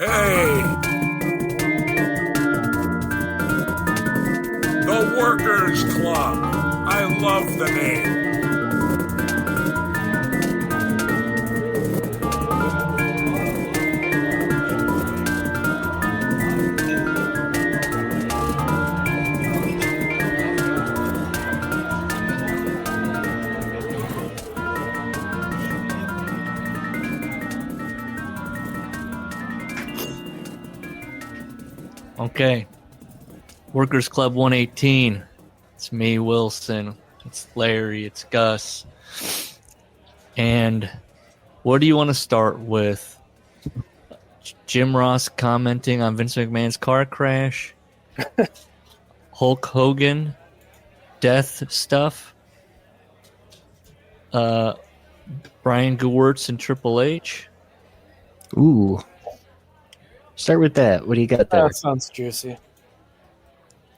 Hey! The Workers Club. I love the name. Okay. Workers Club 118. It's me, Wilson. It's Larry. It's Gus. And what do you want to start with? Jim Ross commenting on Vince McMahon's car crash? Hulk Hogan? Death stuff? Brian Gewirtz and Triple H? Ooh. Start with that. What do you got there? That sounds juicy.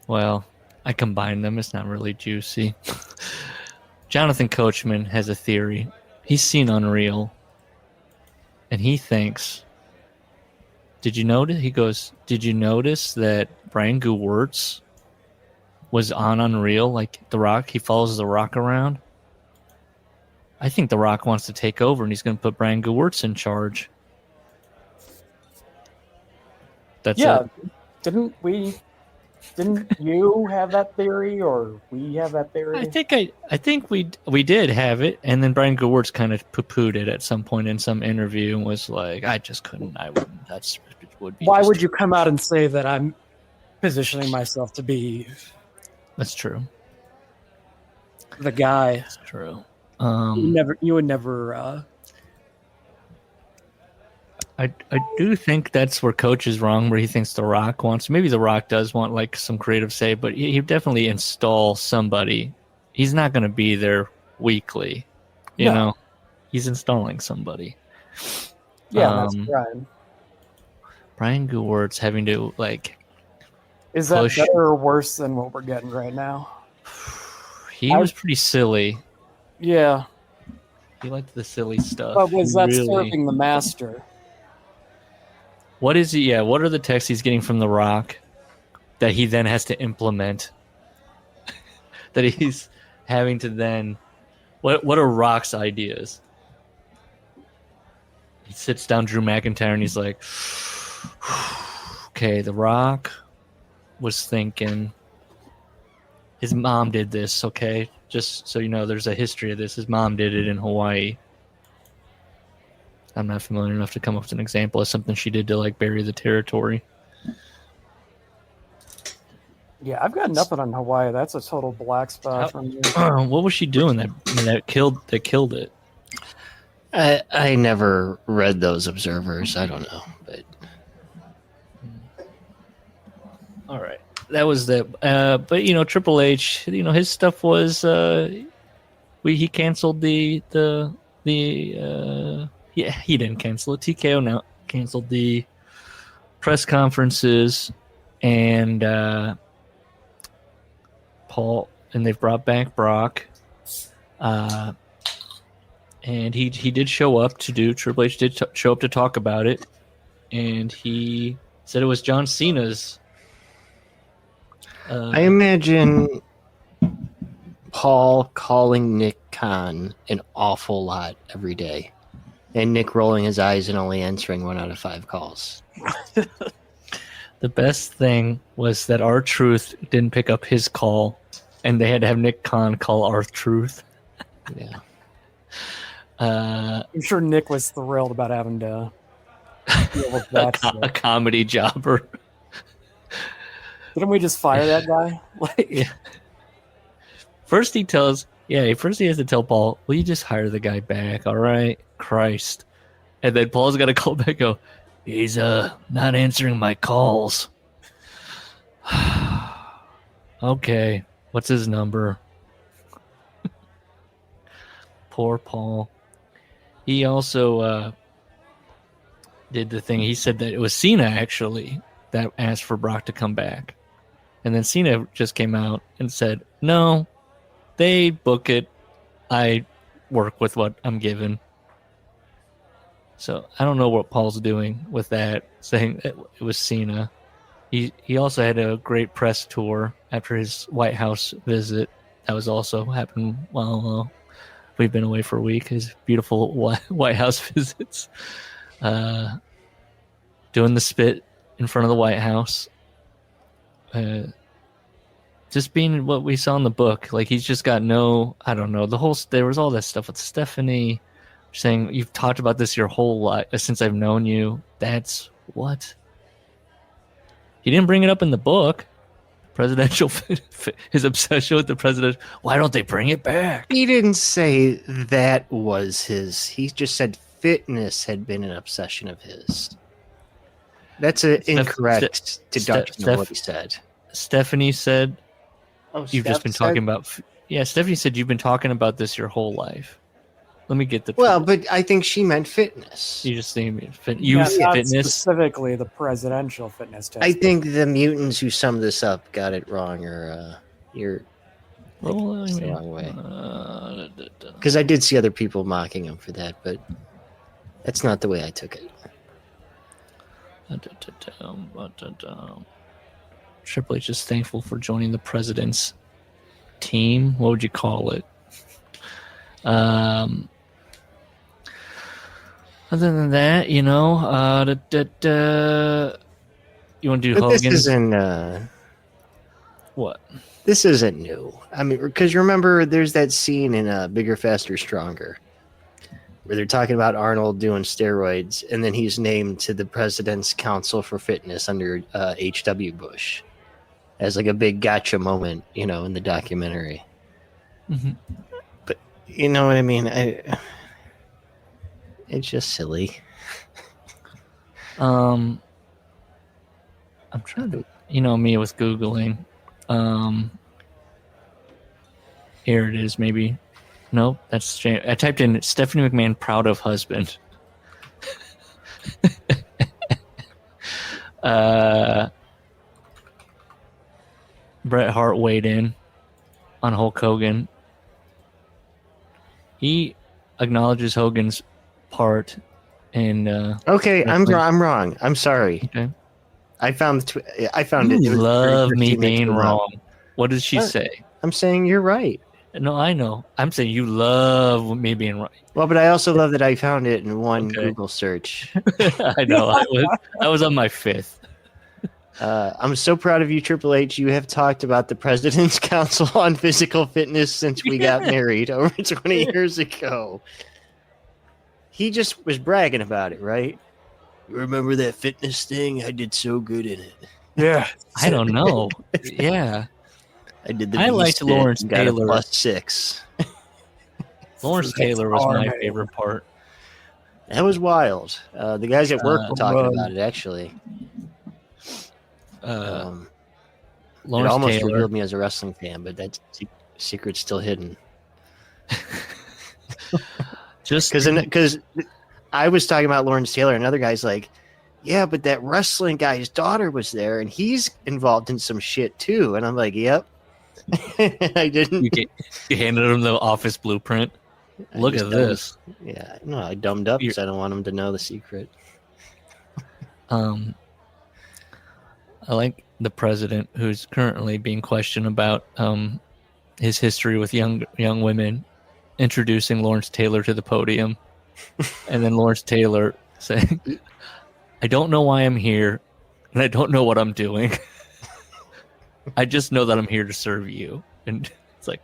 Well, I combined them. It's not really juicy. Jonathan Coachman has a theory. He's seen Unreal. And he thinks, did you notice? He goes, did you notice that Brian Gewirtz was on Unreal? Like The Rock, he follows The Rock around. I think The Rock wants to take over and he's going to put Brian Gewirtz in charge. That's it. Didn't you have that theory, or we have that theory? I think we did have it, and then Brian Gewirtz kind of poo-pooed it at some point in some interview and was like, "I just couldn't. I wouldn't. That's would be." Why would you come out and say that I'm positioning myself to be? That's true. The guy. That's true. You would never. I do think that's where Coach is wrong, where he thinks The Rock wants. Maybe The Rock does want like some creative say, but he definitely install somebody. He's not going to be there weekly, you know. He's installing somebody. Yeah, that's Brian. Brian Gewirtz having to like. Is that better or worse than what we're getting right now? He was pretty silly. Yeah. He liked the silly stuff. But was that serving the master? What is he? Yeah, what are the texts he's getting from The Rock that he then has to implement? That he's having to then... What are Rock's ideas? He sits down Drew McIntyre and he's like, okay, The Rock was thinking his mom did this, okay? Just so you know, there's a history of this. His mom did it in Hawaii. I'm not familiar enough to come up with an example of something she did to like bury the territory. Yeah, I've got nothing on Hawaii. That's a total black spot from you. What was she doing that killed it? I never read those Observers. I don't know, but all right, that was the. But you know, Triple H, you know, his stuff was he canceled the. Yeah, he didn't cancel it. TKO now canceled the press conferences, and Paul, and they've brought back Brock, and he did show up to do. Triple H did show up to talk about it, and he said it was John Cena's. I imagine Paul calling Nick Khan an awful lot every day. And Nick rolling his eyes and only answering 1 out of 5 calls. The best thing was that R-Truth didn't pick up his call, and they had to have Nick Khan call R-Truth. Yeah. I'm sure Nick was thrilled about having to deal with that. A comedy jobber. Didn't we just fire that guy? Yeah. First he has to tell Paul, will you just hire the guy back, all right? Christ. And then Paul's got to call back and go, he's not answering my calls. Okay, what's his number? Poor Paul. He also did the thing. He said that it was Cena, actually, that asked for Brock to come back. And then Cena just came out and said, no, they book it. I work with what I'm given. So I don't know what Paul's doing with that, saying it was Cena. He also had a great press tour after his White House visit. That was also happened while we've been away for a week. His beautiful White House visits. Doing the spit in front of the White House. Just being what we saw in the book. Like, he's just got no, I don't know, there was all that stuff with Stephanie saying, you've talked about this your whole life since I've known you. That's what? He didn't bring it up in the book. Presidential, his obsession with the president. Why don't they bring it back? He didn't say that was his. He just said fitness had been an obsession of his. That's an incorrect deduction of what he said. Stephanie said, you've just been talking about... Yeah, Stephanie said you've been talking about this your whole life. Let me get the... Well, but I think she meant fitness. You just think not fitness? Specifically the presidential fitness test. I think the mutants who summed this up got it wrong, or you're the wrong way. Because I did see other people mocking him for that, but that's not the way I took it. Triple H is thankful for joining the president's team. What would you call it? Other than that, you want to do Hogan? This isn't What? This isn't new. I mean, because remember, there's that scene in Bigger, Faster, Stronger, where they're talking about Arnold doing steroids, and then he's named to the President's Council for Fitness under H.W. Bush as like a big gotcha moment, in the documentary. Mm-hmm. But you know what I mean? It's just silly. I'm trying to, me with Googling. Here it is, maybe. Nope, that's strange. I typed in Stephanie McMahon proud of husband. Bret Hart weighed in on Hulk Hogan. He acknowledges Hogan's part in. Okay, I'm wrong. I'm sorry. Okay. I found it. You It was love me 13 being minutes wrong. What did she say? I'm saying you're right. No, I know. I'm saying you love me being right. Well, but I also love that I found it in one Google search. I know. I was on my fifth. I'm so proud of you, Triple H. You have talked about the President's Council on Physical Fitness since we got married over 20 years ago. He just was bragging about it, right? You remember that fitness thing? I did so good in it. Yeah. I don't know. Yeah. I did the I liked V-stick Lawrence and got a Taylor. +6. Lawrence Taylor was my favorite part. That was wild. The guys at work were talking about it, actually. It Lawrence almost Taylor. revealed me as a wrestling fan, but that secret's still hidden. Just Because I was talking about Lawrence Taylor, and another guy's like, yeah, but that wrestling guy's daughter was there, and he's involved in some shit too. And I'm like, yep. I didn't. You handed him the office blueprint. Look at this. Yeah, no, I dumbed up because I don't want him to know the secret. I like the president who's currently being questioned about his history with young women, introducing Lawrence Taylor to the podium, and then Lawrence Taylor saying, I don't know why I'm here, and I don't know what I'm doing. I just know that I'm here to serve you. And it's like,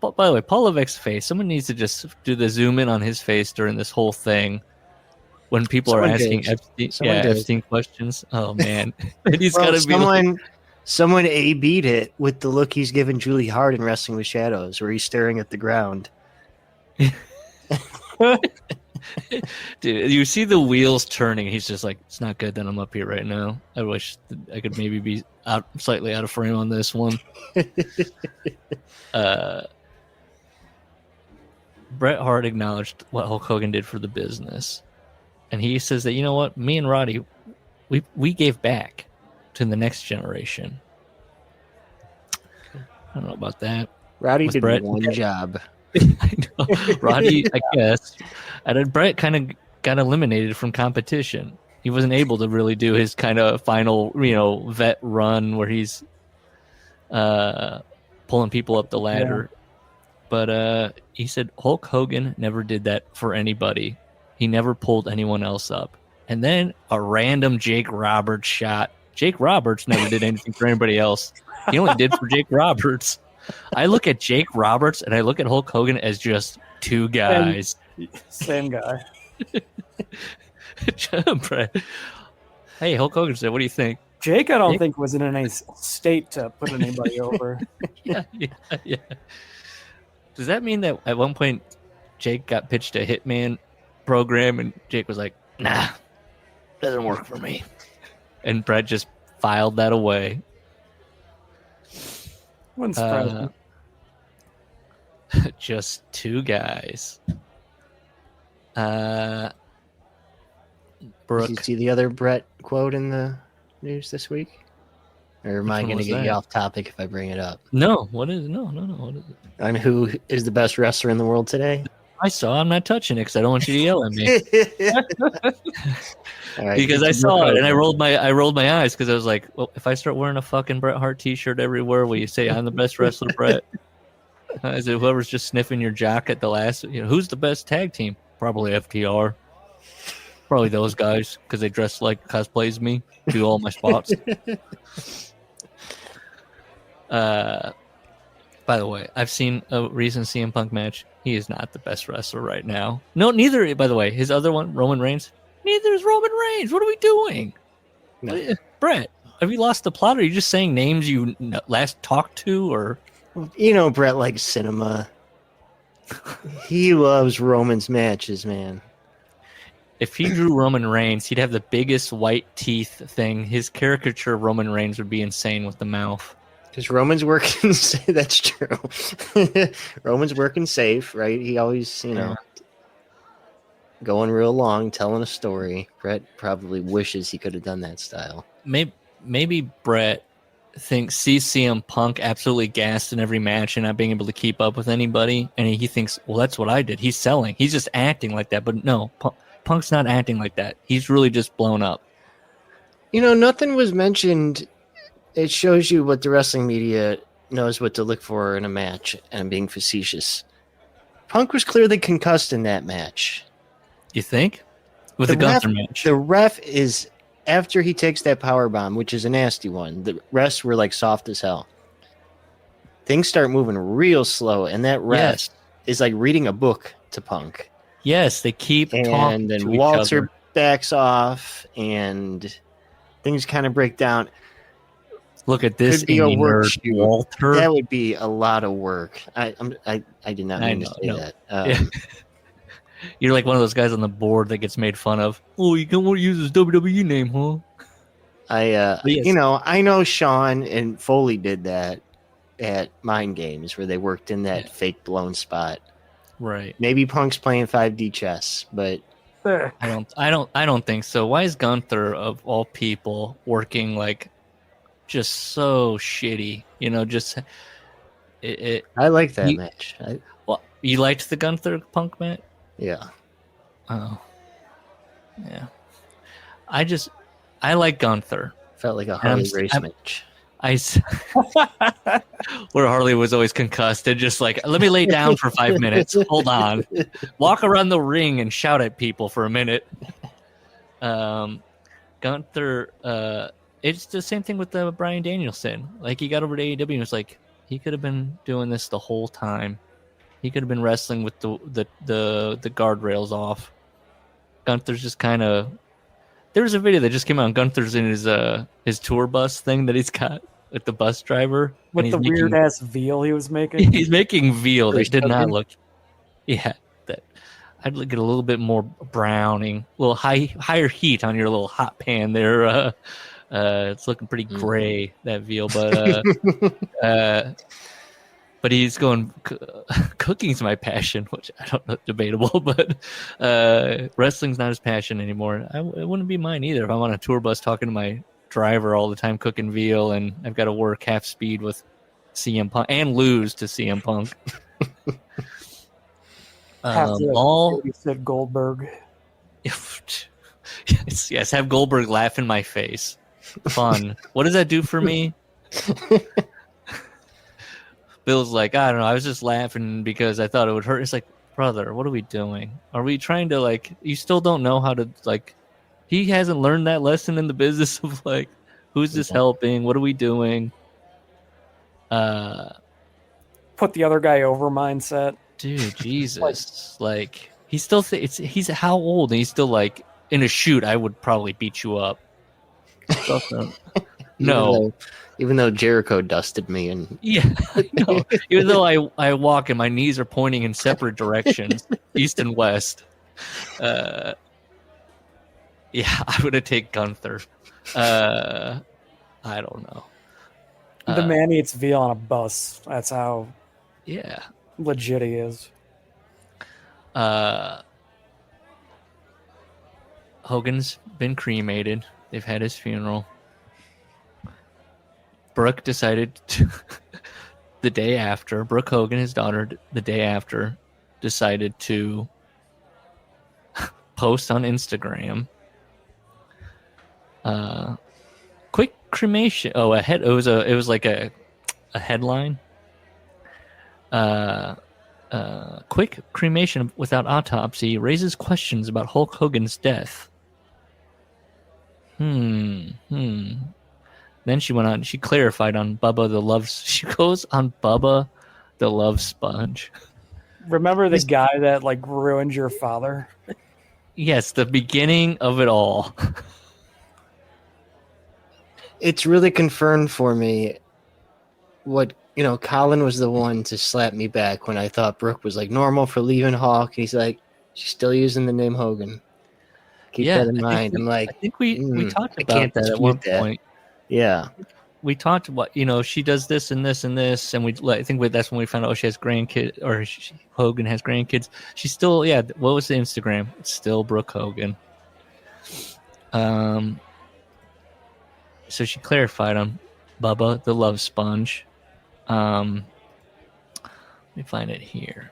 by the way, Paul Levesque's face, someone needs to just do the zoom in on his face during this whole thing when people are asking Epstein questions. Oh, man. And he's got to be someone A-B'd it with the look he's given Julie Hart in Wrestling with Shadows, where he's staring at the ground. Dude, you see the wheels turning. He's just like, it's not good that I'm up here right now. I wish I could maybe be slightly out of frame on this one. Bret Hart acknowledged what Hulk Hogan did for the business. And he says that, you know what, me and Roddy, we gave back to the next generation. I don't know about that. Roddy did one job. I know. Roddy, I guess. And then Brett kind got eliminated from competition. He wasn't able to really do his kind of final, vet run where he's pulling people up the ladder. Yeah. But he said Hulk Hogan never did that for anybody. He never pulled anyone else up. And then a random Jake Roberts shot. Jake Roberts never did anything for anybody else. He only did for Jake Roberts. I look at Jake Roberts and I look at Hulk Hogan as just two guys. Same guy. Hey, Hulk Hogan said, what do you think? Jake, I don't think was in any state to put anybody over. Yeah. Does that mean that at one point Jake got pitched a Hitman program and Jake was like, nah, doesn't work for me. And Brett just filed that away. Wouldn't surprise me. Just two guys. Brooke. Did you see the other Brett quote in the news this week? Or am I going to get you off topic if I bring it up? No. What is it? No. What is it? On who is the best wrestler in the world today? I saw. I'm not touching it because I don't want you to yell at me. Right, because I saw it and I rolled my eyes because I was like, well, if I start wearing a fucking Bret Hart T-shirt everywhere, will you say I'm the best wrestler, Bret? Is it whoever's just sniffing your jock at the last? Who's the best tag team? Probably FTR. Probably those guys because they dress like cosplays me, do all my spots. By the way, I've seen a recent CM Punk match. He is not the best wrestler right now. No, neither. By the way, his other one, Roman Reigns. Neither is Roman Reigns. What are we doing? No. Brett, have you lost the plot? Or are you just saying names you last talked to? Or Brett likes cinema. He loves Roman's matches, man. If he drew Roman Reigns, he'd have the biggest white teeth thing. His caricature of Roman Reigns would be insane with the mouth. Because Roman's working, that's true. Roman's working safe, right? He always, going real long, telling a story. Brett probably wishes he could have done that style. Maybe Brett sees CM Punk absolutely gassed in every match and not being able to keep up with anybody, and he thinks, well, that's what I did. He's selling. He's just acting like that. But no, Punk's not acting like that. He's really just blown up. Nothing was mentioned. It shows you what the wrestling media knows what to look for in a match, and I'm being facetious. Punk was clearly concussed in that match. You think? With the Gunther match. The ref is, after he takes that powerbomb, which is a nasty one, the refs were like soft as hell. Things start moving real slow, and that ref is like reading a book to Punk. Yes, they keep talking and then to Walter each other. Backs off, and things kind of break down. Look at this, could be a work shoot. Walter. That would be a lot of work. I did not mean to say that. You're like one of those guys on the board that gets made fun of. Oh, you don't want to use his WWE name, huh? I know Sean and Foley did that at Mind Games where they worked in that fake blown spot. Right. Maybe Punk's playing 5D chess, but I don't think so. Why is Gunther of all people working like just so shitty? I like that match. Well, you liked the Gunther Punk match? Yeah. Oh. Yeah. I like Gunther. Felt like a Harley race match. Where Harley was always concussed and just like, let me lay down for 5 minutes. Hold on. Walk around the ring and shout at people for a minute. Gunther, it's the same thing with Bryan Danielson. Like, he got over to AEW and was like, he could have been doing this the whole time. He could have been wrestling with the guardrails off. Gunther's just kind of... There's a video that just came out. Gunther's in his tour bus thing that he's got with the bus driver. With the weird-ass veal he was making? He's making veal. They did not look... Yeah. I'd get a little bit more browning. A little higher heat on your little hot pan there. It's looking pretty gray, that veal. But he's going, cooking's my passion, which I don't know, debatable, but wrestling's not his passion anymore. It wouldn't be mine either if I'm on a tour bus talking to my driver all the time cooking veal and I've got to work half speed with CM Punk and lose to CM Punk. Said Goldberg. Yes, have Goldberg laugh in my face. Fun. What does that do for me? Bill's like, I don't know. I was just laughing because I thought it would hurt. It's like, brother, what are we doing? Are we trying to, like, you still don't know how to, like, he hasn't learned that lesson in the business of, like, who's this helping? What are we doing? Put the other guy over mindset. Dude, Jesus. like, he's still, he's how old? And he's still, like, in a shoot, I would probably beat you up. No. Even though Jericho dusted me. And yeah, no. Even though I walk and my knees are pointing in separate directions, east and west. Yeah, I would have taken Gunther. I don't know. The man eats veal on a bus. That's how legit he is. Hogan's been cremated. They've had his funeral. Brooke decided to, the day after, Brooke Hogan, his daughter, the day after, decided to post on Instagram. Quick cremation. Oh, it was like a headline. Quick cremation without autopsy raises questions about Hulk Hogan's death. Then she went on. She clarified on Bubba the Love. She goes on Bubba the Love Sponge. Remember the guy that like ruined your father? Yes, the beginning of it all. It's really confirmed for me what, Colin was the one to slap me back when I thought Brooke was like normal for leaving Hawk. He's like, she's still using the name Hogan. Keep that in mind. I'm like, I think we talked about that at one point. Yeah. We talked about, she does this and this and this, and I think that's when we found out she has grandkids, or Hogan has grandkids. She's still, what was the Instagram? It's still Brooke Hogan. So she clarified on Bubba the Love Sponge. Let me find it here.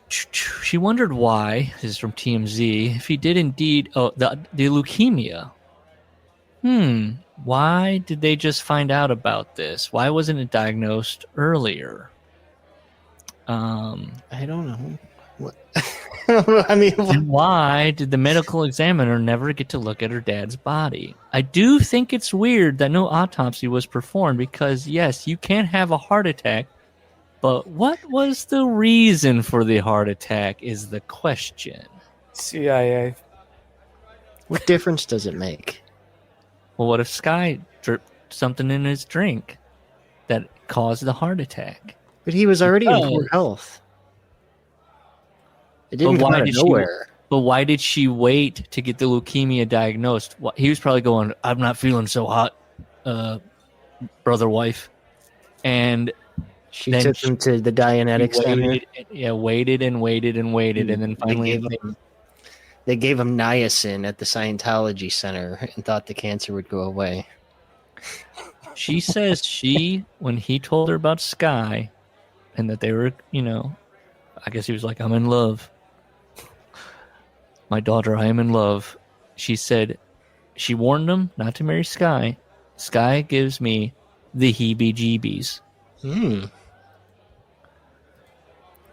She wondered why, this is from TMZ, if he did indeed, the leukemia. Why did they just find out about this? Why wasn't it diagnosed earlier? I don't know. What? I mean, and why did the medical examiner never get to look at her dad's body? I do think it's weird that no autopsy was performed because, yes, you can have a heart attack, but what was the reason for the heart attack is the question. CIA. What difference does it make? Well, what if Sky dripped something in his drink that caused the heart attack? But he was already in poor health. It didn't come out of nowhere. But why did she wait to get the leukemia diagnosed? He was probably going, I'm not feeling so hot, brother, wife. And she took him to the Dianetics Center. Yeah, waited and waited and waited. And then finally they gave him niacin at the Scientology Center and thought the cancer would go away. She says when he told her about Sky and that they were, I guess he was like, I'm in love. My daughter, I am in love. She said, she warned him not to marry Sky. Sky gives me the heebie-jeebies.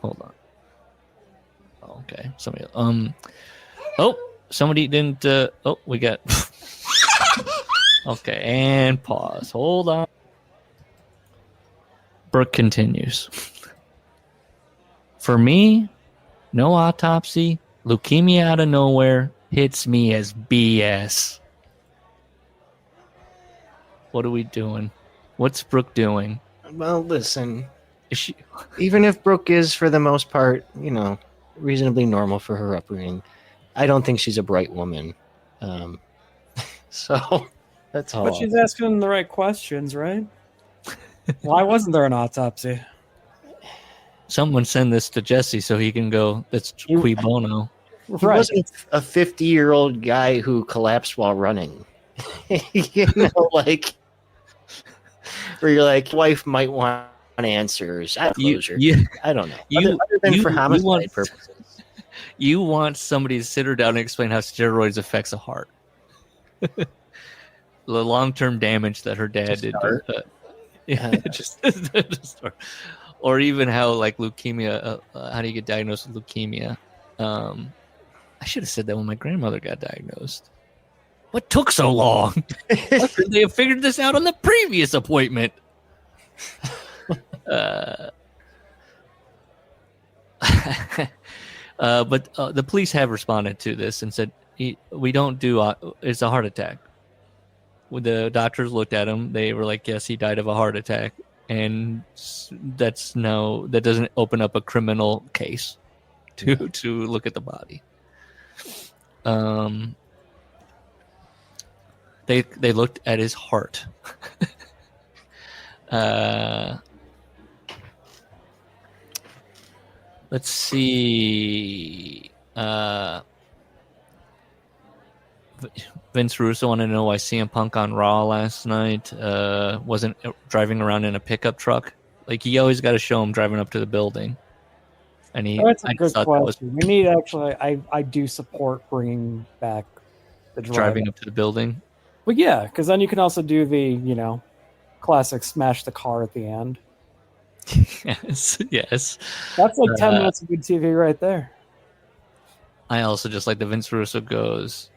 Hold on. Okay. Somebody didn't, we got, okay, and pause. Hold on. Brooke continues. For me, no autopsy, leukemia out of nowhere hits me as BS. What are we doing? What's Brooke doing? Well, listen. Is she... Even if Brooke is, for the most part, reasonably normal for her upbringing, I don't think she's a bright woman. So, that's all. But she's asking the right questions, right? Why wasn't there an autopsy? Someone send this to Jesse so he can go, that's cui bono. He wasn't a 50-year-old guy who collapsed while running. Where you're like, wife might want answers. I don't know. Other than for homicide purposes. You want somebody to sit her down and explain how steroids affects a heart. The long-term damage that her dad did to just to start. Or even how like leukemia, how do you get diagnosed with leukemia? I should have said that when my grandmother got diagnosed. What took so long? Why couldn't they have figured this out on the previous appointment? But the police have responded to this and said, we don't do, it's a heart attack. When the doctors looked at him, they were like, yes, he died of a heart attack. And that doesn't open up a criminal case to look at the body. They looked at his heart. Let's see. Vince Russo wanted to know why CM Punk on Raw last night wasn't driving around in a pickup truck. Like, he always got to show him driving up to the building. And that's a good question. We need actually. I do support bringing back the driving up to the building. Well, yeah, because then you can also do the classic smash the car at the end. Yes. That's like 10 minutes of good TV right there. I also just like the Vince Russo goes,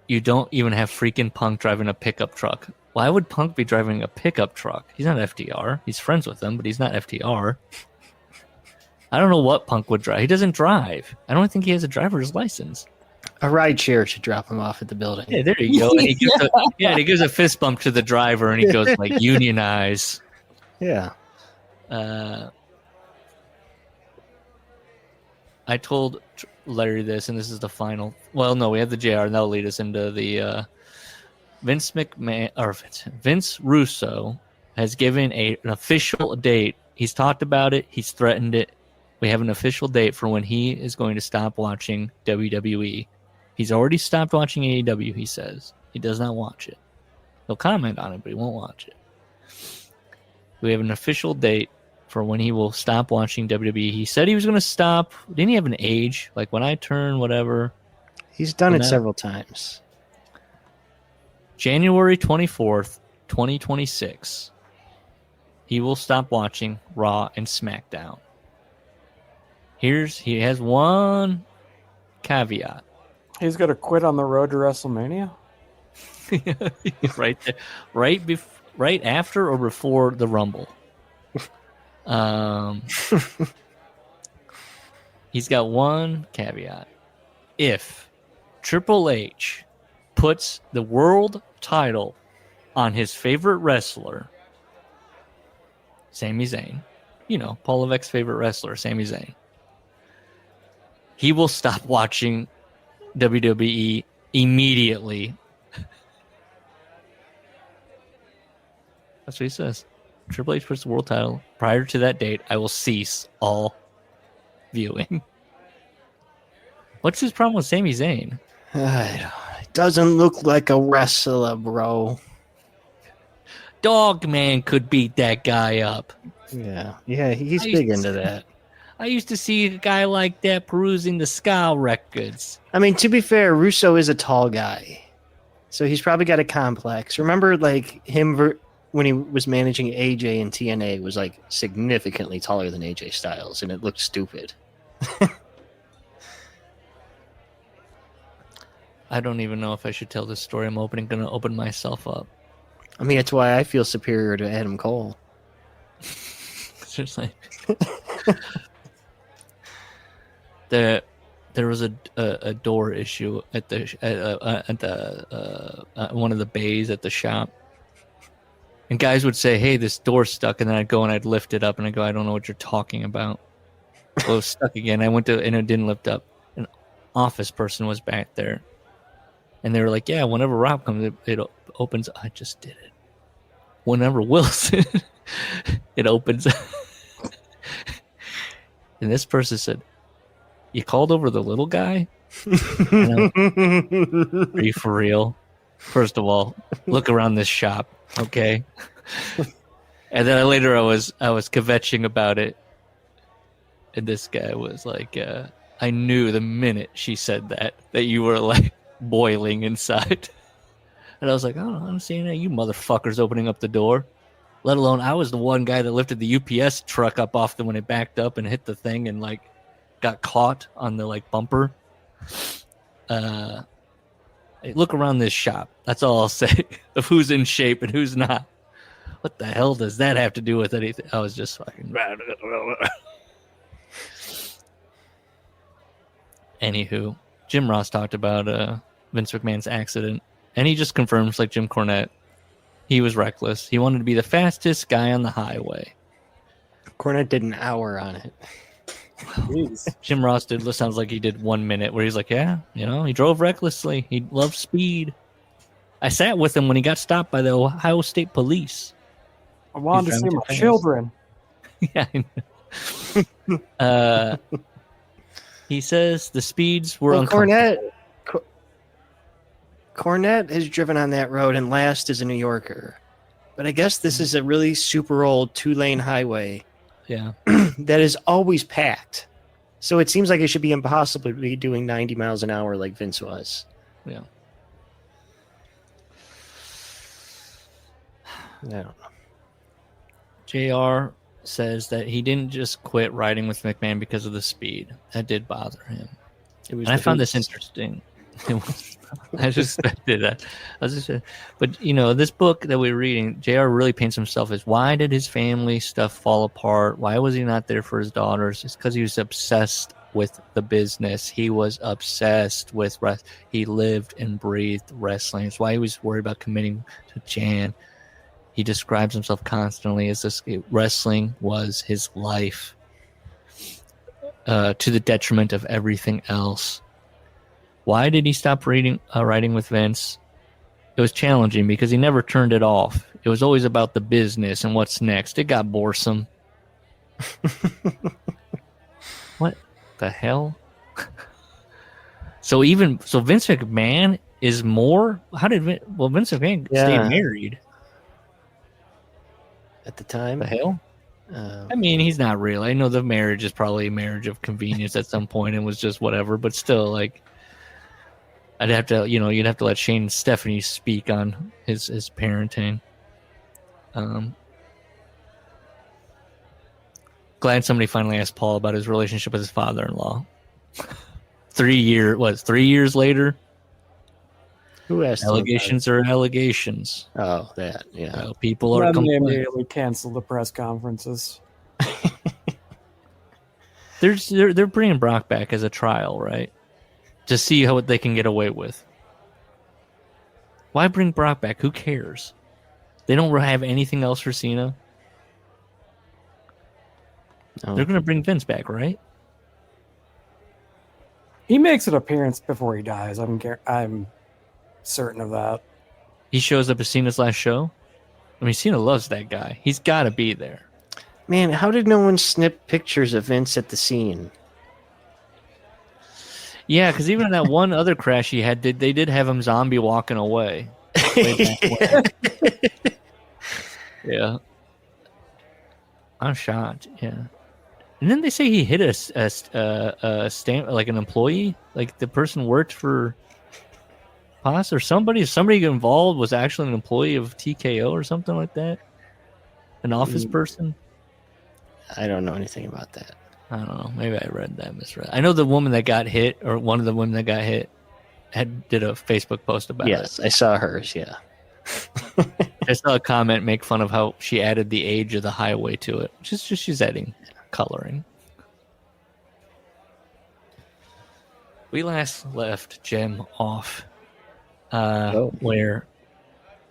you don't even have freaking Punk driving a pickup truck. Why would Punk be driving a pickup truck? He's not FDR. He's friends with them, but he's not FDR. I don't know what Punk would drive. He doesn't drive. I don't think he has a driver's license. A ride share should drop him off at the building. Yeah, there you go. And he gives a fist bump to the driver, and he goes like, unionize. Yeah. I told Larry this, and this is the final. Well, no, we have the JR, and that'll lead us into the Vince Russo has given an official date. He's talked about it. He's threatened it. We have an official date for when he is going to stop watching WWE. He's already stopped watching AEW, he says. He does not watch it. He'll comment on it, but he won't watch it. We have an official date for when he will stop watching WWE. He said he was going to stop. Didn't he have an age? Like when I turn whatever. He's done it several times. January 24th, 2026. He will stop watching Raw and SmackDown. He has one caveat. He's going to quit on the road to WrestleMania? Right there. Right after or before the Rumble. He's got one caveat. If Triple H puts the world title on his favorite wrestler, Sami Zayn, Paul Levesque's favorite wrestler, Sami Zayn, he will stop watching WWE immediately. That's what he says. Triple H puts the world title. Prior to that date, I will cease all viewing. What's his problem with Sami Zayn? It doesn't look like a wrestler, bro. Dogman could beat that guy up. Yeah, he's big into that. I used to see a guy like that perusing the Ska records. I mean, to be fair, Russo is a tall guy. So he's probably got a complex. Remember, like, him when he was managing AJ in TNA was, like, significantly taller than AJ Styles, and it looked stupid. I don't even know if I should tell this story. I'm going to open myself up. I mean, that's why I feel superior to Adam Cole. It's just like... There was a door issue at one of the bays at the shop, and guys would say, "Hey, this door's stuck," and then I'd go and I'd lift it up, and I go, "I don't know what you're talking about." Well, it was stuck again. I went to and it didn't lift up. An office person was back there, and they were like, "Yeah, whenever Rob comes, it opens." I just did it. Whenever Wilson, it opens, and this person said, "You called over the little guy?" Are you for real? First of all, look around this shop, okay? And then later I was kvetching about it, and this guy was like, I knew the minute she said that you were like boiling inside. And I was like, oh, I don't see any of you motherfuckers opening up the door. Let alone I was the one guy that lifted the UPS truck up off when it backed up and hit the thing and like got caught on the like bumper. Look around this shop. That's all I'll say of who's in shape and who's not. What the hell does that have to do with anything? I was just fucking. Anywho, Jim Ross talked about Vince McMahon's accident, and he just confirms, like Jim Cornette, he was reckless. He wanted to be the fastest guy on the highway. Cornette did an hour on it. Jim Ross sounds like he did 1 minute where he's like, yeah, he drove recklessly. He loved speed. I sat with him when he got stopped by the Ohio State Police. I wanted to see my children. Yeah, I know. He says the speeds were uncomfortable. Cornette has driven on that road and last as a New Yorker. But I guess this is a really super old 2-lane highway. Yeah. That is always packed. So it seems like it should be impossible to be doing 90 miles an hour like Vince was. Yeah. I don't know. JR says that he didn't just quit riding with McMahon because of the speed. That did bother him. And I found this interesting. I just did that. But this book that we're reading, JR really paints himself as why did his family stuff fall apart? Why was he not there for his daughters? It's because he was obsessed with the business. He was obsessed with he lived and breathed wrestling. It's why he was worried about committing to Jan. He describes himself constantly as this. Wrestling was his life, to the detriment of everything else. Why did he stop riding with Vince? It was challenging because he never turned it off. It was always about the business and what's next. It got boresome. What the hell? So Vince McMahon is more. How did Vince McMahon stay married at the time? The hell? I mean, he's not real. I know the marriage is probably a marriage of convenience at some point and was just whatever. But still, like. I'd have to, you'd have to let Shane and Stephanie speak on his parenting. Glad somebody finally asked Paul about his relationship with his father-in-law. 3 years later? Who asked? Allegations are allegations. Oh, that, yeah. People are complaining. They immediately canceled the press conferences. They're bringing Brock back as a trial, right? To see what they can get away with. Why bring Brock back? Who cares? They don't have anything else for Cena. Oh. They're going to bring Vince back, right? He makes an appearance before he dies. I'm certain of that. He shows up at Cena's last show? I mean, Cena loves that guy. He's got to be there. Man, how did no one snip pictures of Vince at the scene? Yeah, because even in that one other crash he had, they did have him zombie walking away. Yeah. I'm shocked. Yeah. And then they say he hit a stamp, like an employee, like the person worked for POS or somebody involved was actually an employee of TKO or something like that. An office person. I don't know anything about that. I don't know. Maybe I misread. I know the woman that got hit, or one of the women that got hit, did a Facebook post about it. Yes, I saw hers, yeah. I saw a comment make fun of how she added the age of the highway to it. She's adding coloring. We last left Jim off where,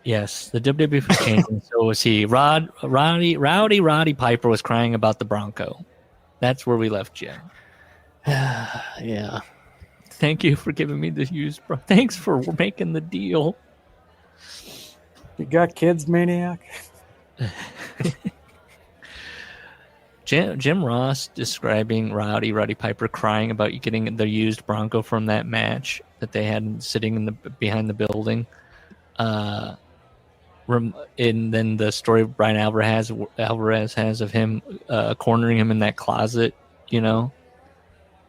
yes, the WWE was changing. So was he. Rowdy Piper was crying about the Bronco. That's where we left Jim. Yeah. Thank you for giving me the used. Thanks for making the deal. You got kids, maniac? Jim Ross describing Rowdy Piper crying about getting the used Bronco from that match that they had sitting behind the building. And then the story Brian Alvarez has of him cornering him in that closet,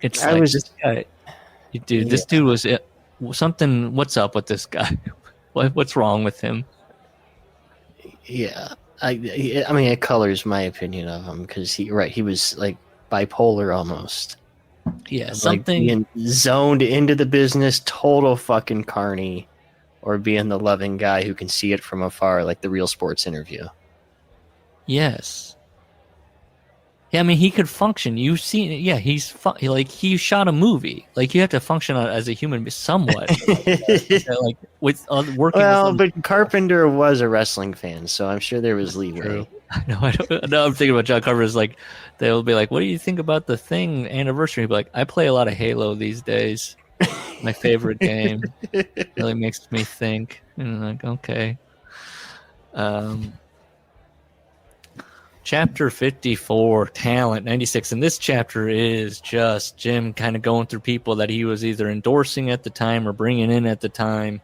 It's this guy. Dude, this dude was something. What's up with this guy? What's wrong with him? Yeah. I mean, it colors my opinion of him because he was like bipolar almost. Yeah, like being zoned into the business, total fucking carny, or being the loving guy who can see it from afar, like the Real Sports Interview. Yes. Yeah, I mean, he could function. You've seen it. Yeah, he shot a movie. Like, you have to function as a human somewhat. Like with working. Well, but Carpenter was a wrestling fan, so I'm sure there was leeway. True. No, I'm thinking about John Carpenter's like, they'll be like, "What do you think about the Thing anniversary?" He'll be like, "I play a lot of Halo these days. My favorite game. Really makes me think." And I'm like, okay. Chapter 54, Talent, 96. And this chapter is just Jim kind of going through people that he was either endorsing at the time or bringing in at the time.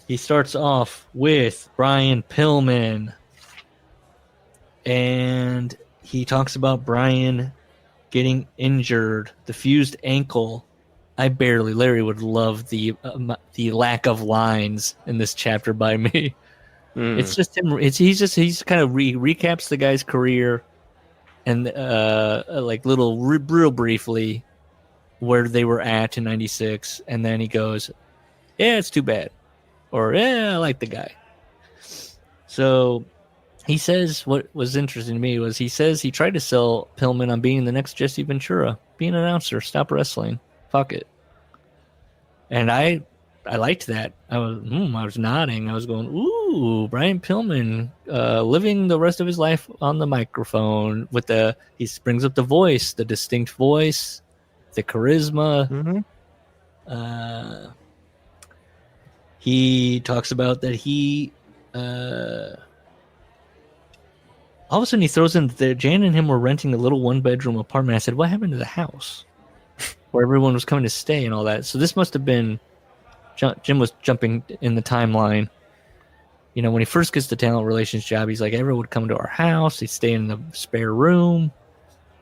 He starts off with Brian Pillman. And he talks about Brian getting injured, the fused ankle. Larry would love the lack of lines in this chapter by me. It's just him. He's kind of recaps the guy's career, and real briefly where they were at in '96, and then he goes, "Yeah, it's too bad," or "Yeah, I like the guy." So he says what was interesting to me was he says he tried to sell Pillman on being the next Jesse Ventura, be an announcer, stop wrestling, fuck it, and I liked that. I was nodding. I was going, ooh, Brian Pillman, living the rest of his life on the microphone with he brings up the voice, the distinct voice, the charisma. Mm-hmm. He talks about that he, all of a sudden he throws in that Jan and him were renting a little 1-bedroom apartment. I said, what happened to the house where everyone was coming to stay and all that? So this must have been, Jim was jumping in the timeline. You know, when he first gets the talent relations job, he's like, everyone would come to our house. He'd stay in the spare room.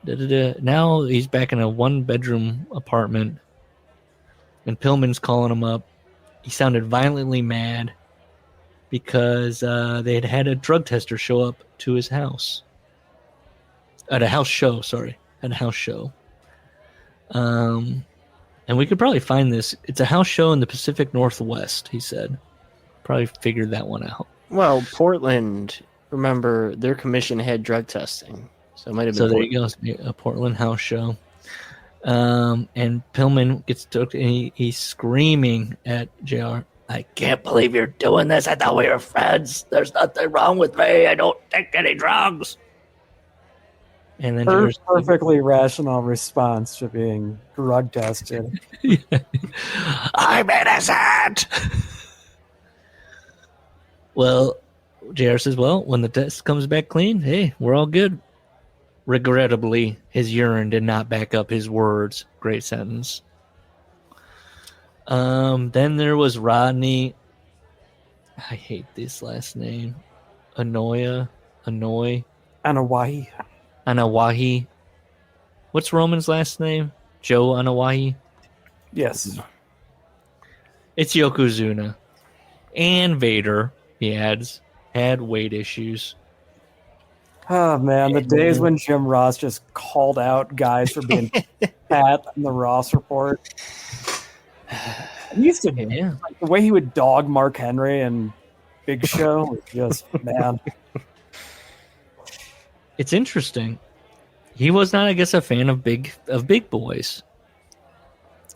Now he's back in a 1-bedroom apartment, and Pillman's calling him up. He sounded violently mad because they had a drug tester show up to his house. At a house show. And we could probably find this. It's a house show in the Pacific Northwest, he said. Probably figured that one out. Well, Portland, remember, their commission had drug testing. So it might have been Portland. There you go. A Portland house show. And Pillman gets to, and he's screaming at JR, I can't believe you're doing this. I thought we were friends. There's nothing wrong with me. I don't take any drugs. And then perfectly rational response to being drug tested. I'm innocent. Well, JR says, well, when the test comes back clean, hey, we're all good. Regrettably, his urine did not back up his words. Great sentence. Then there was Rodney. I hate this last name. Anawahi. What's Roman's last name? Joe Anawahi? Yes. It's Yokozuna. And Vader, he adds, had weight issues. Oh, man. The days when Jim Ross just called out guys for being fat in the Ross report. He used to be. Yeah. Like, the way he would dog Mark Henry and Big Show was just, man. It's interesting. He was not, I guess, a fan of big boys.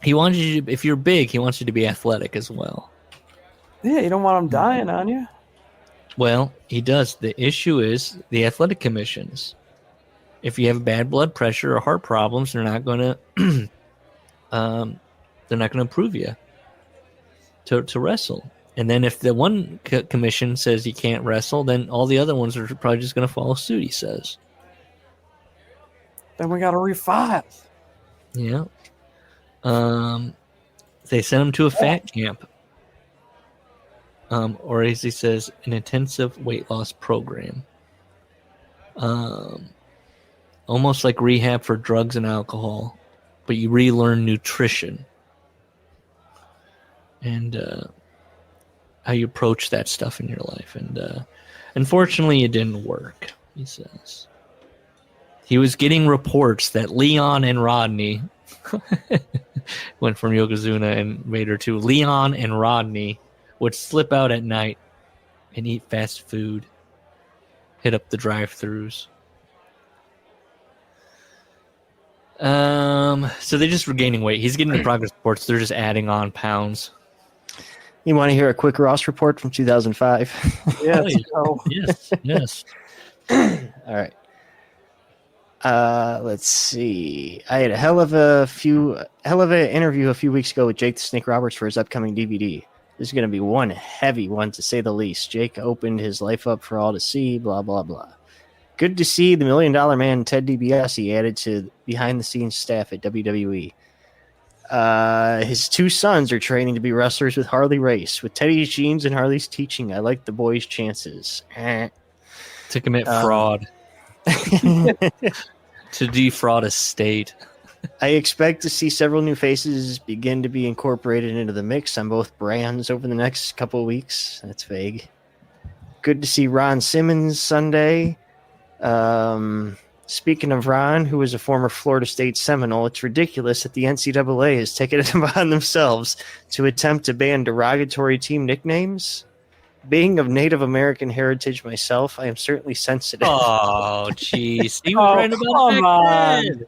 He wanted you to, if you're big, he wants you to be athletic as well. Yeah, you don't want him dying on you. Well, he does. The issue is the athletic commissions. If you have bad blood pressure or heart problems, they're not going to approve you to wrestle. And then if the one commission says you can't wrestle, then all the other ones are probably just going to follow suit, he says. Then we got to refile. Yeah. They sent him to a fat camp. Or as he says, an intensive weight loss program. almost like rehab for drugs and alcohol, but you relearn nutrition and how you approach that stuff in your life. And unfortunately, it didn't work, he says. He was getting reports that Leon and Rodney went from Yokozuna and Vader to Leon and Rodney would slip out at night and eat fast food, hit up the drive-thrus. So they just were gaining weight. He's getting the progress reports. They're just adding on pounds. You want to hear a quick Ross report from 2005? Yeah. Yes. All right. Let's see. I had a hell of an interview a few weeks ago with Jake the Snake Roberts for his upcoming DVD. This is going to be one heavy one, to say the least. Jake opened his life up for all to see, blah, blah, blah. Good to see the $1 Million Man, Ted DiBiase, added to behind-the-scenes staff at WWE. His two sons are training to be wrestlers with Harley Race. With Teddy's genes and Harley's teaching, I like the boys' chances. To commit fraud. To defraud a state. I expect to see several new faces begin to be incorporated into the mix on both brands over the next couple of weeks. That's vague. Good to see Ron Simmons Sunday. Speaking of Ron, who is a former Florida State Seminole, it's ridiculous that the NCAA has taken it upon themselves to attempt to ban derogatory team nicknames. Being of Native American heritage myself, I am certainly sensitive. Oh, jeez. He was right about it.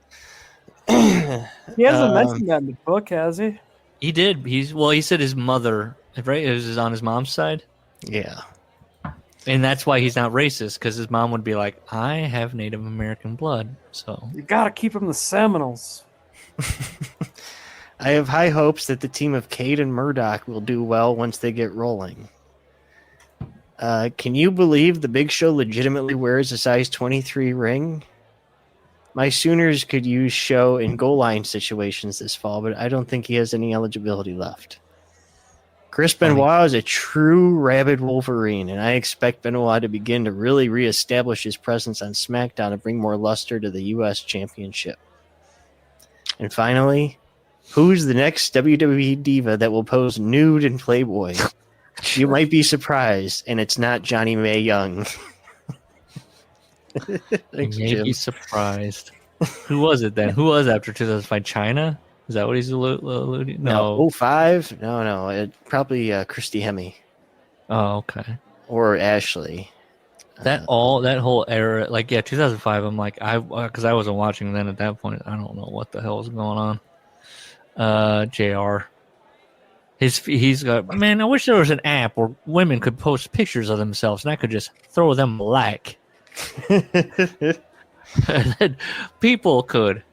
He hasn't mentioned that in the book, has he? He did. He said his mother, right? It was on his mom's side. Yeah. And that's why he's not racist, because his mom would be like, I have Native American blood, so. You gotta keep him the Seminoles. I have high hopes that the team of Cade and Murdoch will do well once they get rolling. Can you believe the Big Show legitimately wears a size 23 ring? My Sooners could use Show in goal line situations this fall, but I don't think he has any eligibility left. Chris Benoit is a true rabid Wolverine, and I expect Benoit to begin to really reestablish his presence on SmackDown and bring more luster to the U.S. Championship. And finally, who's the next WWE diva that will pose nude in Playboy? You might be surprised, and it's not Johnny Mae Young. Thanks, you may Jim. be surprised. Who was it then? Who was after 2005? China? Is that what he's alluding? No. 05? No. Probably Christy Hemme. Oh, okay. Or Ashley. That whole era, 2005. I'm like, because I wasn't watching then at that point. I don't know what the hell was going on. JR. He's got, man, I wish there was an app where women could post pictures of themselves and I could just throw them a like. And then people could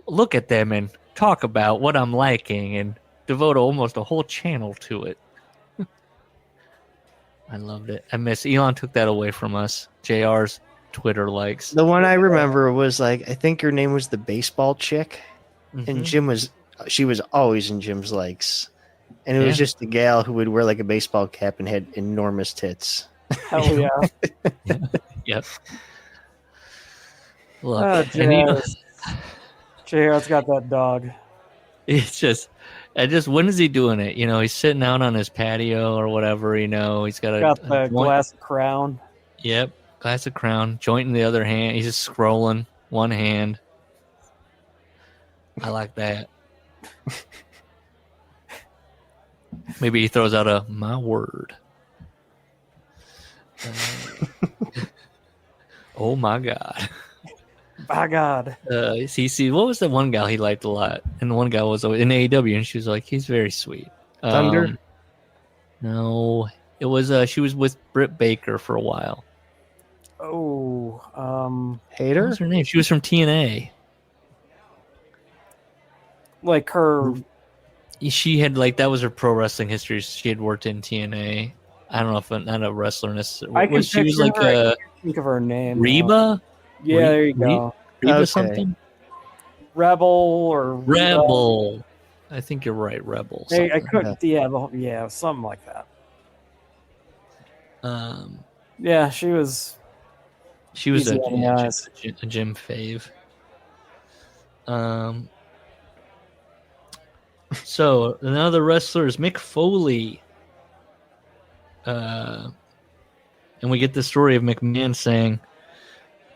look at them and talk about what I'm liking and devote almost a whole channel to it. I loved it. I miss Elon took that away from us. JR's Twitter likes. The one I remember was I think her name was the baseball chick, Mm-hmm. and she was always in Jim's likes. And it was just a gal who would wear a baseball cap and had enormous tits. Hell yeah. Yep. Look, JR's got that dog. It's just, when is he doing it? He's sitting out on his patio or whatever. He's got the glass of Crown. Yep, glass of Crown, joint in the other hand. He's just scrolling one hand. I like that. Maybe he throws out my word. Oh my God. By God. See, what was the one gal he liked a lot? And the one gal was in AEW, and she was like, he's very sweet. Thunder? No, it was. She was with Britt Baker for a while. Oh, Hater? What was her name? She was from TNA. Like her. She had that was her pro wrestling history. She had worked in TNA. I don't know if not a wrestler necessarily. She was like I can't think of her name. Reba. Yeah, there you go. Reba something. Rebel. I think you're right. Rebel. Hey, I couldn't. Yeah, something like that. Yeah, she was. She was a Nice. gym fave. So another wrestler is Mick Foley. And we get the story of McMahon saying,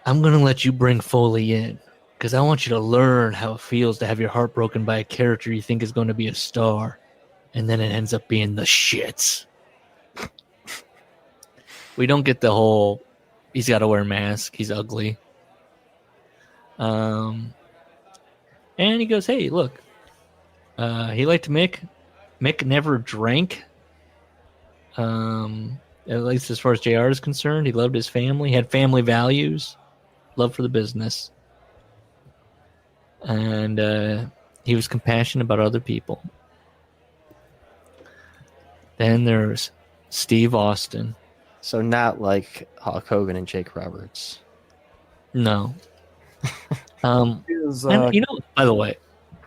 I'm going to let you bring Foley in because I want you to learn how it feels to have your heart broken by a character you think is going to be a star. And then it ends up being the shits. We don't get the whole, he's got to wear a mask. He's ugly. And he goes, hey, look. He liked Mick. Mick never drank. At least as far as JR is concerned. He loved his family. He had family values. Love for the business. And he was compassionate about other people. Then there's Steve Austin. So not like Hulk Hogan and Jake Roberts. No. And, by the way,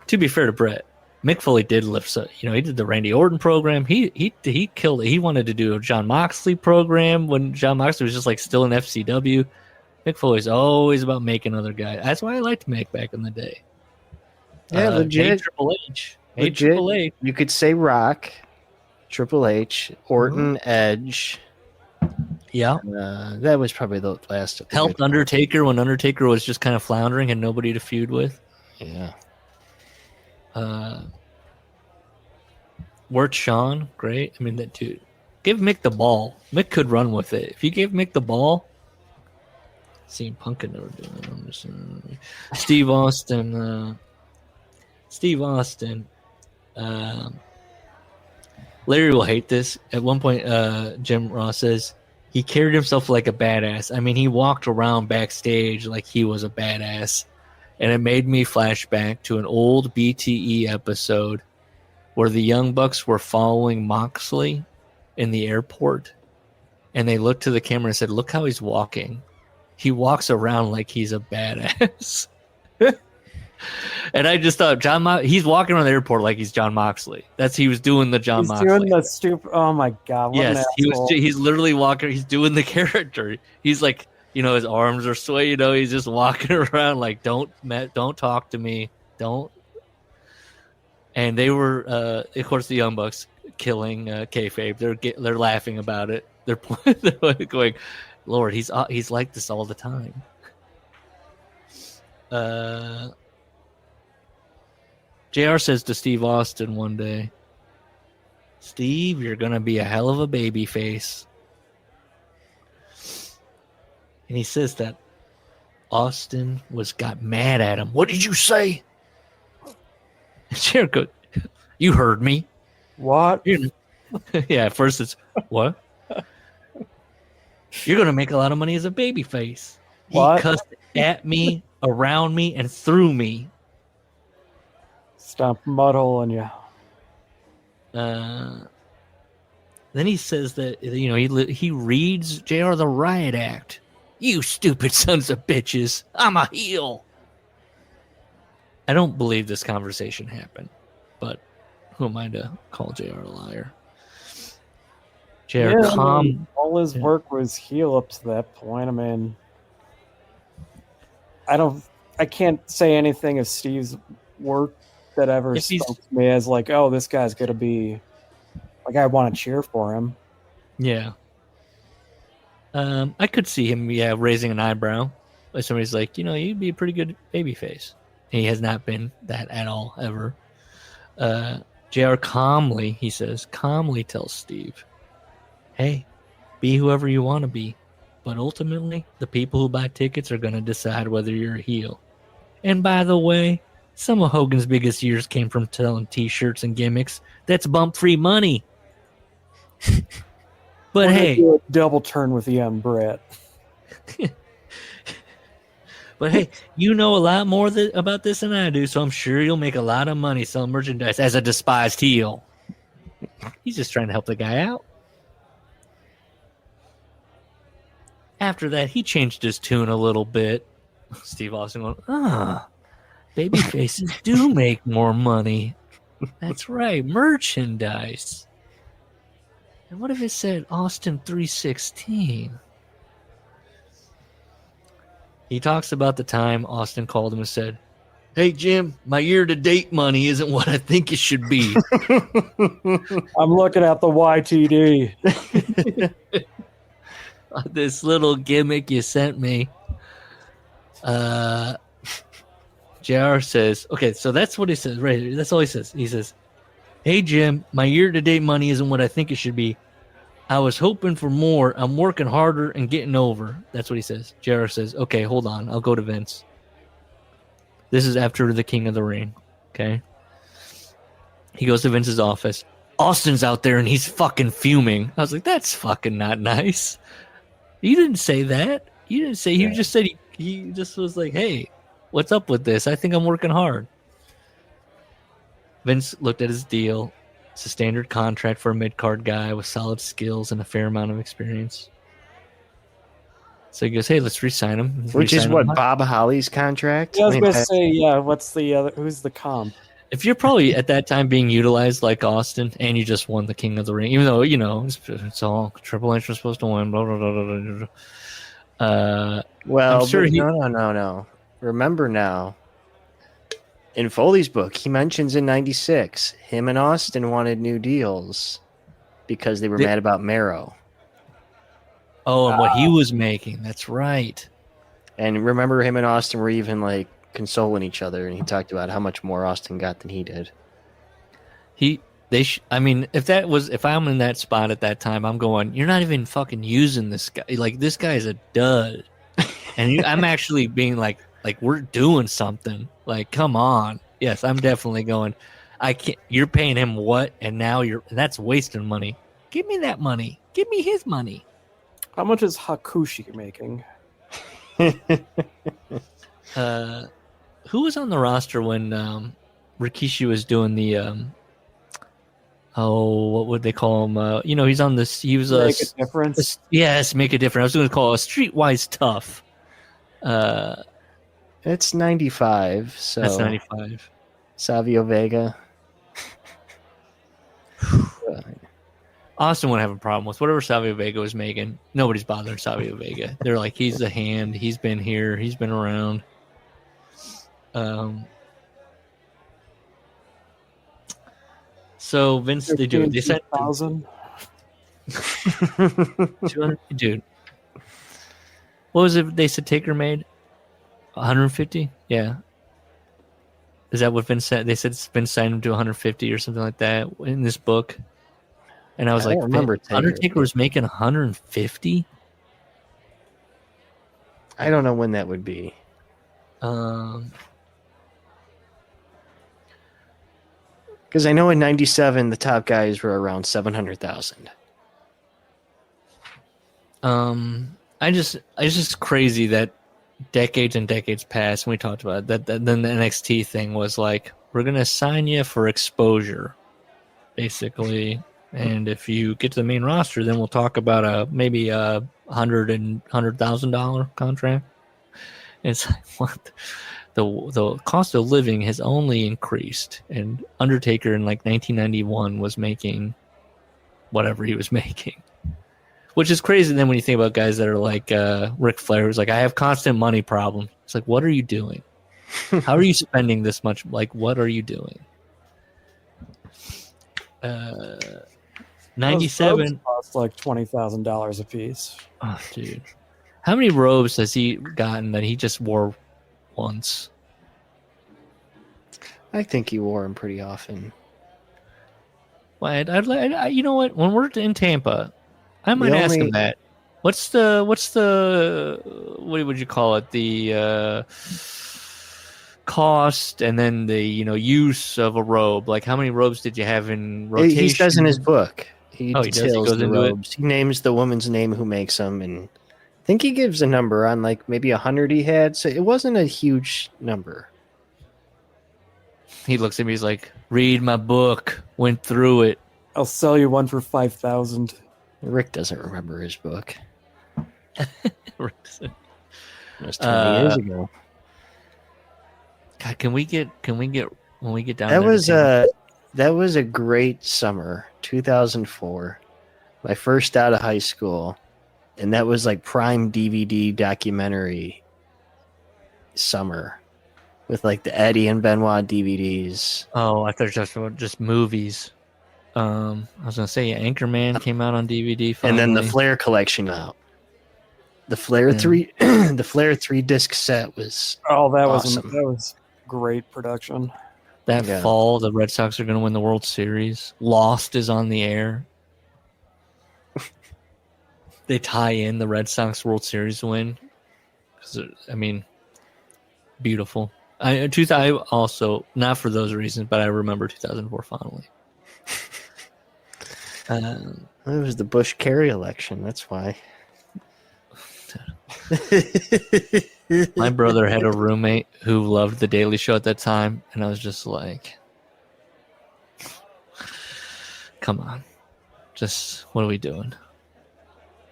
to be fair to Brett, Mick Foley did lift. So, he did the Randy Orton program. He killed it. He wanted to do a John Moxley program when John Moxley was just like still in FCW. Mick Foley's always about making other guys. That's why I liked Mick back in the day. Yeah, legit. Triple H. Legit. Triple H. You could say Rock, Triple H, Orton, Edge. Yeah. That was probably the last. Helped Undertaker when Undertaker was just kind of floundering and nobody to feud with. Yeah. Worked Sean, great. I mean, that dude. Give Mick the ball. Mick could run with it. If you gave Mick the ball, CM Punk could never do it. Steve Austin. Larry will hate this. At one point, Jim Ross says he carried himself like a badass. I mean, he walked around backstage like he was a badass. And it made me flash back to an old BTE episode where the Young Bucks were following Moxley in the airport. And they looked to the camera and said, look how he's walking. He walks around like he's a badass. And I just thought, he's walking around the airport like he's John Moxley. He was doing the John Moxley. He's doing the stupid, oh my God. What yes, he's literally walking, he's doing the character. He's like, his arms are swaying, he's just walking around like, don't talk to me, don't. And they were, of course, the Young Bucks killing kayfabe. They're laughing about it. They're going, Lord, he's like this all the time. JR says to Steve Austin one day, Steve, you're gonna be a hell of a baby face. And he says that Austin got mad at him. What did you say? And JR goes, you heard me. What? Yeah, at first it's, what? You're going to make a lot of money as a baby face. He cussed at me, around me, and through me. Stop mudholing you. Then he says that, he reads JR the Riot Act. You stupid sons of bitches. I'm a heel. I don't believe this conversation happened, but who am I to call JR a liar? JR calm. All his work was heel up to that point. I mean, I can't say anything of Steve's work that ever spoke to me as like, oh, this guy's going to be, like, I want to cheer for him. Yeah. I could see him, raising an eyebrow. Like somebody's like, you'd be a pretty good babyface. He has not been that at all, ever. JR calmly tells Steve, hey, be whoever you want to be. But ultimately, the people who buy tickets are going to decide whether you're a heel. And by the way, some of Hogan's biggest years came from selling T-shirts and gimmicks. That's bump-free money. But hey, do a double turn with the Brett. But hey, you know a lot more about this than I do, so I'm sure you'll make a lot of money selling merchandise as a despised heel. He's just trying to help the guy out. After that, he changed his tune a little bit. Steve Austin going, baby faces do make more money. That's right, merchandise. And what if it said Austin 316? He talks about the time Austin called him and said, Hey, Jim, my year-to-date money isn't what I think it should be. I'm looking at the YTD. This little gimmick you sent me. JR says, okay, so that's what he says, right? That's all he says. He says, hey, Jim, my year-to-date money isn't what I think it should be. I was hoping for more. I'm working harder and getting over. That's what he says. JR says, okay, hold on. I'll go to Vince. This is after the King of the Ring, okay? He goes to Vince's office. Austin's out there, and he's fucking fuming. I was like, that's fucking not nice. You didn't say that. You didn't say. You just said he just was like, hey, what's up with this? I think I'm working hard. Vince looked at his deal. It's a standard contract for a mid-card guy with solid skills and a fair amount of experience. So he goes, hey, let's re-sign him. Which is what, Bob Holly's contract? Yeah, I was going to say, yeah, what's the other, who's the comp? If you're probably at that time being utilized like Austin and you just won the King of the Ring, even though, you know, it's all Triple H was supposed to win, blah, blah, blah, blah, blah. Well, I'm sure no. Remember now, in Foley's book, he mentions in 96, him and Austin wanted new deals because they were mad about Mero. Oh, and what he was making. That's right. And remember, him and Austin were even like consoling each other, and he talked about how much more Austin got than he did. I mean, if I'm in that spot at that time, I'm going, you're not even fucking using this guy. Like, this guy's a dud. And I'm actually being like, we're doing something. Like, come on. Yes, I'm definitely going, I can't, you're paying him what? And now that's wasting money. Give me that money. Give me his money. How much is Hakushi making? Who was on the roster when Rikishi was doing the what would they call him? He's on this. He was Make a difference. Yes, make a difference. I was going to call it a streetwise tough. It's 95. So that's 95. Savio Vega. Austin wouldn't have a problem with whatever Savio Vega was making. Nobody's bothering Savio Vega. They're like, he's the hand. He's been here. He's been around. So Vince, they do it. They said 2,000. 200. Dude, what was it? They said Taker made 150. Yeah. Is that what Vince said? They said Vince signed him to 150 or something like that in this book. And I was like, remember Undertaker was making 150? I don't know when that would be. Because I know in 97, the top guys were around 700,000. It's just crazy that decades and decades passed, and we talked about it, that then the NXT thing was like, we're going to sign you for exposure, basically. And if you get to the main roster, then we'll talk about maybe a $100,000 contract. And it's like, what? The cost of living has only increased, and Undertaker in like 1991 was making whatever he was making, which is crazy. Then when you think about guys that are like Ric Flair, who's like, I have constant money problems. It's like, what are you doing? How are you spending this much? Like, what are you doing? 97 cost like $20,000 a piece. Oh, dude, how many robes has he gotten that he just wore once? I think he wore them pretty often. Well, I'd you know what? When we're in Tampa, I might ask him that. What's the what would you call it? The cost and then the use of a robe. Like, how many robes did you have in rotation? He says in his book. He details he goes the into robes. He names the woman's name who makes them, and I think he gives a number on like maybe 100 he had. So it wasn't a huge number. He looks at me. He's like, "Read my book. Went through it. I'll sell you one for 5,000." Rick doesn't remember his book. It was 20 years ago. God, can we get when we get down? That was a great summer, 2004. My first out of high school, and that was like prime DVD documentary summer. with like the Eddie and Benoit DVDs. Oh, I thought just movies. I was gonna say Anchorman came out on DVD finally. And then the Flair collection out. The Flair 3 the Flair 3-disc set was awesome. That was great production. That fall, the Red Sox are going to win the World Series. Lost is on the air. They tie in the Red Sox World Series win. I mean, beautiful. I also, not for those reasons, but I remember 2004 fondly. It was the Bush-Kerry election. That's why. My brother had a roommate who loved The Daily Show at that time, and I was just like, come on. Just, what are we doing?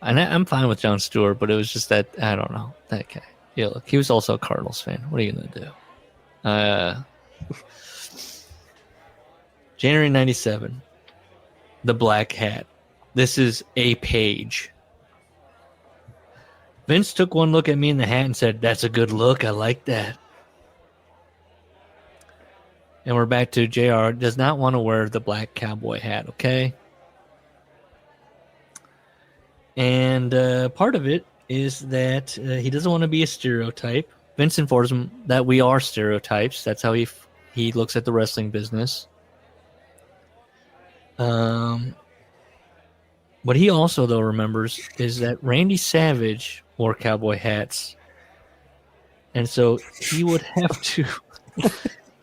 And I'm fine with Jon Stewart, but it was just that, I don't know, that guy. Yeah, look, he was also a Cardinals fan. What are you going to do? January 97, the black hat. This is a page. Vince took one look at me in the hat and said, "That's a good look. I like that." And we're back to JR does not want to wear the black cowboy hat, okay? And part of it is that he doesn't want to be a stereotype. Vince informs him that we are stereotypes. That's how he looks at the wrestling business. What he also, though, remembers is that Randy Savage wore cowboy hats. And so he would have to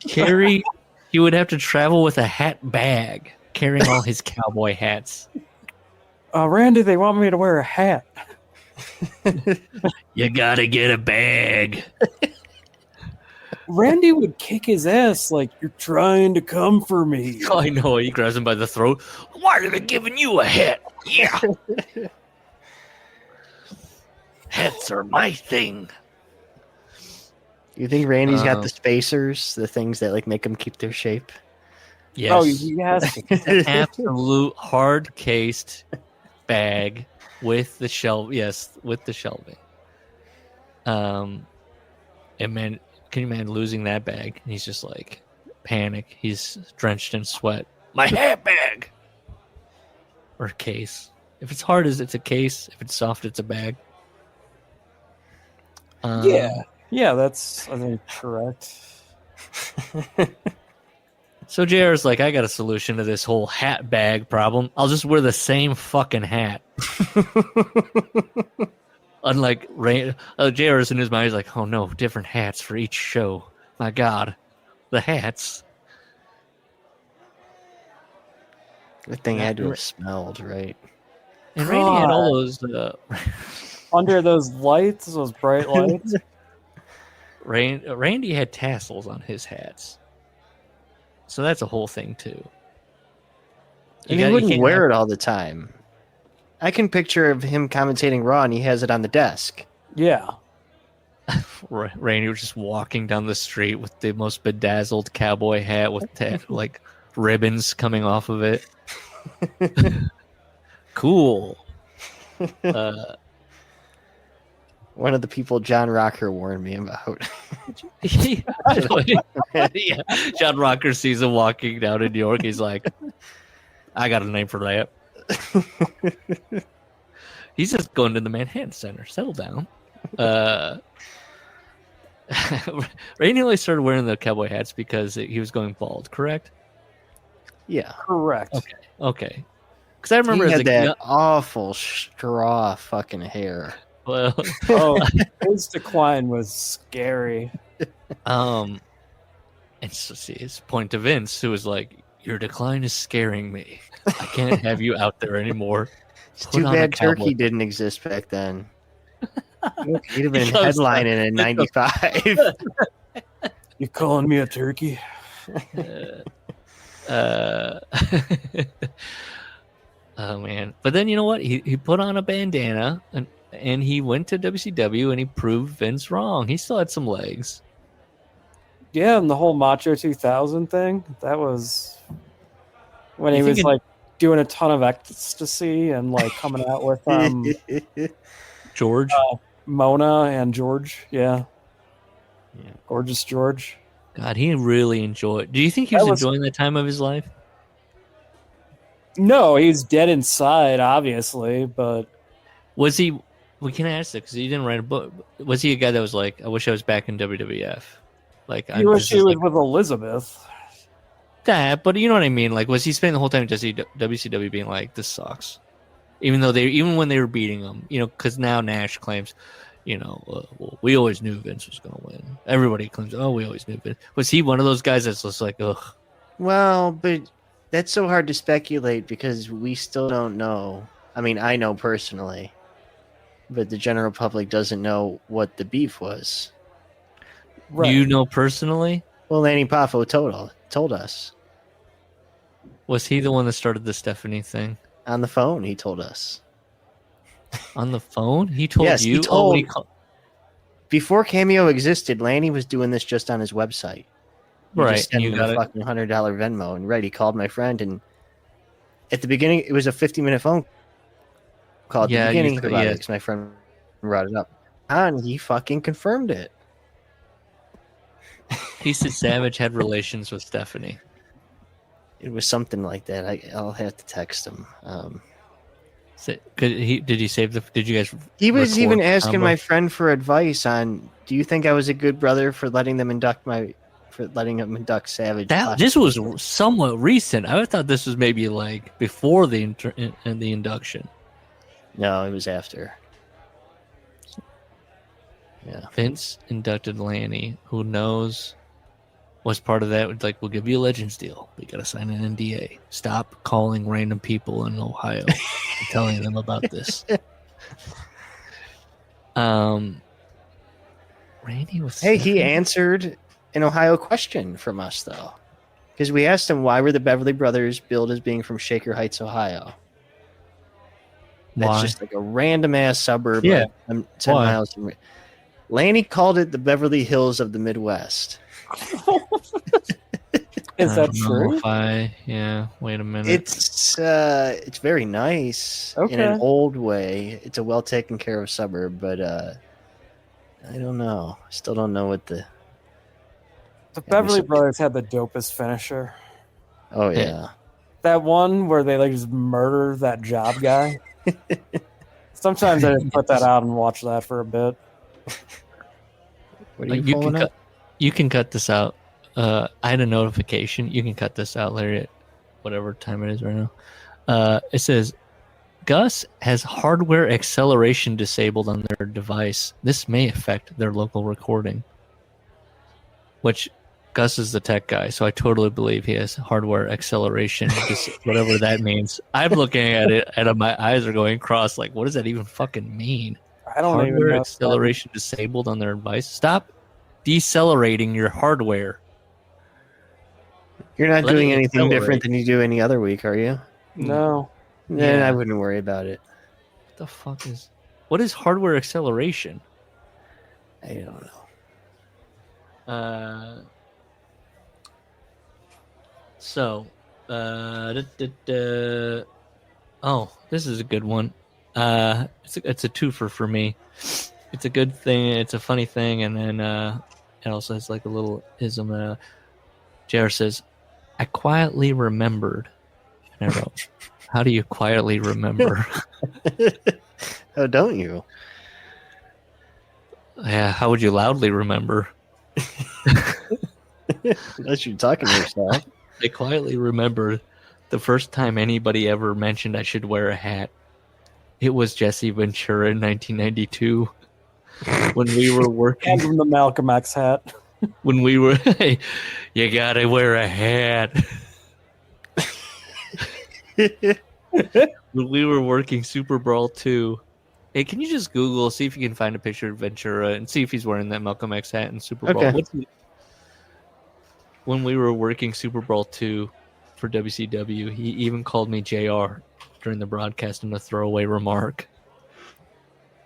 he would have to travel with a hat bag carrying all his cowboy hats. Randy, they want me to wear a hat. You gotta get a bag. Randy would kick his ass like, "You're trying to come for me." I know. He grabs him by the throat. Why are they giving you a hat? Yeah. Hats are my thing. You think Randy's got the spacers, the things that like make them keep their shape? Yes. Oh, yes. An absolute hard-cased bag with the shelving. And man, can you imagine losing that bag? And he's just like panic. He's drenched in sweat. My hat bag or case. If it's hard, it's a case. If it's soft, it's a bag. Yeah, that's I think correct. So JR's like, I got a solution to this whole hat bag problem. I'll just wear the same fucking hat. Unlike JR's in his mind, he's like, oh no, different hats for each show. My God, the hats. That thing had to have smelled, right? And Randy had all those under those lights, those bright lights. Randy had tassels on his hats, so that's a whole thing too. And he wouldn't wear it all the time. I can picture of him commentating Raw, and he has it on the desk. Yeah. Randy was just walking down the street with the most bedazzled cowboy hat with like ribbons coming off of it. Cool. One of the people John Rocker warned me about. Yeah. John Rocker sees him walking down in New York. He's like, I got a name for that. He's just going to the Manhattan Center. Settle down. Randy only started wearing the cowboy hats because he was going bald, correct? Yeah. Correct. Okay. Because I remember he had that awful straw fucking hair. Well, his decline was scary. And so see, his point to Vince, who was like, "Your decline is scaring me. I can't have you out there anymore." It's too bad Turkey didn't exist back then. He'd have been headlining in '95. You calling me a turkey? Oh man! But then you know what? He put on a bandana and he went to WCW and he proved Vince wrong. He still had some legs. Yeah, and the whole Macho 2000 thing, that was when he was like doing a ton of ecstasy and like coming out with George, Mona and George. Yeah. Gorgeous George. God, he really enjoyed. Do you think he was enjoying that time of his life? No, he's dead inside, obviously, but Was he? We can ask that because he didn't write a book. Was he a guy that was like, "I wish I was back in WWF"? Like, he wish he was with Elizabeth. That, but you know what I mean. Like, was he spending the whole time just WCW being like, "This sucks," even when they were beating him, because now Nash claims, well, we always knew Vince was going to win. Everybody claims, oh, we always knew Vince. Was he one of those guys that's just like, ugh? Well, but that's so hard to speculate because we still don't know. I mean, I know personally, but the general public doesn't know what the beef was. Right. You know personally? Well, Lanny Poffo told us. Was he the one that started the Stephanie thing? On the phone, he told us. On the phone? He told yes, you? He told, before Cameo existed, Lanny was doing this just on his website. Right. Just sent him a fucking $100 Venmo. And he called my friend, and at the beginning, it was a 50-minute phone call at the beginning because my friend brought it up. And he fucking confirmed it. He said Savage had relations with Stephanie. It was something like that. I'll have to text him. Did you save the? Did you guys? He was even asking my friend for advice on. Do you think I was a good brother for letting him induct Savage? This was somewhat recent. I thought this was maybe like before the induction. No, it was after. Yeah. Vince inducted Lanny, who knows was part of that. Like, we'll give you a Legends deal. We got to sign an NDA. Stop calling random people in Ohio and telling them about this. Randy was. Hey, he answered an Ohio question from us, though. Because we asked him, why were the Beverly Brothers billed as being from Shaker Heights, Ohio? That's just like a random-ass suburb. Yeah. 10 miles from... Lanny called it the Beverly Hills of the Midwest. Is that true? Wait a minute. It's very nice in an old way. It's a well taken care of suburb, but I don't know. I still don't know what the Beverly Brothers had the dopest finisher. Oh yeah. That one where they like just murder that job guy. Sometimes I just put that out and watch that for a bit. What are you pulling up? You can cut this out. I had a notification. You can cut this out, Larry, at whatever time it is right now. It says, Gus has hardware acceleration disabled on their device. This may affect their local recording. Which, Gus is the tech guy, so I totally believe he has hardware acceleration, whatever that means. I'm looking at it, and my eyes are going cross, like, what does that even fucking mean? I don't even know. Hardware acceleration disabled on their device. Stop decelerating your hardware. You're not doing anything different than you do any other week, are you? No. Then I wouldn't worry about it. What the fuck is... What is hardware acceleration? I don't know. Oh, this is a good one. It's a twofer for me. It's a good thing. It's a funny thing, and then it also has like a little ism. JR says, "I quietly remembered," and I wrote, "How do you quietly remember?" Oh, don't you? Yeah. How would you loudly remember? Unless you're talking to yourself. I quietly remember the first time anybody ever mentioned I should wear a hat. It was Jesse Ventura in 1992 when we were working. Hand him the Malcolm X hat. When we were, hey, you gotta wear a hat. When we were working Super Brawl 2. Hey, can you just Google, see if you can find a picture of Ventura and see if he's wearing that Malcolm X hat in Super Brawl? Okay. When we were working Super Brawl 2 for WCW, he even called me JR during the broadcast in a throwaway remark.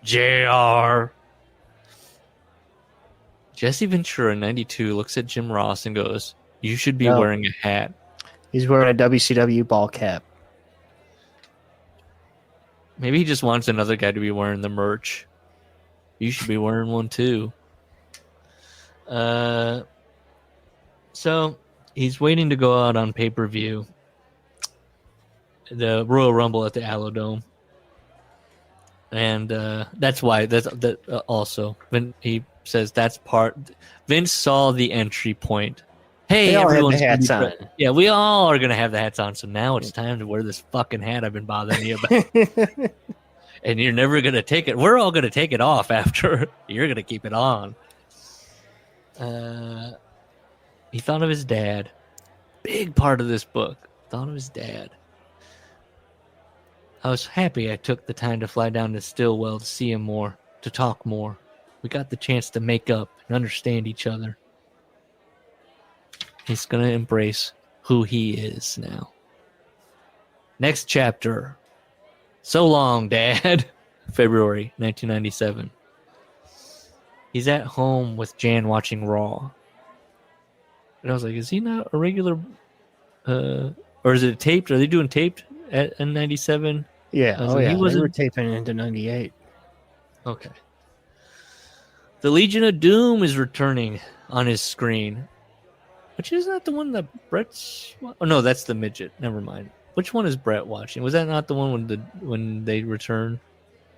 JR. Jesse Ventura, 92, looks at Jim Ross and goes, "You should be wearing a hat." He's wearing a WCW ball cap. Maybe he just wants another guy to be wearing the merch. You should be wearing one too. So he's waiting to go out on pay-per-view, the Royal Rumble at the Aladome. And that's why also he says that's part. Vince saw the entry point. Hey, They all had the everyone's hats gonna on. yeah, we all are gonna have the hats on. So now it's time to wear this fucking hat I've been bothering you about, and you're never gonna take it. We're all gonna take it off after. You're gonna keep it on. He thought of his dad. Big part of this book. Thought of his dad. I was happy I took the time to fly down to Stillwell to see him more, to talk more. We got the chance to make up and understand each other. He's going to embrace who he is now. Next chapter. So long, Dad. February 1997. He's at home with Jan watching Raw. And I was like, is he not a regular... or is it taped? Are they doing taped at N97? Yeah, Oh, yeah. They were taping into 98. Okay. The Legion of Doom is returning on his screen. Which is not the one that Brett's... Oh, no, that's the midget. Never mind. Which one is Brett watching? Was that not the one when they return?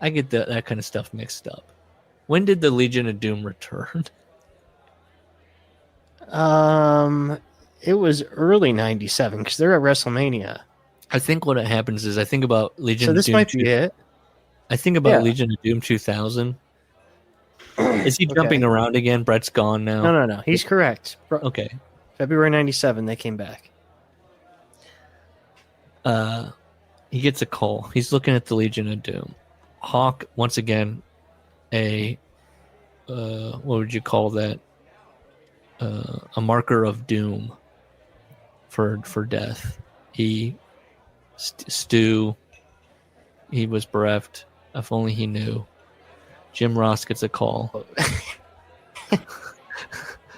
I get that kind of stuff mixed up. When did the Legion of Doom return? It was early 97 because they're at WrestleMania. I think what happens is I think about Legion of Doom. So this might be it. I think about Legion of Doom 2000. Is he jumping around again? Brett's gone now. No. He's correct. Okay. February 97, they came back. He gets a call. He's looking at the Legion of Doom. Hawk, once again, what would you call that? A marker of doom for death. Stu, he was bereft. If only he knew. Jim Ross gets a call.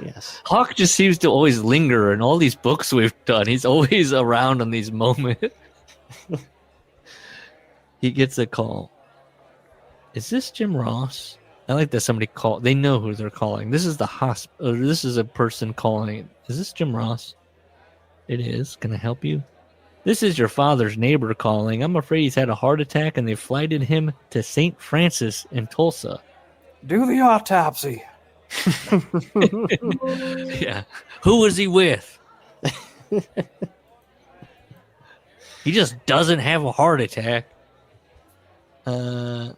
Yes. Hawk just seems to always linger in all these books we've done. He's always around on these moments. He gets a call. Is this Jim Ross? I like that somebody called. They know who they're calling. This is the hospital. This is a person calling. Is this Jim Ross? It is. Can I help you? This is your father's neighbor calling. I'm afraid he's had a heart attack and they've flighted him to St. Francis in Tulsa. Do the autopsy. Yeah. Who was he with? He just doesn't have a heart attack. And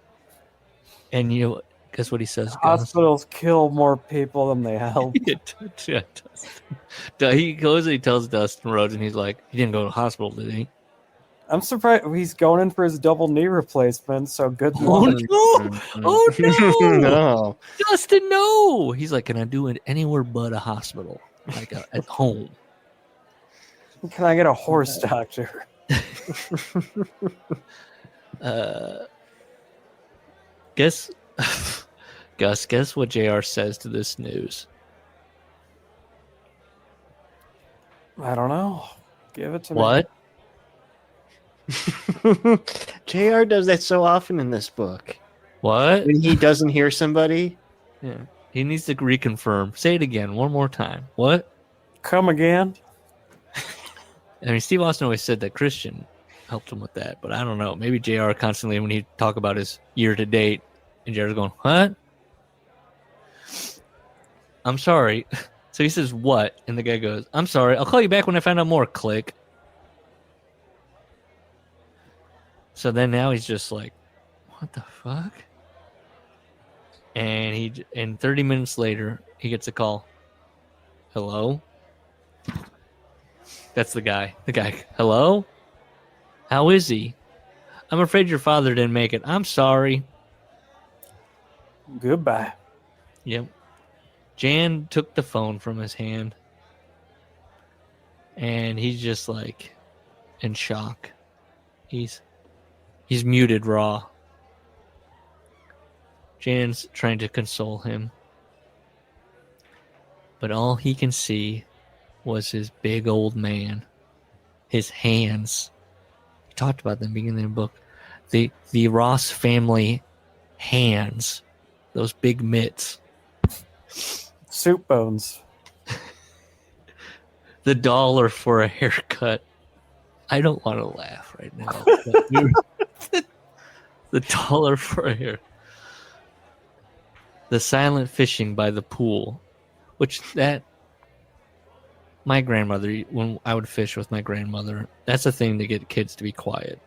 you know, guess what he says? Hospitals kill more people than they help. He goes and he tells Dustin Rhodes, and he's like, he didn't go to the hospital, did he? I'm surprised he's going in for his double knee replacement, so good Oh, luck. no! Oh, no! No. Dustin, no! He's like, can I do it anywhere but a hospital? Like at home. Can I get a horse doctor? Guess Gus, guess what JR says to this news? I don't know. Give it to What? JR does that so often in this book. What? When he doesn't hear somebody. Yeah. He needs to reconfirm. Say it again one more time. What? me. Come again? I mean, Steve Austin always said that Christian helped him with that, but I don't know. Maybe JR constantly, when he talk about his year to date, and JR's going, what? I'm sorry. So he says, what? And the guy goes, I'm sorry. I'll call you back when I find out more. Click. So then now he's just like, what the fuck? And 30 minutes later, he gets a call. Hello? That's the guy. The guy, hello? How is he? I'm afraid your father didn't make it. I'm sorry. Goodbye. Yep. Jan took the phone from his hand. And he's just like in shock. He's muted raw. Jan's trying to console him. But all he can see was his big old man. His hands. He talked about them beginning of the book. The Ross family hands. Those big mitts. Soup bones. The dollar for a haircut. I don't want to laugh right now. The dollar for a haircut. The silent fishing by the pool, my grandmother, when I would fish with my grandmother, that's a thing to get kids to be quiet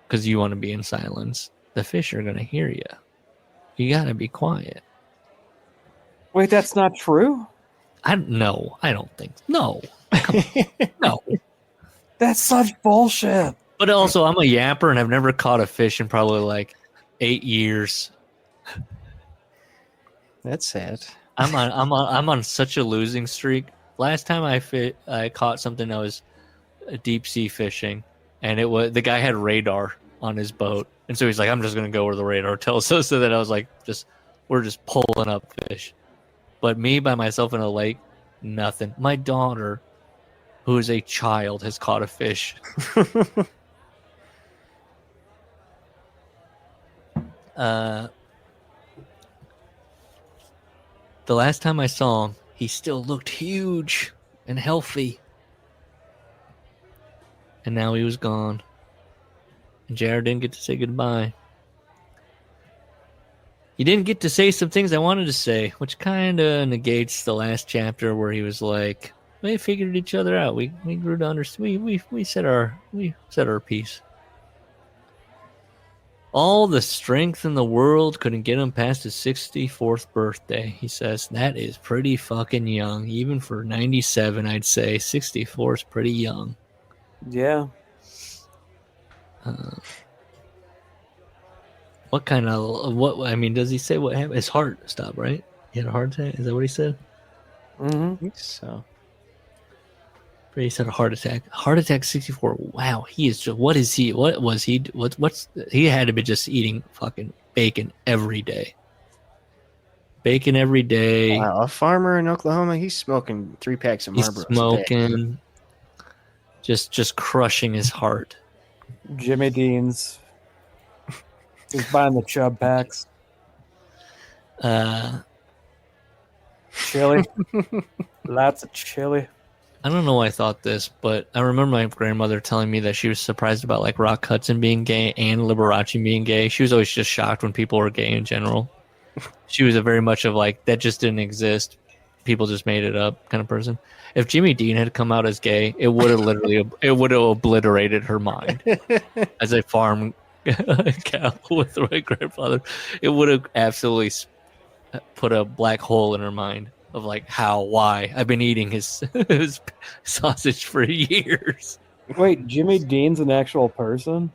because you want to be in silence. The fish are going to hear you. You got to be quiet. Wait, that's not true? I don't think. No. No. That's such bullshit. But also, I'm a yapper and I've never caught a fish in probably like 8 years. That's sad. I'm on such a losing streak. Last time I caught something that was deep sea fishing, and the guy had radar on his boat, and so he's like, "I'm just gonna go where the radar tells us." So that I was like, we're just pulling up fish. But me by myself in a lake, nothing. My daughter, who is a child, has caught a fish. The last time I saw him, he still looked huge and healthy. And now he was gone. And JR didn't get to say goodbye. He didn't get to say some things I wanted to say, which kind of negates the last chapter where he was like, we figured each other out. We grew to understand. We said our piece. All the strength in the world couldn't get him past his 64th birthday, he says. That is pretty fucking young. Even for 97, I'd say 64 is pretty young. Yeah. Does he say what happened? His heart stopped, right? He had a heart attack? Is that what he said? I think so. He said a heart attack. Heart attack 64. Wow, he is just. What is he? What was he? He had to be just eating fucking bacon every day. Bacon every day. Wow, a farmer in Oklahoma, he's smoking 3 packs of Marlboros. He's smoking. Just crushing his heart. Jimmy Dean's. He's buying the chub packs. Chili. Lots of chili. I don't know why I thought this, but I remember my grandmother telling me that she was surprised about like Rock Hudson being gay and Liberace being gay. She was always just shocked when people were gay in general. She was a very much of like, that just didn't exist. People just made it up kind of person. If Jimmy Dean had come out as gay, it would have obliterated her mind. As a farm cow with my grandfather, it would have absolutely put a black hole in her mind. Of like why I've been eating his sausage for years. Wait, Jimmy Dean's an actual person?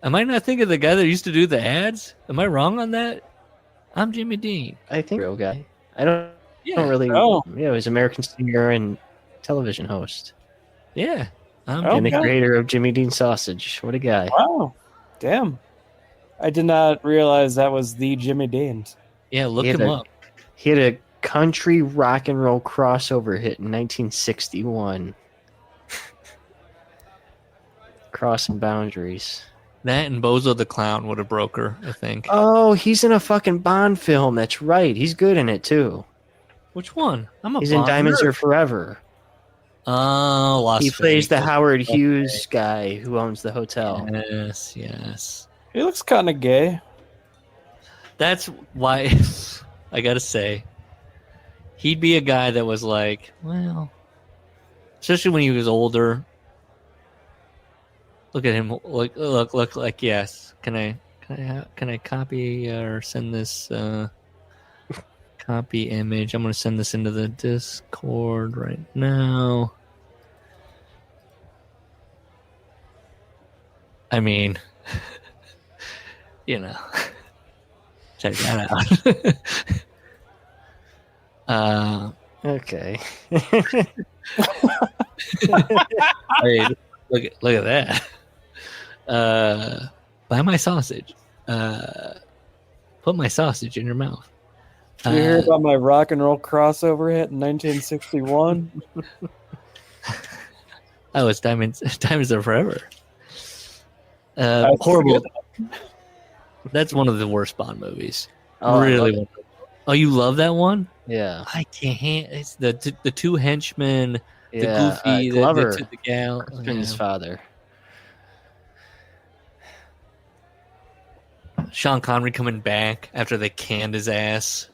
Am I not thinking of the guy that used to do the ads? Am I wrong on that? I'm Jimmy Dean. I think real guy. I don't really. Oh. Yeah, he's an American singer and television host. Yeah, And the creator of Jimmy Dean Sausage. What a guy! Wow, damn! I did not realize that was the Jimmy Dean. Yeah, look him up. He had a country rock and roll crossover hit in 1961. Crossing boundaries. That and Bozo the Clown would have broke her, I think. Oh, he's in a fucking Bond film. That's right. He's good in it too. Which one? He's in Diamonds Are Forever. Oh, He plays the Howard Hughes guy who owns the hotel. Yes. He looks kind of gay. That's why I gotta say, he'd be a guy that was like, well, especially when he was older. Look at him. Look like yes. Can I copy or send this copy image? I'm gonna send this into the Discord right now. I mean, you know. Check that out. Okay. Hey, look at that. Buy my sausage. Put my sausage in your mouth. Did you hear about my rock and roll crossover hit in 1961? Oh, it's Diamonds Are Forever. Horrible. That's one of the worst Bond movies. Oh, really. Oh, you love that one? Yeah. I can't. It's the two henchmen, the Yeah. goofy, Glover, the gal. Crispin's father. Sean Connery coming back after they canned his ass.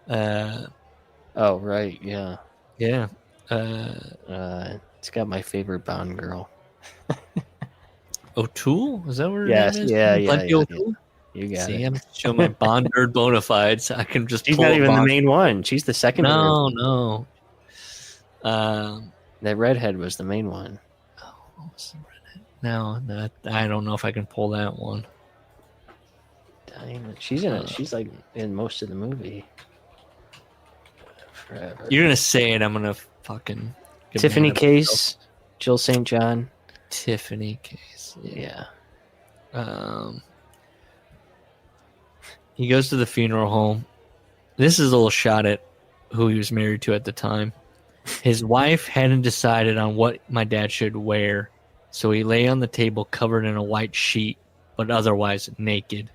Oh, right. Yeah. Yeah. It's got my favorite Bond girl. O'Toole? Is that what her Yes. name is? Yeah. Plenty O'Toole? You got See, it. I'm showing my Bond nerd bona fides. I can just She's pull not up even the Bond. main one. She's the secondary. No. That redhead was the main one. What was the redhead? No, I don't know if I can pull that one. Diamond. She's in it. She's like in most of the movie. Forever. You're gonna say it. I'm gonna fucking get Tiffany mad at myself. Case, Jill St. John. Tiffany Case. Yeah. He goes to the funeral home. This is a little shot at who he was married to at the time. His wife hadn't decided on what my dad should wear, so he lay on the table covered in a white sheet, but otherwise naked.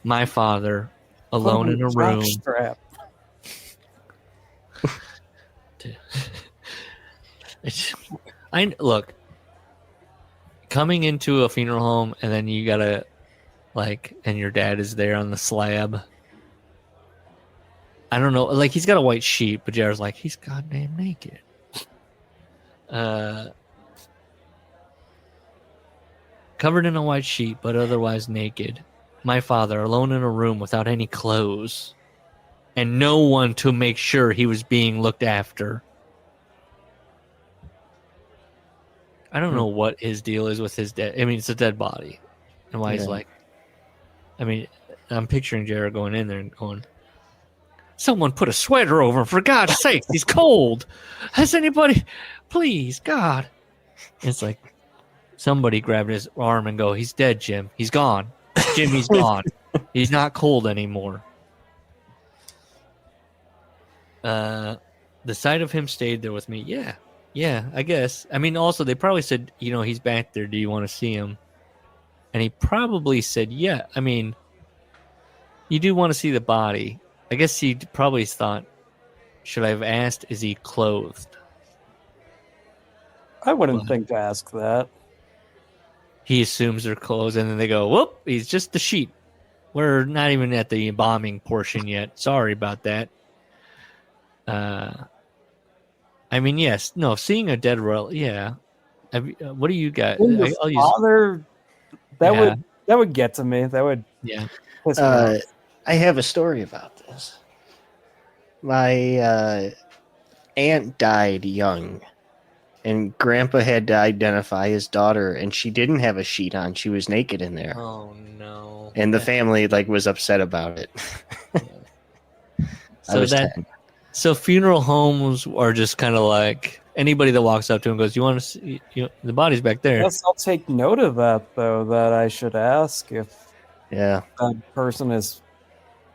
My father, alone in a room. Strap. Look, coming into a funeral home and then you gotta and your dad is there on the slab. I don't know, like he's got a white sheet, but Jared's like, he's goddamn naked. Covered in a white sheet, but otherwise naked. My father, alone in a room without any clothes, and no one to make sure he was being looked after. I don't know what his deal is with his dead. I mean, it's a dead body, and why he's like. I mean, I'm picturing Jared going in there and going, "Someone put a sweater over him, for God's sake! He's cold. Has anybody, please, God?" And it's like somebody grabbed his arm and go, "He's dead, Jim. He's gone. Jim, he's gone. He's not cold anymore." The sight of him stayed there with me. Yeah, I guess. I mean, also, they probably said, he's back there. Do you want to see him? And he probably said, yeah. I mean, you do want to see the body. I guess he probably thought, should I have asked, is he clothed? I wouldn't think to ask that. He assumes they're clothed, and then they go, whoop, he's just the sheet. We're not even at the embalming portion yet. Sorry about that. I mean, yes. No, seeing a dead relative, yeah. What do you got? Father, that would get to me. That would piss me off. I have a story about this. My aunt died young, and Grandpa had to identify his daughter, and she didn't have a sheet on. She was naked in there. Oh no! And the family was upset about it. So funeral homes are just kind of like anybody that walks up to him goes, "You want to see? The body's back there." Yes, I'll take note of that, though. That I should ask if that person is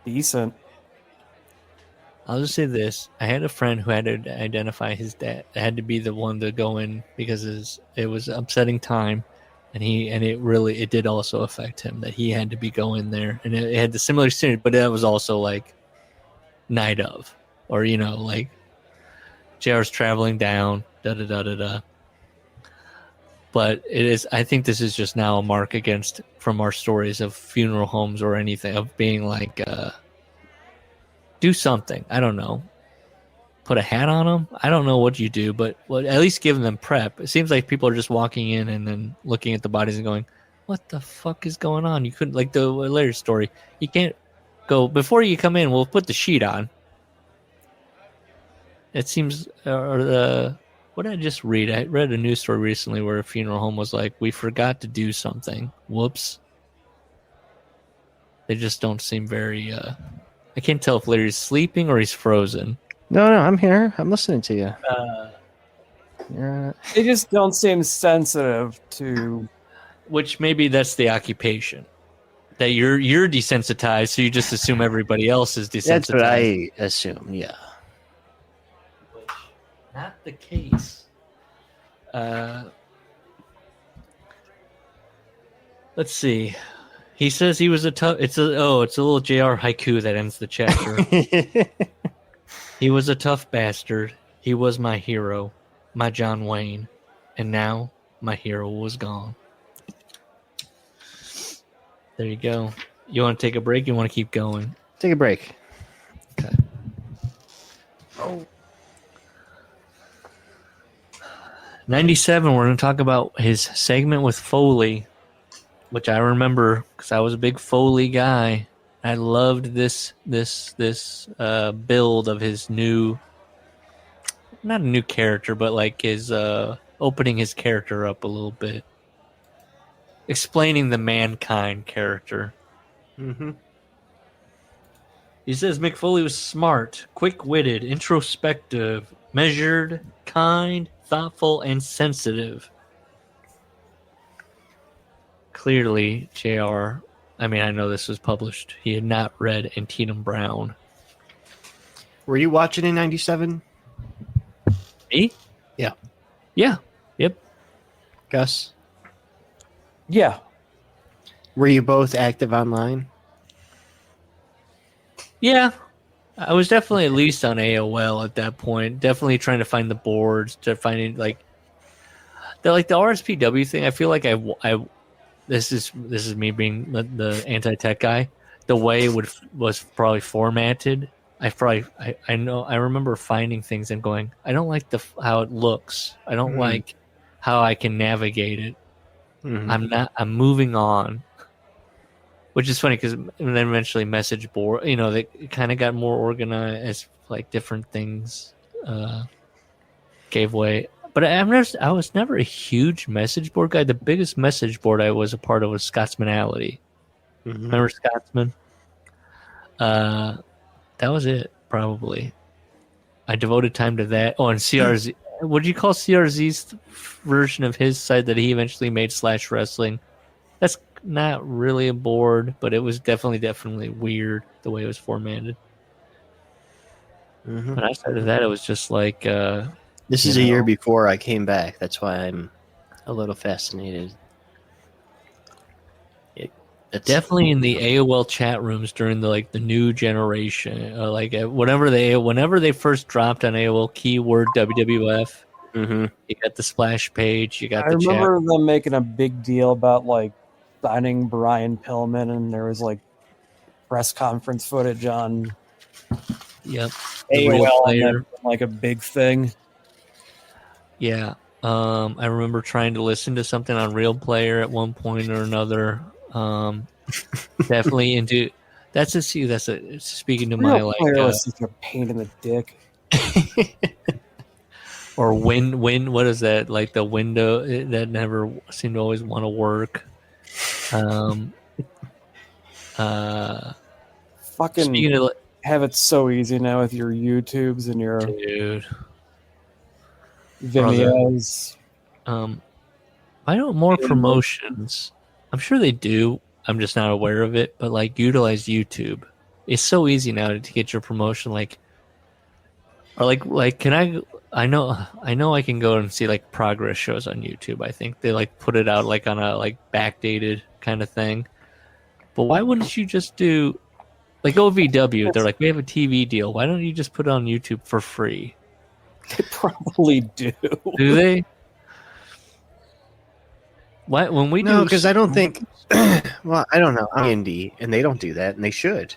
decent. I'll just say this: I had a friend who had to identify his dad. I had to be the one to go in because it was an upsetting time, and it did also affect him that he had to be going there, and it had the similar scenery, but that was also like night of. Or, JR's traveling down, da-da-da-da-da. But I think this is just now a mark from our stories of funeral homes or anything, of being do something. I don't know. Put a hat on them? I don't know what you do, but at least give them prep. It seems like people are just walking in and then looking at the bodies and going, what the fuck is going on? You couldn't, like the later story, you can't go, before you come in, we'll put the sheet on. It seems, what did I just read? I read a news story recently where a funeral home was like, we forgot to do something. Whoops. They just don't seem very, I can't tell if Larry's sleeping or he's frozen. No, I'm here. I'm listening to you. They just don't seem sensitive to... Which maybe that's the occupation. That you're desensitized, so you just assume everybody else is desensitized. That's what I assume, yeah. Not the case. Let's see. He says he was a tough. It's a little JR haiku that ends the chapter. He was a tough bastard. He was my hero, my John Wayne, and now my hero was gone. There you go. You want to take a break? You want to keep going? Take a break. Okay. Oh. 97. We're going to talk about his segment with Foley, which I remember because I was a big Foley guy. I loved this build of his new, not a new character, but like his opening his character up a little bit, explaining the Mankind character. Mm-hmm. He says Mick Foley was smart, quick-witted, introspective, measured, kind, thoughtful, and sensitive. Clearly, JR, I mean, I know this was published. He had not read Antietam Brown. Were you watching in 97? Me? Yeah. Yeah. Yep. Gus? Yeah. Were you both active online? Yeah. I was definitely at least on AOL at that point. Definitely trying to find the boards, to finding the RSPW thing. I feel like this is me being the anti-tech guy. The way it was probably formatted. I remember finding things and going, I don't like how it looks. I don't like how I can navigate it. Mm-hmm. I'm moving on. Which is funny because then eventually message board, they kind of got more organized, like different things gave way. But I was never a huge message board guy. The biggest message board I was a part of was Scotsmanality. Mm-hmm. Remember Scotsman? That was it, probably. I devoted time to that. Oh, and CRZ. What do you call CRZ's version of his site that he eventually made / wrestling? That's not really a board, but it was definitely weird the way it was formatted. Mm-hmm. When I started that, it was just like this is a year before I came back. That's why I'm a little fascinated. It's definitely in the AOL chat rooms during the new generation, whenever they first dropped on AOL keyword WWF. Mm-hmm. You got the splash page. You got I the remember chat. them making a big deal about signing Brian Pillman, and there was press conference footage on Yep. The Real AOL, Player. and a big thing. Yeah. I remember trying to listen to something on Real Player at one point or another. Definitely into that's speaking to Real my Player was such a pain in the dick. Or what is that, like the window that never seemed to always want to work. Fucking have it so easy now with your YouTubes and your Vimeos. I know more promotions. I'm sure they do. I'm just not aware of it. But utilize YouTube. It's so easy now to get your promotion. Can I know I can go and see progress shows on YouTube. I think they put it out on a backdated kind of thing. But why wouldn't you just do OVW? They're we have a TV deal. Why don't you just put it on YouTube for free? They probably do. Do they? Why when we do? Because I don't think. Well, I don't know. I'm indie, and they don't do that, and they should.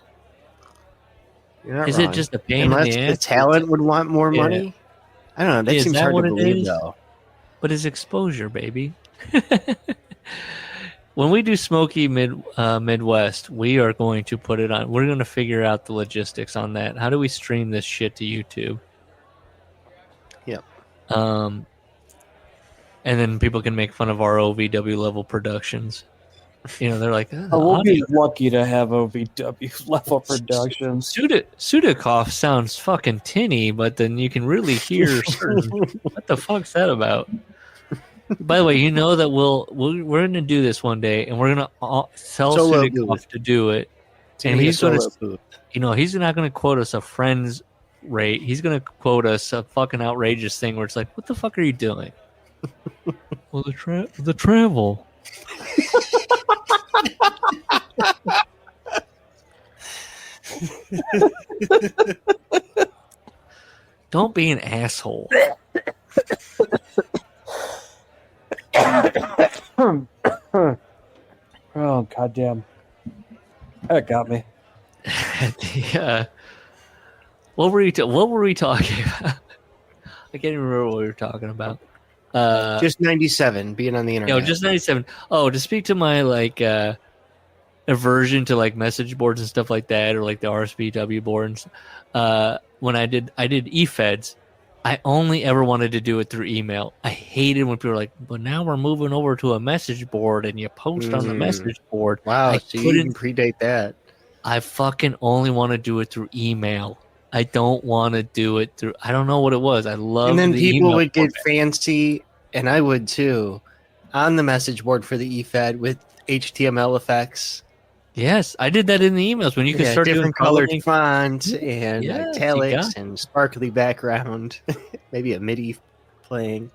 You're not Is wrong. it just a pain Unless in the the ass? talent would want more money? I don't know. That seems hard to believe, though. But it's exposure, baby. When we do Smoky Midwest, we are going to put it on. We're going to figure out the logistics on that. How do we stream this shit to YouTube? Yep. And then people can make fun of our OVW level productions. They're like, we'll be lucky to have OVW level productions. Sudakov sounds fucking tinny, but then you can really hear certain. What the fuck's that about? By the way, that we're going to do this one day, and we're going to tell Sudakov to do it. And he's going to, he's not going to quote us a friend's rate. He's going to quote us a fucking outrageous thing where it's like, what the fuck are you doing? Well, the travel. Don't be an asshole. Oh, goddamn. That got me. What were we talking about? I can't even remember what we were talking about. Just 97, being on the internet. Just 97. Oh, to speak to my aversion to like message boards and stuff like that, or like the RSPW boards. When I did eFeds, I only ever wanted to do it through email. I hated when people were like, "But now we're moving over to a message board, and you post on the message board." Wow, so you can predate that. I fucking only want to do it through email. I don't want to do it through. I don't know what it was. I love. And then the people would get format. fancy, and I would too, on the message board for the eFed with HTML effects. Yes, I did that in the emails when you could start doing different colored coloring. fonts and Yes, italics and sparkly background. Maybe a MIDI playing.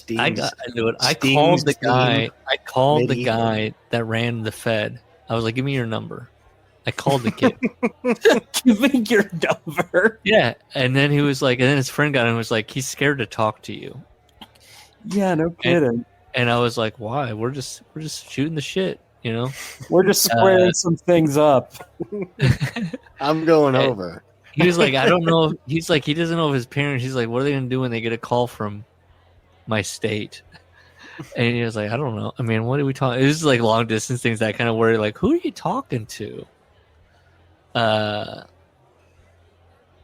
I knew it. I called the guy that ran the Fed. I was like, "Give me your number." I called the kid. Give me your number. Yeah, and then he was like, and then his friend got him and was like, "He's scared to talk to you." Yeah, no kidding. And I was like, "Why? We're just shooting the shit, you know? We're just squaring some things up." I'm going over. He was like, "I don't know." He's like, he doesn't know if his parents. He's like, "What are they gonna do when they get a call from my state?" And he was like, "I don't know. I mean, what are we talking?" It was like long distance things that kind of worry. Like, who are you talking to?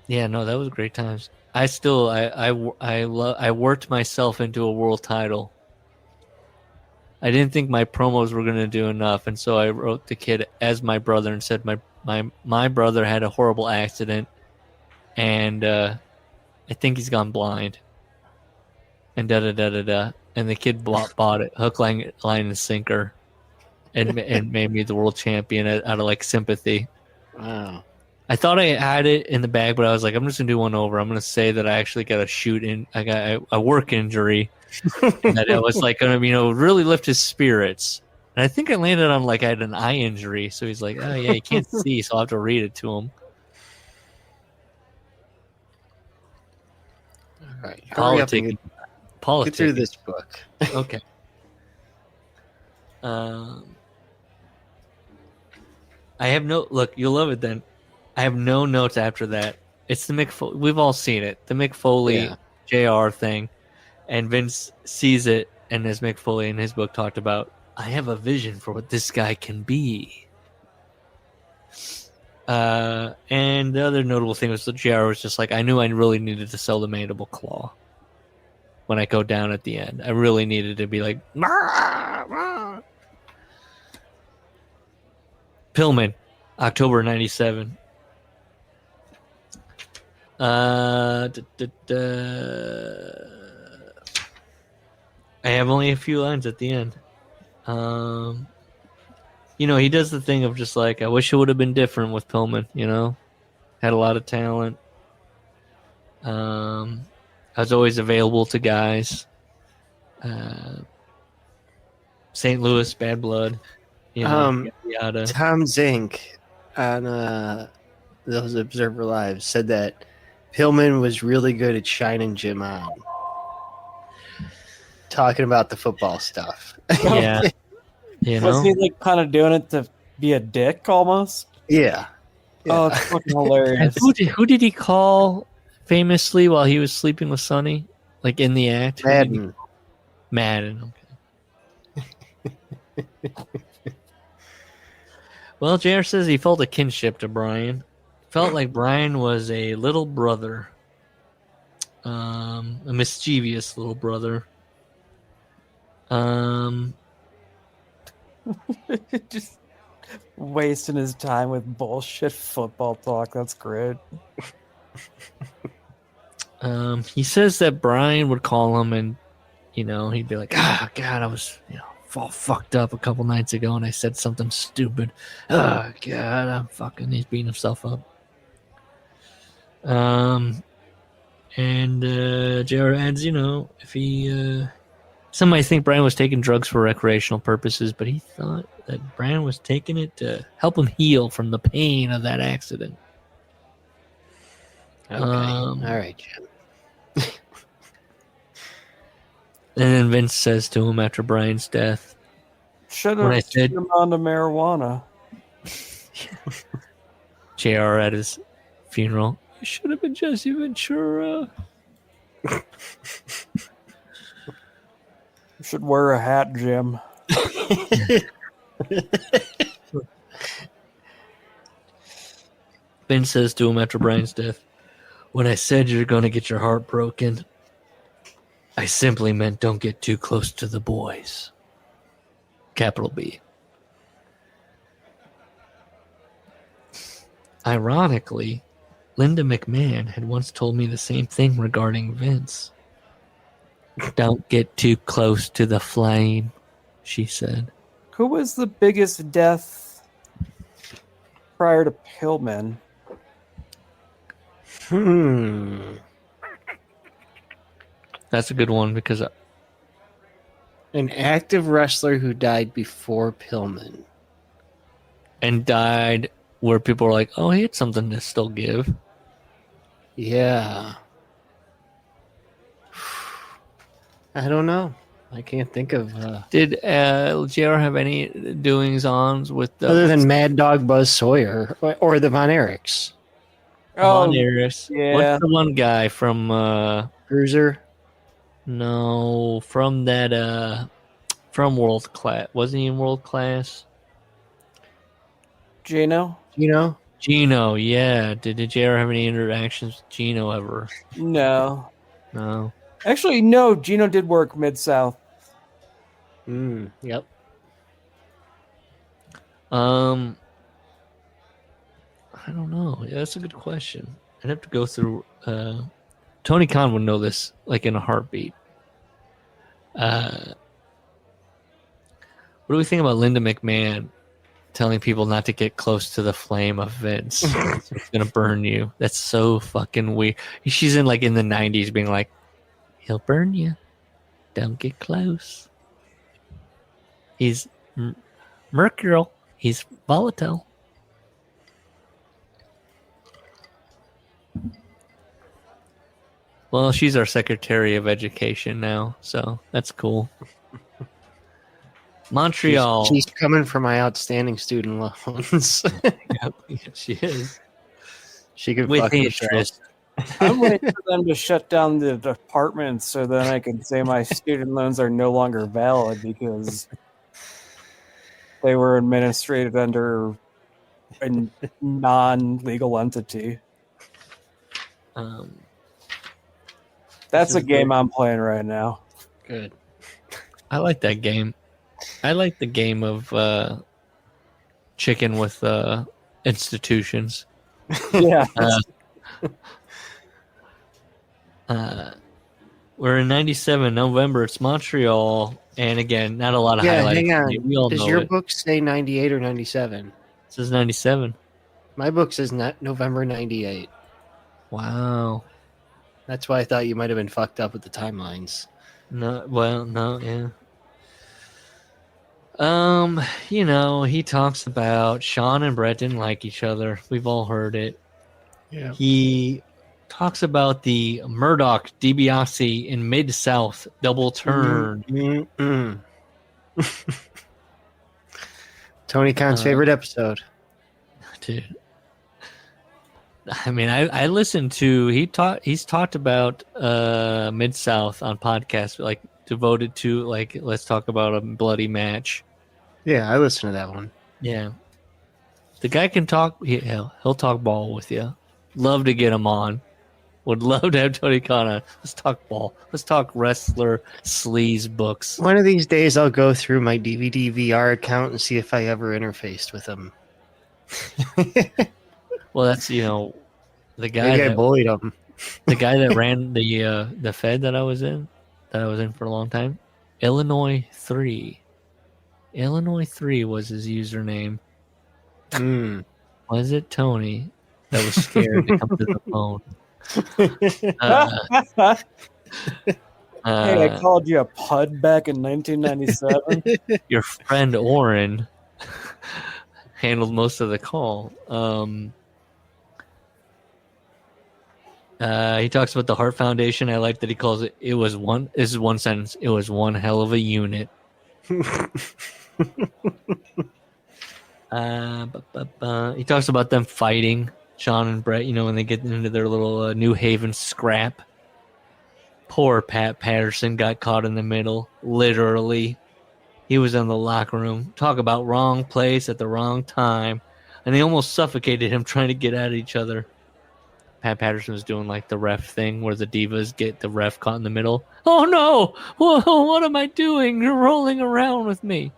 Yeah, no, that was great times. I still, I worked myself into a world title. I didn't think my promos were going to do enough, and so I wrote the kid as my brother and said my brother had a horrible accident, and I think he's gone blind. And da. And the kid bought it, hook, line, and sinker, and made me the world champion out of like sympathy. Wow. I thought I had it in the bag, but I was like, I'm just gonna do one over. I'm gonna say that I actually got a shoot in. I got a work injury that I was like gonna, really lift his spirits. And I think I landed on like I had an eye injury, so he's like, "Oh yeah, you can't see, so I'll have to read it to him." All right. Politics. Get through this book. Okay. I have no look. You'll love it then. I have no notes after that. It's the Mick Foley. We've all seen it. The Mick Foley JR thing, and Vince sees it, and as Mick Foley in his book talked about, I have a vision for what this guy can be. And the other notable thing was the JR was just like, I knew I really needed to sell the mandible claw when I go down at the end. I really needed to be like, "Rah, rah." Pillman, October 97. I have only a few lines at the end. He does the thing of just like, I wish it would have been different with Pillman, had a lot of talent. I was always available to guys. St. Louis, bad blood. Yada. Tom Zink on those Observer Live said that Pillman was really good at shining Jim on. Talking about the football stuff. Yeah. Was he like kind of doing it to be a dick almost? Yeah. Oh, it's fucking hilarious. Who did he call famously while he was sleeping with Sonny? Like in the act? Madden. Okay. Well, JR says he felt a kinship to Brian. Felt like Brian was a little brother. A mischievous little brother. Just wasting his time with bullshit football talk. That's great. He says that Brian would call him and, he'd be like, God, I was, all fucked up a couple nights ago and I said something stupid. Oh, God, I'm fucking, he's beating himself up. And JR adds, if he Some might think Brian was taking drugs for recreational purposes, but he thought that Brian was taking it to help him heal from the pain of that accident. Okay. All right, Jim. And then Vince says to him after Brian's death, Should When I have said- turned him on to marijuana. JR at his funeral, "You should have been Jesse Ventura." You should wear a hat, Jim. Ben says to him after Brian's death, "When I said you're going to get your heart broken, I simply meant don't get too close to the boys." Capital B. Ironically, Linda McMahon had once told me the same thing regarding Vince. "Don't get too close to the flame," she said. Who was the biggest death prior to Pillman? That's a good one because An active wrestler who died before Pillman. and died where people were like, "Oh, he had something to still give." Yeah. I don't know. I can't think of Did JR have any doings ons with the other than Mad Dog Buzz Sawyer or the Von Erichs. Von Eris? yeah. What's the one guy from Bruiser. no, from that from World Class? Wasn't he in World Class? Gino? You know? Gino, yeah. Did JR have any interactions with Gino ever? No. No. Actually, no. Gino did work Mid-South. Yep. I don't know. Yeah, that's a good question. I'd have to go through. Tony Khan would know this like in a heartbeat. What do we think about Linda McMahon telling people not to get close to the flame of Vince? It's gonna burn you. That's so fucking weird. She's in the 90s, being like, "He'll burn you. Don't get close. He's mercurial. He's volatile." Well, she's our Secretary of Education now, so that's cool. Montreal. She's coming for my outstanding student loans. Yep, she is. She could With fuck interest. I'm waiting for them to shut down the department so then I can say my student loans are no longer valid because they were administered under a non-legal entity. That's a game I'm playing right now. Good. I like that game. I like the game of chicken with institutions. Yeah. We're in 97 November. It's Montreal, and again, not a lot of highlights. Hang on. We all Does know your it. book say 98 or 97? It says 97. My book says November 98. Wow. That's why I thought you might have been fucked up with the timelines. No, well, no, yeah. He talks about Sean and Brett didn't like each other. We've all heard it. Yeah. He talks about the Murdoch DiBiase in Mid-South double turn. Tony Khan's favorite episode. Dude. I mean, I listened to he's talked about Mid-South on podcasts like devoted to let's talk about a bloody match. Yeah, I listened to that one. Yeah. The guy can talk. He'll talk ball with you. Love to get him on. Would love to have Tony Khan on. Let's talk ball. Let's talk wrestler sleaze books. One of these days, I'll go through my DVD VR account and see if I ever interfaced with him. Well, that's the guy Maybe I that bullied him. the guy that ran the Fed that I was in for a long time. Illinois 3. Illinois 3 was his username. Was it Tony that was scared to come to the phone? Hey, I called you a pud back in 1997. Your friend Oren handled most of the call. He talks about the Heart Foundation. I like that he calls it. This is one sentence. It was one hell of a unit. He talks about them fighting, Sean and Brett. When they get into their little New Haven scrap. Poor Pat Patterson got caught in the middle. Literally, he was in the locker room. Talk about wrong place at the wrong time, and they almost suffocated him trying to get at each other. Pat Patterson was doing like the ref thing where the divas get the ref caught in the middle. Oh no! Whoa, what am I doing? You're rolling around with me.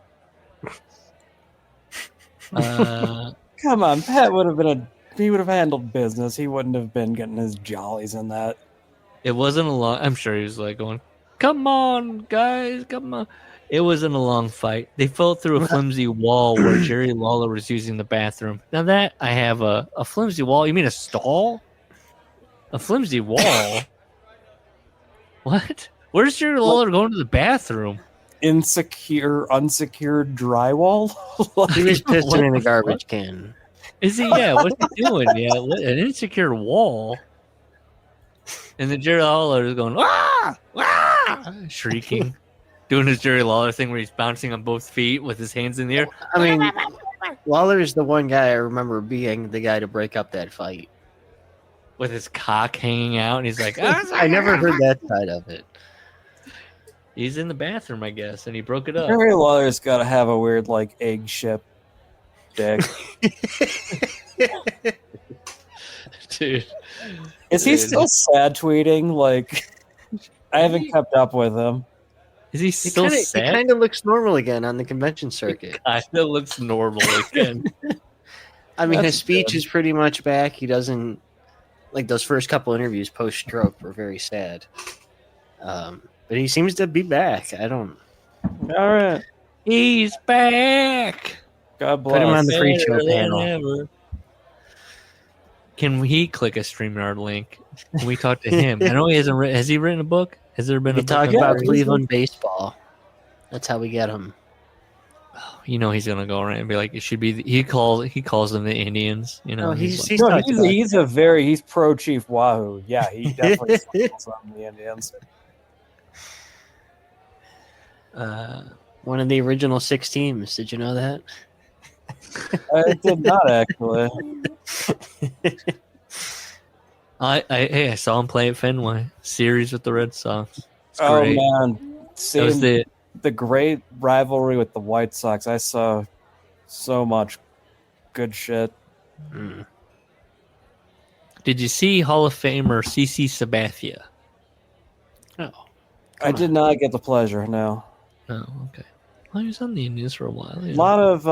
Come on, Pat would have been he would have handled business. He wouldn't have been getting his jollies in that. It wasn't a long. I'm sure he was like going, "Come on, guys, come on." It wasn't a long fight. They fell through a flimsy wall where Jerry Lawler was using the bathroom. Now that I have a flimsy wall. You mean a stall? A flimsy wall? What? Where's Jerry Lawler going to the bathroom? Unsecured drywall? He was pissing in a garbage can. Is he? Yeah, what's he doing? Yeah, an insecure wall. And then Jerry Lawler is going, ah! Ah! Shrieking. Doing his Jerry Lawler thing where he's bouncing on both feet with his hands in the air. I mean, Lawler is the one guy I remember being the guy to break up that fight. With his cock hanging out, and he's like, I never heard that side of it. He's in the bathroom, I guess, and he broke it up. Jerry Lawler's got to have a weird, like, egg ship dick. Dude. Is he still sad tweeting? Like, I haven't kept up with him. Is he still sad? He kind of looks normal again on the convention circuit. Kind of looks normal again. I mean, That's his speech good. is pretty much back. He doesn't... Like, those first couple interviews post-stroke were very sad. But he seems to be back. I don't... All right. He's back. God bless. Put him on the pre-show Better than panel. ever. Can he click a StreamYard link? Can we talk to him? I know he hasn't written... Has he written a book? Has there been We a book? talk on about that? Cleveland baseball. That's how we get him. He's gonna go around and be like, it should be. He calls them the Indians. No, he's like, No, talked about he's pro Chief Wahoo. Yeah, he definitely calls on the Indians. one of the original 6 teams. Did you know that? I did not actually. I saw him play at Fenway series with the Red Sox. It's Oh great. man, That was seeing the great rivalry with the White Sox. I saw so much good shit. Mm. Did you see Hall of Famer CC Sabathia? Oh, I did not get the pleasure. No, Oh, okay. Well, he was on the Indians for a while. a lot of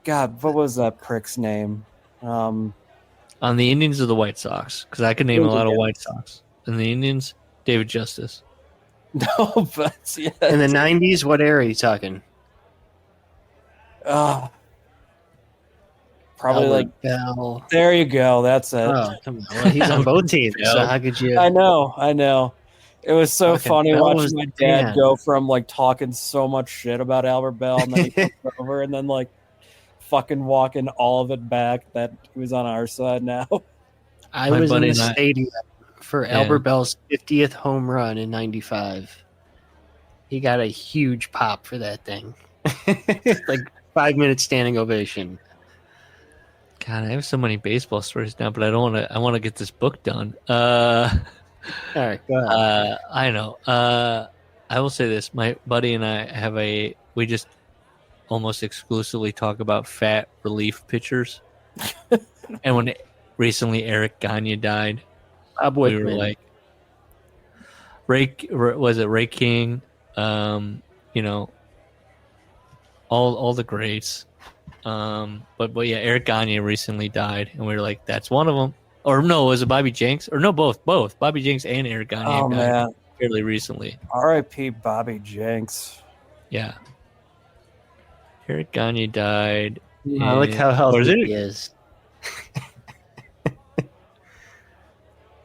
God, what was that prick's name? On the Indians or the White Sox? Because I could name a lot of White Sox. And the Indians, David Justice. No, but yeah, in the 90s, what era are you talking? probably Albert like Bell. there you go. That's it. Oh, come on. Well, he's on both teams, so how could you? I know. It was so Fucking funny Bell watching was my the dad man. go from like talking so much shit about Albert Bell and then he comes over and then like fucking walking all of it back that he was on our side now. I My was in buddy the and I- stadium for Albert Bell's 50th home run in 95. He got a huge pop for that thing. Like 5-minute standing ovation. God, I have so many baseball stories now, but I don't want to. I want to get this book done. All right, go ahead. I know. I will say this: my buddy and I we just almost exclusively talk about fat relief pitchers. And when recently Eric Gagne died, Bob we were Wickman. like, Ray King? All the greats. But yeah, Eric Gagne recently died, and we were like, that's one of them. Or no, was it Bobby Jenks? Or no, both. Bobby Jenks and Eric Gagne Oh died man, fairly recently. R.I.P. Bobby Jenks. Yeah. Eric Gagne died. I like how or healthy is it- he is.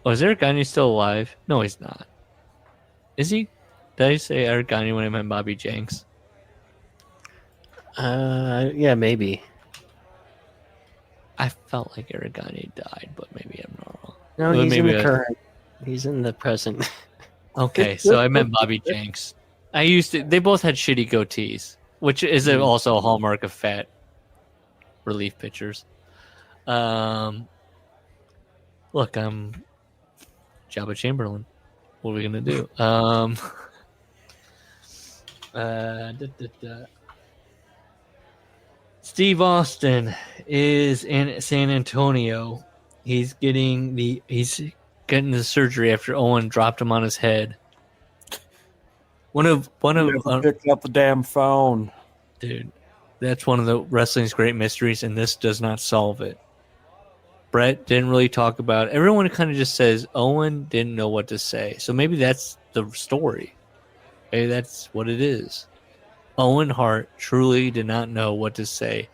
Oh, is Eric Gagne still alive? No, he's not. Is he? Did I say Eric Gagne when I meant Bobby Jenks? Yeah, maybe. I felt like Eric Gagne died, but maybe I'm not wrong. No, Well, he's in maybe the current. He's in the present. Okay, so I meant Bobby Jenks. They both had shitty goatees, which is also a hallmark of fat relief pitchers. Look, I'm Jabba Chamberlain. What are we gonna do? Steve Austin is in San Antonio. He's getting the surgery after Owen dropped him on his head. Never picked up the damn phone. Dude, that's one of the wrestling's great mysteries, and this does not solve it. Brett didn't really talk about it. Everyone kind of just says Owen didn't know what to say. So maybe that's the story. Maybe that's what it is. Owen Hart truly did not know what to say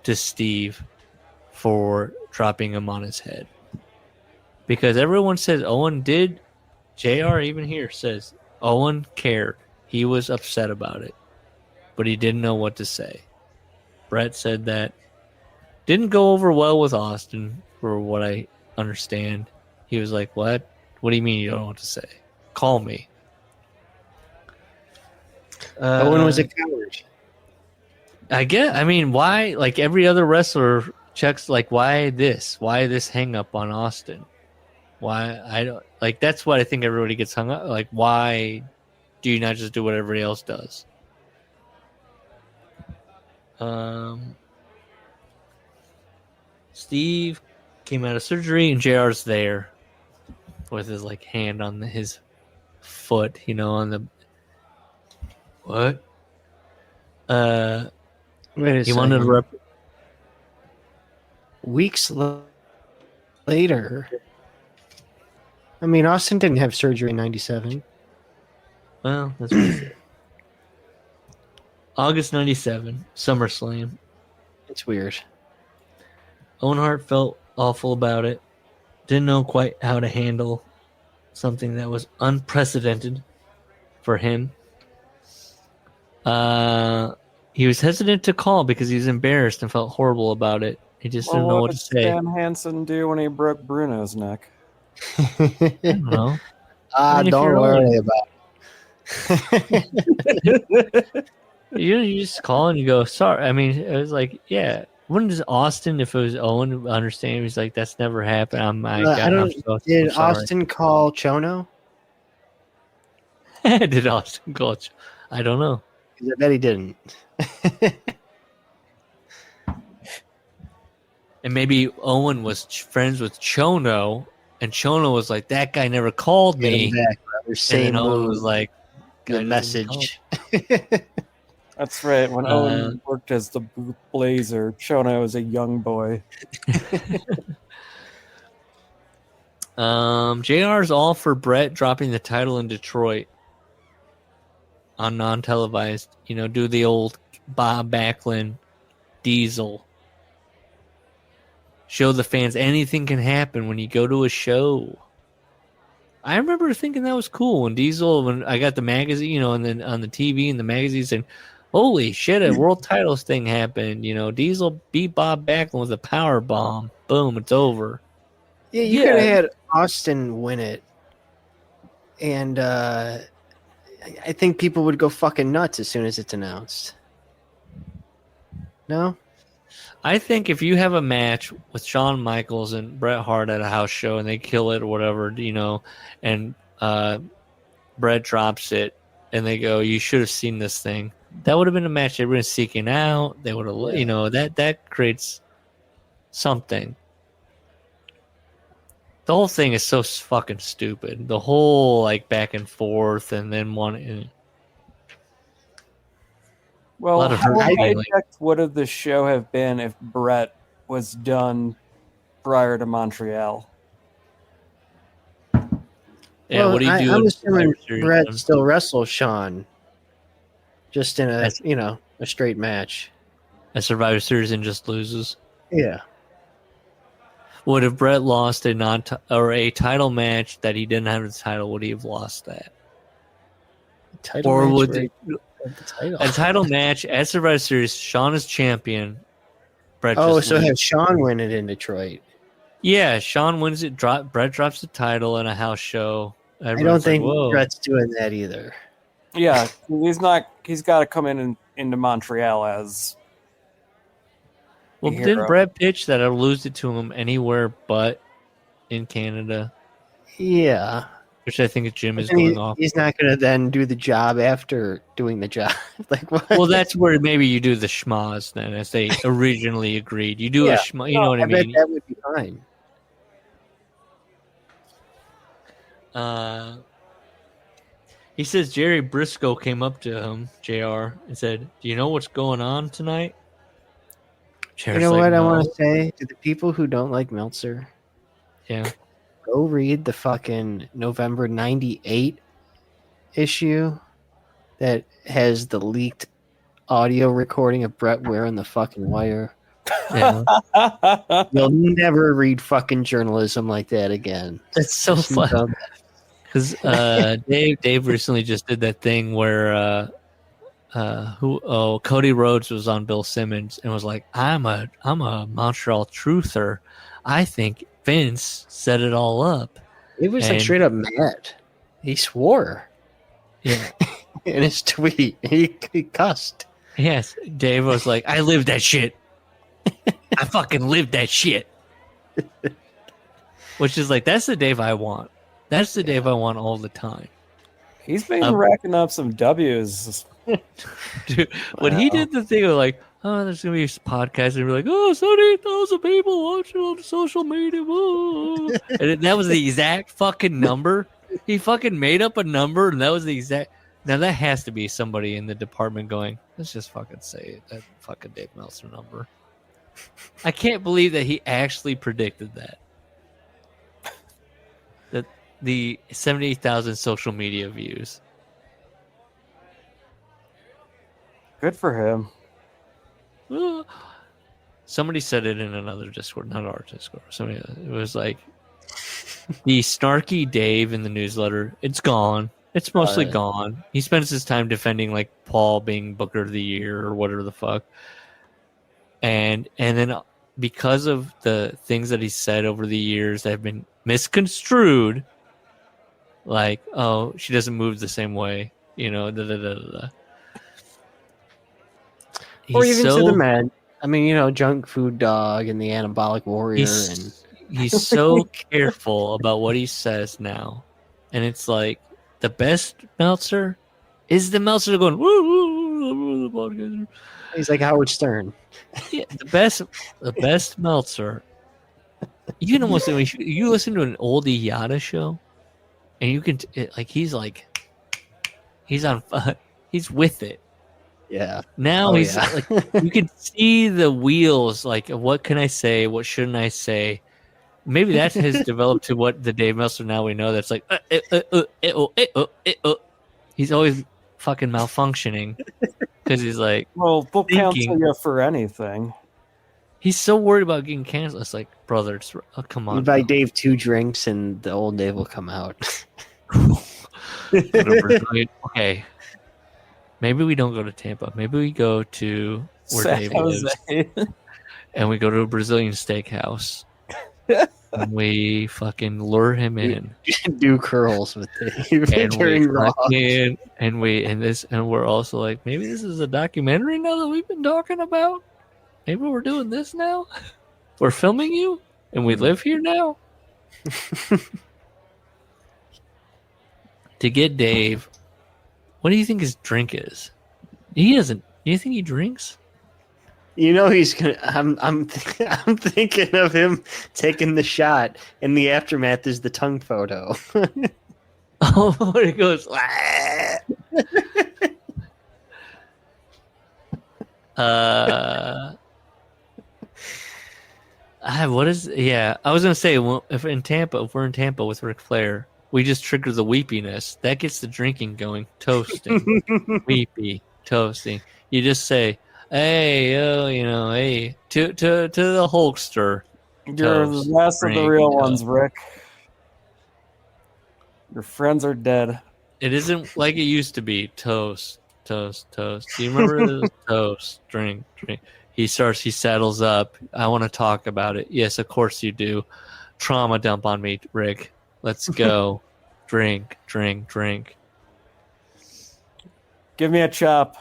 to Steve for dropping him on his head. Because everyone says Owen did. JR even here says Owen cared. He was upset about it. But he didn't know what to say. Brett said that didn't go over well with Austin, for what I understand. He was like, what? What do you mean you don't know what to say? Call me. Owen was a coward. I mean, why? Like every other wrestler checks, like, why this? Why this hang up on Austin? Why? I don't like. That's what I think everybody gets hung up. Like, why do you not just do what everybody else does? Steve came out of surgery, and JR's there with his like hand on his foot, on the what? Wait a he second. wanted to Weeks later. I mean, Austin didn't have surgery in '97. Well, that's what he said. August '97, SummerSlam. It's weird. Owen Hart felt awful about it. Didn't know quite how to handle something that was unprecedented for him. He was hesitant to call because he was embarrassed and felt horrible about it. He just didn't know what to say. What did Stan Hansen do when he broke Bruno's neck? I don't know. Don't worry about it. You just call and you go, sorry. I mean, it was like, yeah. Wouldn't just Austin, if it was Owen, understand? He's like, that's never happened. Did Austin call Chono? Did Austin call Chono? I don't know. I bet he didn't. And maybe Owen was friends with Chono, and Chono was like, that guy never called me. Back, and then Owen was like, the message. That's right. When Owen worked as the booth blazer, Chono was a young boy. JR's all for Brett dropping the title in Detroit on non-televised. Do the old Bob Backlund Diesel. Show the fans anything can happen when you go to a show. I remember thinking that was cool when I got the magazine, and then on the TV and the magazines, and holy shit, a world titles thing happened. Diesel beat Bob Backlund with a power bomb. Boom, it's over. Yeah, you could have had Austin win it. And I think people would go fucking nuts as soon as it's announced. No? I think if you have a match with Shawn Michaels and Bret Hart at a house show and they kill it or whatever, and Bret drops it and they go, you should have seen this thing. That would have been a match they were seeking out. They would have, that creates something. The whole thing is so fucking stupid. The whole back and forth and then one. Well, how hijacked would the show have been if Brett was done prior to Montreal? Yeah, what do you do? I'm assuming Brett still wrestles Shawn, just in a straight match. A Survivor Series and just loses. Yeah. Would if Brett lost a title match that he didn't have the title? Would he have lost that? Title Or match would where he had the title. a title match at Survivor Series? Sean is champion. Brett Oh, just so have loses. Sean win it in Detroit. Yeah, Sean wins it. Brett drops the title in a house show. I don't Everyone's think like, whoa. Brett's doing that either. Yeah, he's not. He's got to come into Montreal as. Well, a didn't hero. Brett pitch that I'll lose it to him anywhere but in Canada? Yeah. Which I think Jim is And going off. he's not going to then do the job after doing the job. Like what? Well, that's where maybe you do the schmaz then, as they originally agreed. You do a Yeah. schmaz, you know what I bet mean? that would be fine. He says Jerry Briscoe came up to him, JR, and said, "Do you know what's going on tonight?" You know what I want to say to the people who don't like Meltzer? Yeah. Go read the fucking November 98 issue that has the leaked audio recording of Brett wearing the fucking wire. Yeah. You'll never read fucking journalism like that again. That's so Just fun. know Because Dave recently just did that thing where Cody Rhodes was on Bill Simmons and was like, I'm a Montreal truther. I think Vince set it all up. It was like straight up mad. He swore. Yeah. In his tweet. He cussed. Yes. Dave was like, I lived that shit. I fucking lived that shit. Which is like, that's the Dave I want. That's the Dave I want all the time. He's been racking up some W's. Dude, when he did the thing of like, oh, there's going to be a podcast, and we're like, oh, 78,000 people watching on social media. Whoa. And that was the exact fucking number. He fucking made up a number, and that was the exact. Now, that has to be somebody in the department going, let's just fucking say it. That fucking Dave Meltzer number. I can't believe that he actually predicted that. That the 78,000 social media views. Good for him. Somebody said it in another Discord, not our Discord. Somebody, it was like the snarky Dave in the newsletter. It's gone. It's mostly gone. He spends his time defending like Paul being Booker of the Year or whatever the fuck. And then because of the things that he said over the years that have been misconstrued, like, oh, she doesn't move the same way, you know, Or even to the men. I mean, you know, Junk Food Dog and the Anabolic Warrior. He's so careful about what he says now. And it's like, the best Meltzer is the Meltzer going, woo, woo, woo, woo. He's like Howard Stern. Yeah, the best Meltzer. You can almost, you listen to an old Iata show, and you can, he's with it. Yeah. Now like, you can see the wheels, like, what can I say? What shouldn't I say? Maybe that has developed to what the Dave Meltzer now we know that's like, he's always fucking malfunctioning because he's like, well, they'll cancel you for anything. He's so worried about getting canceled. It's like, brother, come on. You buy Dave 2 drinks and the old Dave will come out. Okay. Maybe we don't go to Tampa. Maybe we go to where Dave lives. And we go to a Brazilian steakhouse. And we fucking lure him in. Do curls with Dave during Raw. And we're also like, maybe this is a documentary now that we've been talking about. Maybe we're doing this now. We're filming you, and we live here now. To get Dave, what do you think his drink is? He doesn't. Do you think he drinks? You know he's gonna. I'm thinking of him taking the shot, and the aftermath is the tongue photo. Oh, it goes. What is? Yeah, I was gonna say, if we're in Tampa with Ric Flair, we just trigger the weepiness. That gets the drinking going. Toasting, weepy, toasting. You just say, "Hey, hey," to the Hulkster. You're the last of the real ones, Rick. Your friends are dead. It isn't like it used to be. Toast, toast, toast. Do you remember this? Toast, drink, drink. He settles up. I want to talk about it. Yes, of course you do. Trauma dump on me, Rick. Let's go. Drink, drink, drink. Give me a chop.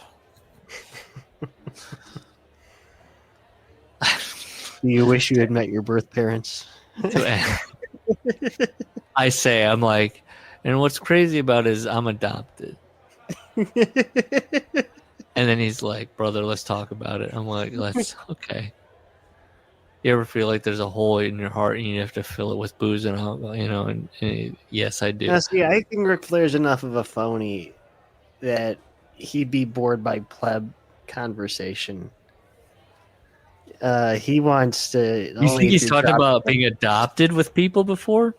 You wish you had met your birth parents. I say, I'm like, and what's crazy about it is I'm adopted. And then he's like, brother, let's talk about it. I'm like, okay. You ever feel like there's a hole in your heart and you have to fill it with booze and alcohol, and yes, I do. Now, see, I think Ric Flair's enough of a phony that he'd be bored by pleb conversation. He wants to... You think he's talked about being adopted with people before?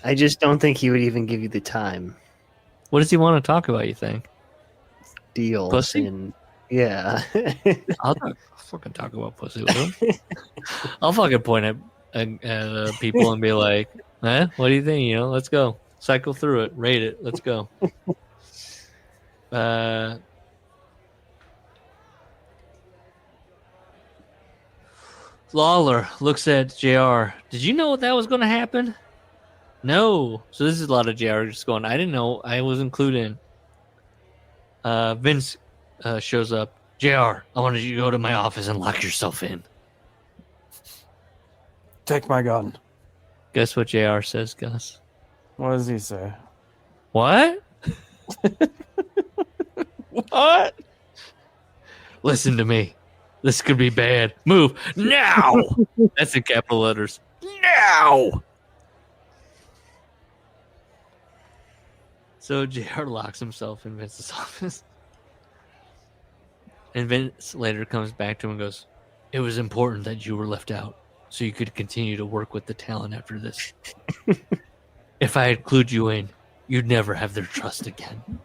I just don't think he would even give you the time. What does he want to talk about, you think? Deals. Pussy? And, yeah. I'll fucking talk about pussy with him. I'll fucking point at people and be like, what do you think? Let's go. Cycle through it. Rate it. Let's go. Lawler looks at JR. Did you know that was going to happen? No. So this is a lot of JR just going, I didn't know. I was included in. Vince shows up. JR, I wanted you to go to my office and lock yourself in. Take my gun. Guess what JR says, Gus? What does he say? What? What? Listen to me. This could be bad. Move now. That's in capital letters. Now. So JR locks himself in Vince's office. And Vince later comes back to him and goes, it was important that you were left out so you could continue to work with the talent after this. If I include you in, you'd never have their trust again.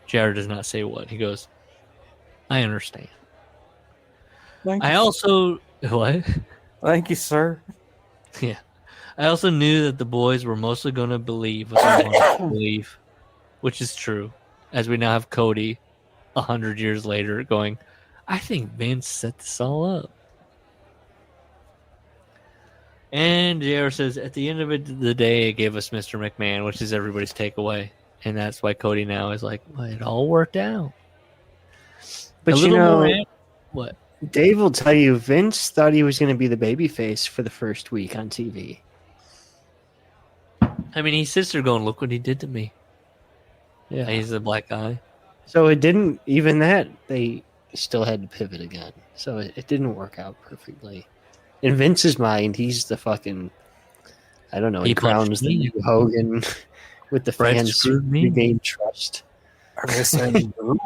JR does not say what. He goes, I understand. I also... What? Thank you, sir. Yeah. I also knew that the boys were mostly going to believe what they wanted to believe, which is true. As we now have Cody 100 years later going, I think Vince set this all up. And JR says, at the end of the day, it gave us Mr. McMahon, which is everybody's takeaway. And that's why Cody now is like, well, it all worked out. But what? Dave will tell you, Vince thought he was going to be the babyface for the first week on TV. I mean, he sits there going, look what he did to me. Yeah, he's a black guy. So it didn't, even that, they still had to pivot again. So it didn't work out perfectly. In Vince's mind, he's the fucking, I don't know, he crowns the new Hogan with the fans who regain trust. Are they saying boo?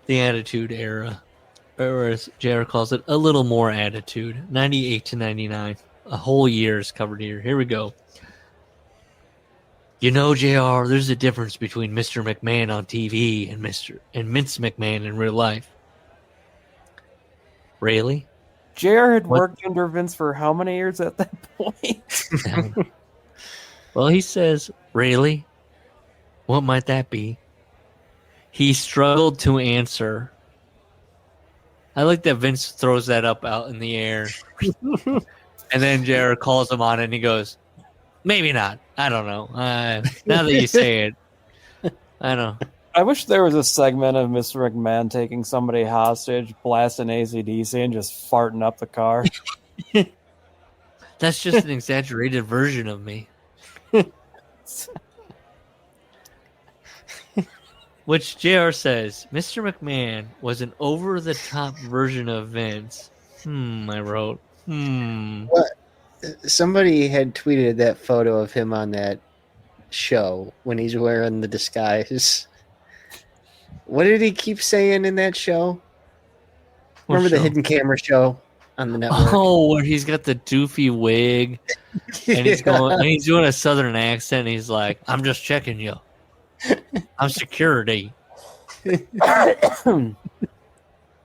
The Attitude Era, or as JR calls it, a little more attitude. 98 to 99. A whole year is covered here. Here we go. You know, JR, there's a difference between Mr. McMahon on TV and Vince McMahon in real life. Really? JR had worked under Vince for how many years at that point? Well, he says, really? What might that be? He struggled to answer. I like that Vince throws that up out in the air. And then JR calls him on it and he goes, maybe not. I don't know. Now that you say it, I don't know. I wish there was a segment of Mr. McMahon taking somebody hostage, blasting AC/DC, and just farting up the car. That's just an exaggerated version of me. Which JR says, Mr. McMahon was an over-the-top version of Vince. I wrote. What? Somebody had tweeted that photo of him on that show when he's wearing the disguise. What did he keep saying in that show? Remember the hidden camera show on the network? Oh, where he's got the doofy wig and he's going, and he's doing a southern accent. And he's like, "I'm just checking you. I'm security."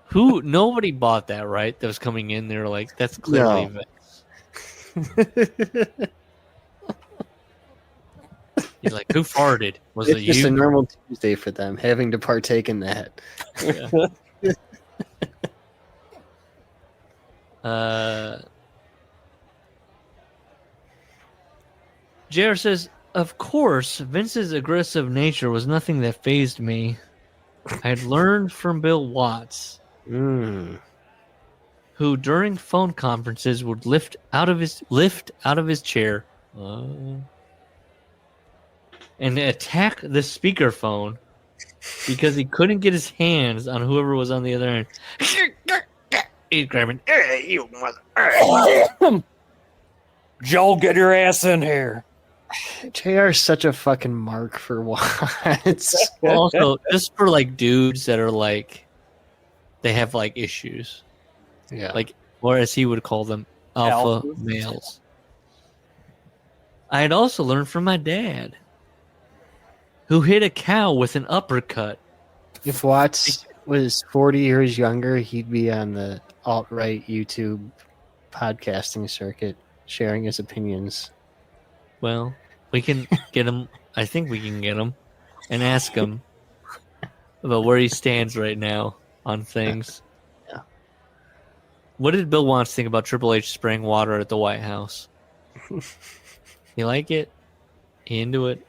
Who? Nobody bought that, right? That was coming in. They were like, "That's clearly Vince." He's like, who farted? Was It's it just you? a normal Tuesday for them, having to partake in that. JR says, of course, Vince's aggressive nature was nothing that fazed me. I had learned from Bill Watts, who during phone conferences would lift out of his chair and attack the speakerphone because he couldn't get his hands on whoever was on the other end. He's grabbing, "Hey, you mother!" Joel, get your ass in here. JR is such a fucking mark for Watts. Also, just for like dudes that are like, they have like issues, Yeah. like, or as he would call them, alpha Alphas. males. I had also learned from my dad, who hit a cow with an uppercut. If Watts was 40 years younger, he'd be on the alt-right YouTube podcasting circuit sharing his opinions. Well, we can get him. I think we can get him and ask him about where he stands right now on things. Yeah. What did Bill Watts think about Triple H spraying water at the White House? You like it? He into it?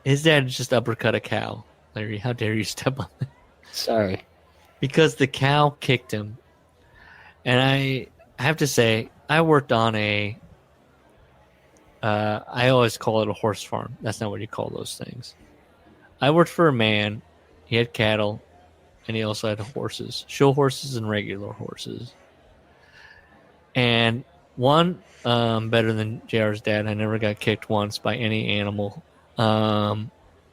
His dad just uppercut a cow. Larry, how dare you step on that? Sorry. Because the cow kicked him. And I have to say, I worked on a... I always call it a horse farm. That's not what you call those things. I worked for a man. He had cattle, and he also had horses. Show horses and regular horses. And one, better than JR's dad, I never got kicked once by any animal.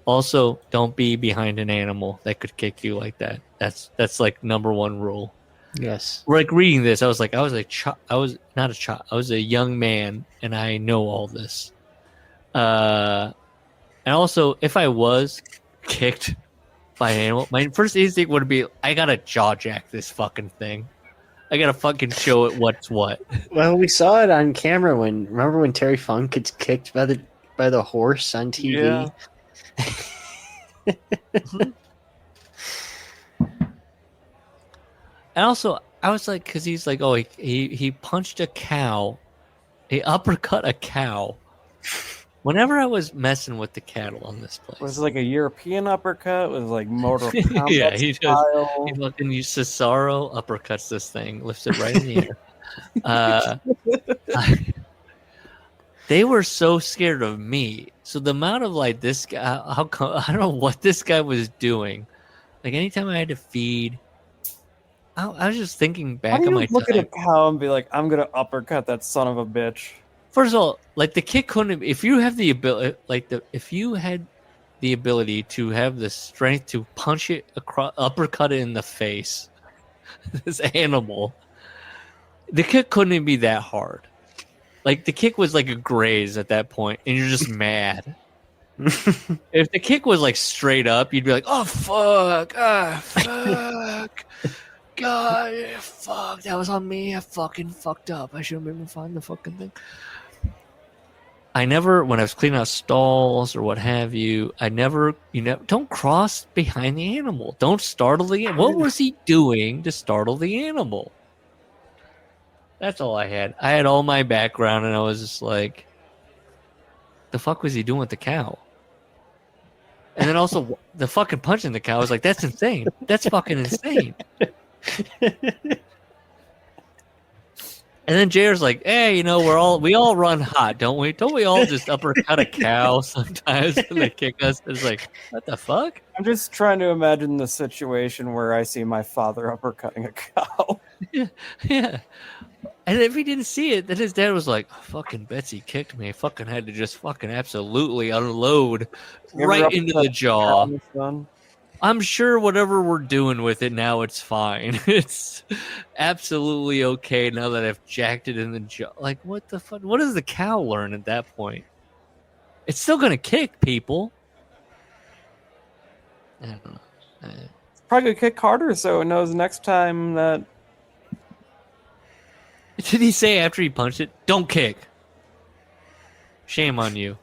Also, don't be behind an animal that could kick you like that. That's like number one rule. Yes. Like reading this, I was not a child. I was a young man, and I know all this. And also, if I was kicked by an animal, my first instinct would be, I gotta jaw jack this fucking thing. I gotta fucking show it what's what. Well, we saw it on camera remember when Terry Funk gets kicked by the horse on TV? Yeah. And also, I was like, because he's like, oh, he punched a cow, he uppercut a cow. Whenever I was messing with the cattle on this place, Was it like a European uppercut? Was it like Mortal Kombat yeah, he style? he fucking used Cesaro uppercuts this thing, lifts it right in the air. They were so scared of me. So the amount of like this guy, I don't know what this guy was doing. Like anytime I had to feed, I was just thinking How back do on you my look time. at a cow and be like, I'm gonna uppercut that son of a bitch? First of all, like the kick couldn't. If you have the ability, if you had the ability to have the strength to punch it across, uppercut it in the face, this animal, the kick couldn't even be that hard. Like the kick was like a graze at that point, and you're just mad. If the kick was like straight up, you'd be like, "Oh fuck, fuck, God, fuck, that was on me. I fucking fucked up. I should have been find the fucking thing." I never, when I was cleaning out stalls or what have you, don't cross behind the animal. Don't startle the animal. What was he doing to startle the animal? That's all I had. I had all my background, and I was just like, the fuck was he doing with the cow? And then also, the fucking punching the cow, I was like, that's insane. That's fucking insane. And then JR's like, hey, we all run hot, don't we? Don't we all just uppercut a cow sometimes when they kick us? It's like, what the fuck? I'm just trying to imagine the situation where I see my father uppercutting a cow. Yeah. And if he didn't see it, then his dad was like, oh, fucking Betsy kicked me. I fucking had to just fucking absolutely unload right into the jaw. I'm sure whatever we're doing with it now, it's fine. It's absolutely okay now that I've jacked it in the jaw. Like, what the fuck? What does the cow learn at that point? It's still going to kick people. I don't know. It's probably going to kick harder so it knows next time that... Did he say after he punched it, "Don't kick"? Shame on you.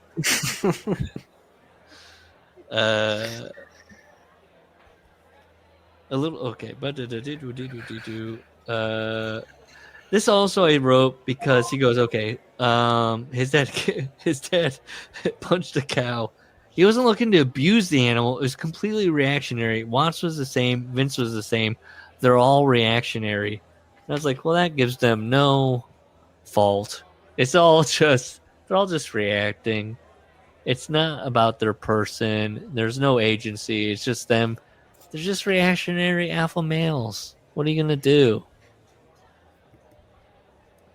A little okay, but this also I wrote because he goes, okay, his dad punched a cow. He wasn't looking to abuse the animal. It was completely reactionary. Watts was the same. Vince was the same. They're all reactionary. And I was like, well, that gives them no fault. It's all just, they're all just reacting. It's not about their person. There's no agency. It's just them. They're just reactionary alpha males. What are you going to do?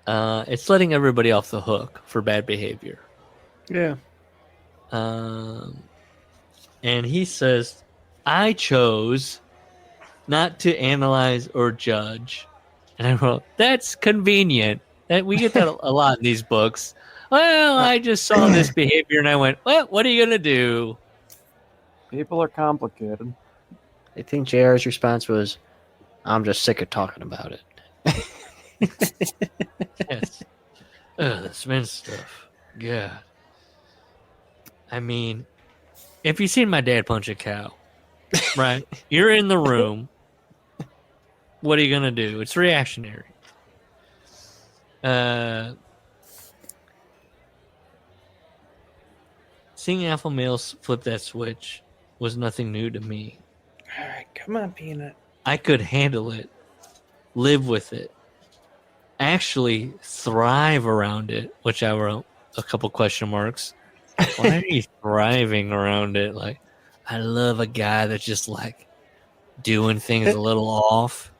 It's letting everybody off the hook for bad behavior. Yeah. And he says, I chose not to analyze or judge. And I wrote, that's convenient. That we get that a lot in these books. Well, I just saw this behavior and I went, well, what are you going to do? People are complicated. I think JR's response was, I'm just sick of talking about it. Yes. The Smith stuff. God. I mean, if you've seen my dad punch a cow, right? You're in the room. What are you going to do? It's reactionary. Seeing alpha males flip that switch was nothing new to me. All right, come on, Peanut. I could handle it, live with it, actually thrive around it, which I wrote a couple question marks. Why are you thriving around it? Like, I love a guy that's just like doing things a little off.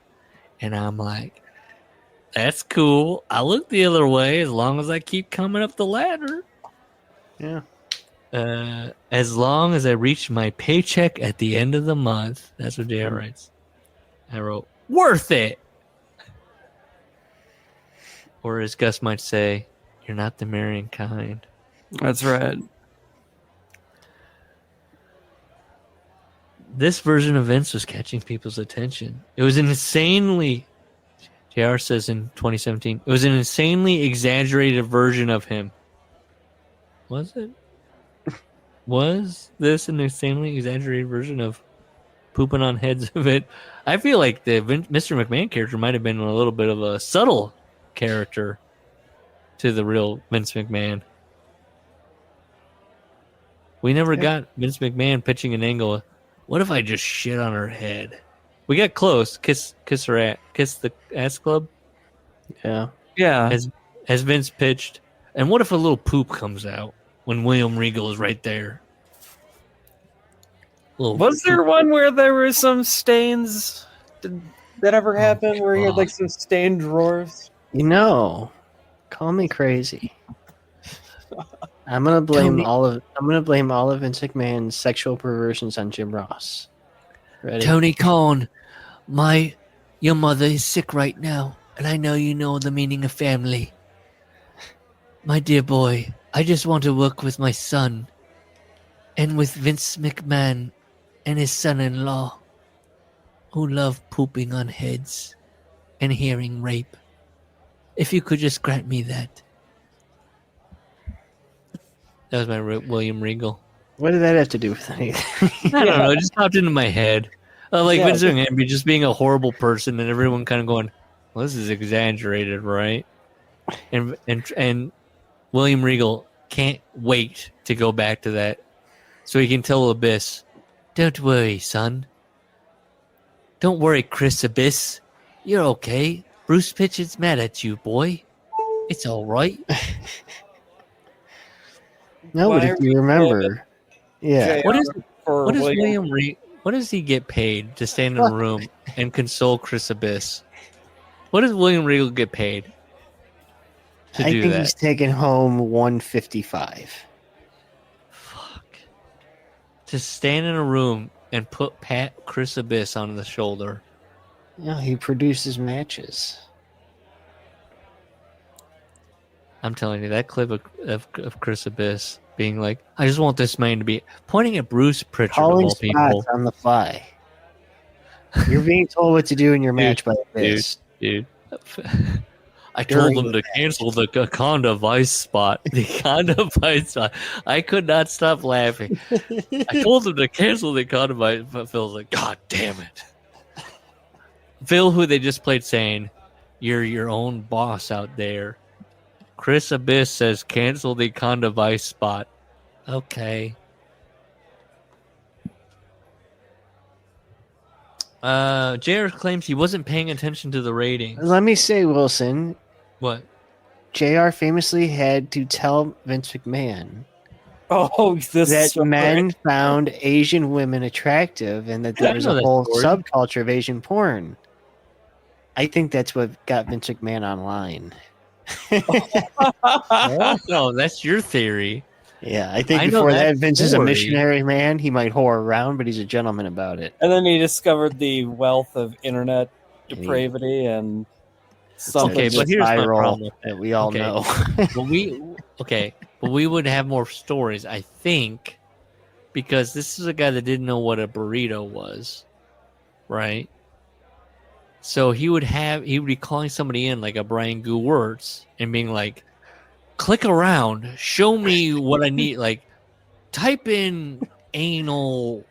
And I'm like, that's cool. I look the other way as long as I keep coming up the ladder. Yeah. As long as I reach my paycheck at the end of the month. That's what JR writes. I wrote, worth it. Or as Gus might say, you're not the marrying kind. That's right. This version of Vince was catching people's attention. It was an insanely, JR says in 2017, it was an insanely exaggerated version of him. Was it? Was this an insanely exaggerated version of pooping on heads of it? I feel like the Mr. McMahon character might have been a little bit of a subtle character to the real Vince McMahon. We never got Vince McMahon pitching an angle. What if I just shit on her head? We got close. Kiss the ass club. Yeah. Yeah. Has Vince pitched? And what if a little poop comes out when William Regal is right there? Was there one where there were some stains? Did that ever happen where he had like some stained drawers? You know, call me crazy. I'm gonna blame all of Vince McMahon's sexual perversions on Jim Ross. Ready? Tony Khan, your mother is sick right now, and I know you know the meaning of family. My dear boy, I just want to work with my son and with Vince McMahon and his son-in-law who love pooping on heads and hearing rape. If you could just grant me that. That was my William Regal. What did that have to do with anything? I don't know. It just popped into my head. Vince McMahon just being a horrible person, and everyone kind of going, "Well, this is exaggerated, right?" And William Regal can't wait to go back to that, so he can tell Abyss, "Don't worry, son. Don't worry, Chris Abyss. You're okay. Bruce Pitchett's mad at you, boy. It's all right." No, but if you remember, yeah. What does he get paid to stand in a room and console Chris Abyss? What does William Regal get paid to do that? I think he's taking home $155. Fuck. To stand in a room and pat Chris Abyss on the shoulder. Yeah, he produces matches. I'm telling you, that clip of Chris Abyss being like, I just want this man to be pointing at Bruce Pritchard of all people. On the fly. You're being told what to do in your match by Abyss. Dude. I told During them to cancel the Conda Vice spot. The Conda Vice spot. I could not stop laughing. I told them to cancel the Conda Vice, but Phil's like, God damn it. Phil, who they just played, saying, "You're your own boss out there." Chris Abyss says, "Cancel the Conda Vice spot." Okay. JR claims he wasn't paying attention to the ratings. Let me say, Wilson, What? JR famously had to tell Vince McMahon Oh, this that is so men great. found Asian women attractive and that Yeah, I there was know a that whole story. subculture of Asian porn. I think that's what got Vince McMahon online. No, that's your theory. Yeah, I think I know before that that, Vince is a story. missionary man. He might whore around, but he's a gentleman about it. And then he discovered the wealth of internet And he- depravity and something. Okay, but It's here's my viral problem with that we all Okay. know. But we would have more stories, I think, because this is a guy that didn't know what a burrito was, right? So he would be calling somebody in like a Brian Gewirtz and being like, click around, show me what I need, like type in anal,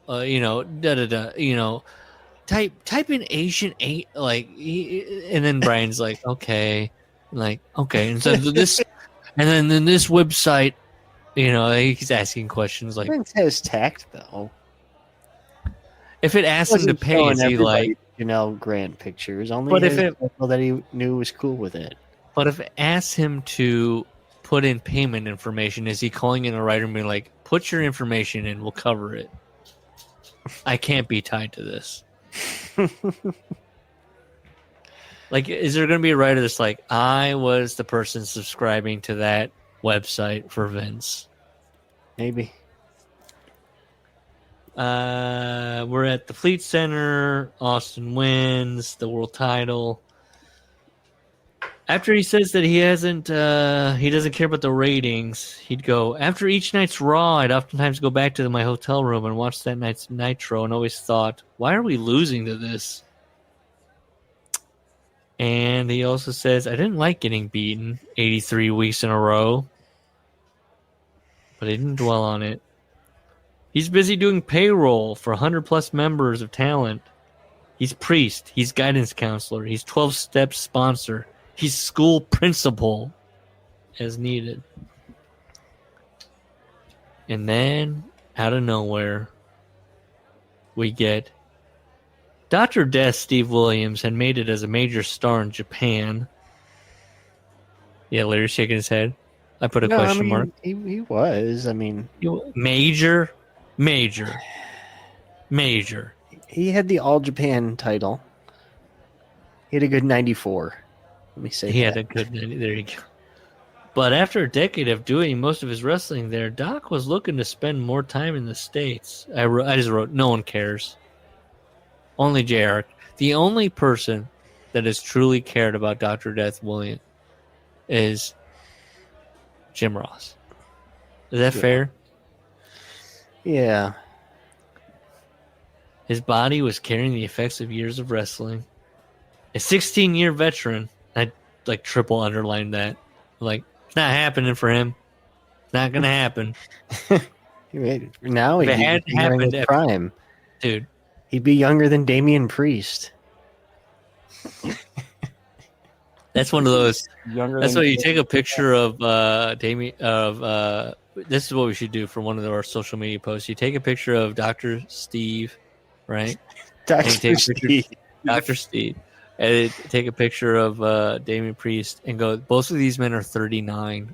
type in Asian, and then Brian's like, okay, and so this, and then this website, he's asking questions like, Vince has tact, though. if it asks him to Wasn't pay, showing is he like? everybody, Grant pictures. Only But if his it- people that he knew was cool with it. But if it asks him to put in payment information, is he calling in a writer and being like, put your information in, we'll cover it? I can't be tied to this. Like, is there going to be a writer that's like, I was the person subscribing to that website for Vince? Maybe. We're at the Fleet Center. Austin wins the world title. After he says that he doesn't care about the ratings, he'd go, after each night's Raw, I'd oftentimes go back to my hotel room and watch that night's Nitro and always thought, why are we losing to this? And he also says, I didn't like getting beaten 83 weeks in a row, but I didn't dwell on it. He's busy doing payroll for 100 plus members of talent. He's priest. He's guidance counselor. He's 12-step sponsor. He's school principal as needed. And then, out of nowhere, we get Dr. Death Steve Williams had made it as a major star in Japan. Yeah, Larry's shaking his head. I put a question mark. He was. Major. He had the All Japan title. He had a good 94. Let me say He that. had a good. There you go. But after a decade of doing most of his wrestling there, Doc was looking to spend more time in the States. I just wrote, no one cares. Only JR. The only person that has truly cared about Dr. Death Williams is Jim Ross. Is that fair? Yeah. His body was carrying the effects of years of wrestling. A 16-year veteran. I triple underlined that. It's not happening for him. It's not going to happen. Now If it he'd had be during happened his at- prime. Dude, He'd be younger than Damian Priest. that's one of those. Younger That's than what you take a picture of this is what we should do for one of our social media posts. You take a picture of Dr. Steve, right? Dr. take a picture- Steve. Dr. Steve. And take a picture of Damian Priest and go, both of these men are 39.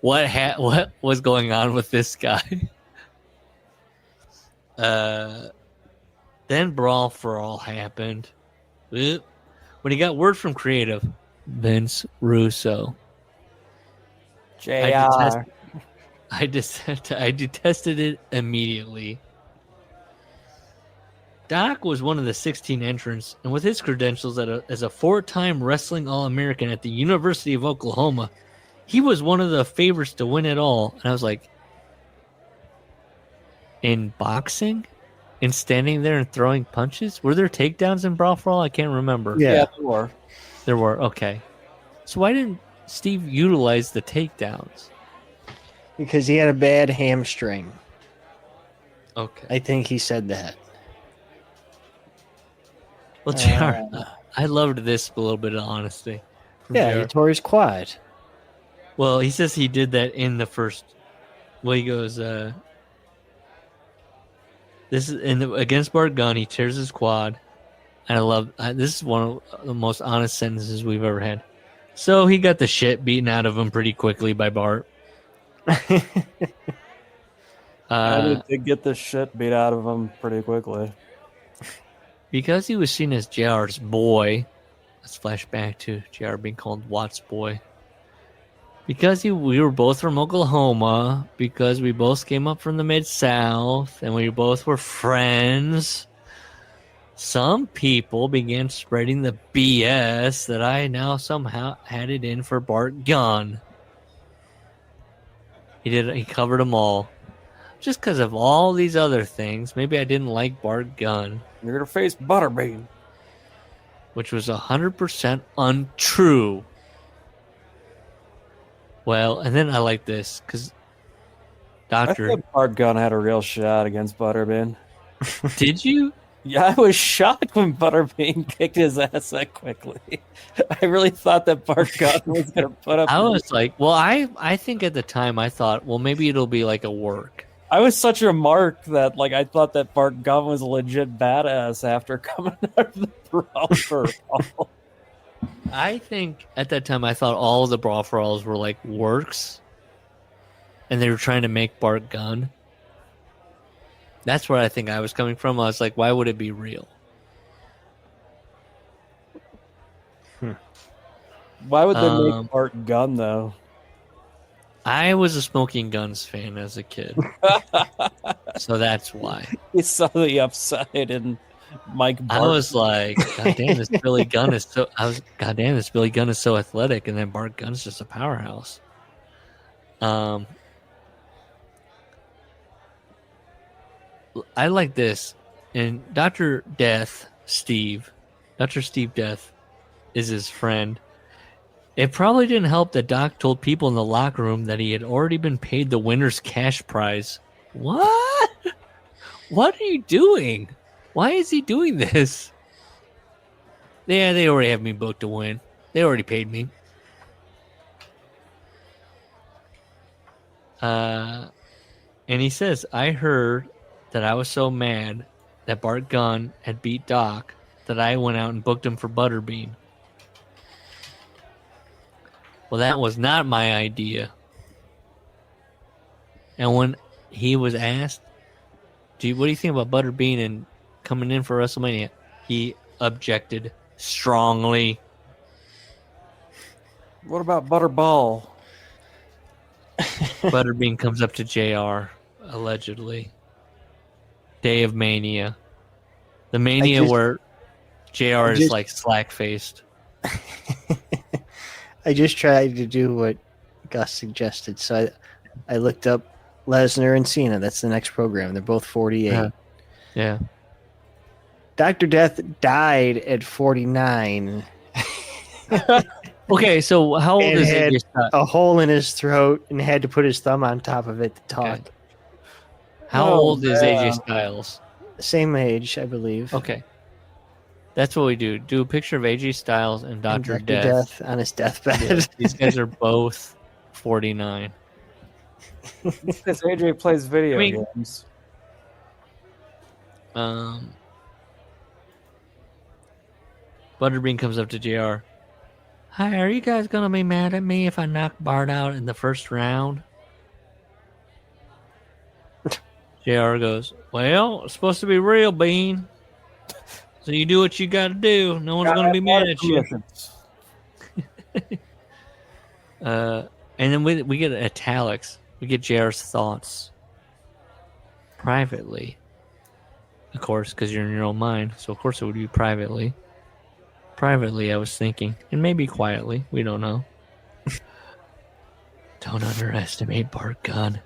What was going on with this guy? Then Brawl for All happened. When he got word from creative, Vince Russo. JR. I detested it immediately. Doc was one of the 16 entrants, and with his credentials as a 4-time Wrestling All-American at the University of Oklahoma, he was one of the favorites to win it all. And I was like, in boxing? in standing there and throwing punches? Were there takedowns in Brawl for All? I can't remember. Yeah. they were. There were. Okay. So why didn't Steve utilize the takedowns? Because he had a bad hamstring. Okay. I think he said that. Well, JR, I loved this a little bit of honesty. from Yeah, JR. he tore his quad. Well, he says he did that in the first. Well, he goes, this is against Bart Gunn. He tears his quad. And I love this is one of the most honest sentences we've ever had. So he got the shit beaten out of him pretty quickly by Bart. I did get the shit beat out of him pretty quickly. Because he was seen as JR's boy. Let's flash back to JR being called Watt's boy. Because we were both from Oklahoma. Because we both came up from the Mid-South. And we both were friends. Some people began spreading the BS that I now somehow had it in for Bart Gunn. He covered them all. Just because of all these other things, maybe I didn't like Bart Gunn. You're gonna face Butterbean. Which was 100% untrue. Well, and then I like this, because I Doctor... thought Bart Gunn had a real shot against Butterbean. Did you? Yeah, I was shocked when Butterbean kicked his ass that quickly. I really thought that Bart Gunn was going to put up... I was like, well, I think at the time I thought, well, maybe it'll be like a work. I was such a mark that like I thought that Bart Gunn was a legit badass after coming out of the Brawl for All. I think at that time I thought all of the Brawl for Alls were like works. And they were trying to make Bart Gunn. That's where I think I was coming from. I was like, why would it be real? Why would they make Bart Gunn though? I was a Smoking Guns fan as a kid. So that's why. You saw the upside in Mike Bart. I was like, God damn, this Billy Gunn is so athletic, and then Bart Gunn's just a powerhouse. I like this. And Dr. Steve Death is his friend. It probably didn't help that Doc told people in the locker room that he had already been paid the winner's cash prize. What? What are you doing? Why is he doing this? Yeah, they already have me booked to win. They already paid me. And he says, I heard that I was so mad that Bart Gunn had beat Doc that I went out and booked him for Butterbean. Well, that was not my idea. And when he was asked, what do you think about Butterbean and coming in for WrestleMania? He objected strongly. What about Butterball? Butterbean comes up to JR, allegedly. Day of Mania. The Mania where JR is like slack-faced. I just tried to do what Gus suggested. So I looked up Lesnar and Cena. That's the next program. They're both 48. Yeah. Dr. Death died at 49. Okay, so how old and is had AJ Styles? a hole in his throat and had to put his thumb on top of it to talk. Okay. How old is AJ Styles? Same age, I believe. Okay. That's what we do. Do a picture of AJ Styles and Dr. Death. On his deathbed. Yeah, these guys are both 49. Because AJ plays video games. Butterbean comes up to JR. Hi, are you guys going to be mad at me if I knock Bart out in the first round? JR goes, well, it's supposed to be real, Bean. So you do what you got to do. No one's going to be mad at you. And then we get italics. We get JR's thoughts. Privately. Of course, because you're in your own mind. So, of course, it would be privately. Privately, I was thinking. And maybe quietly. We don't know. Don't underestimate Bart Gunn.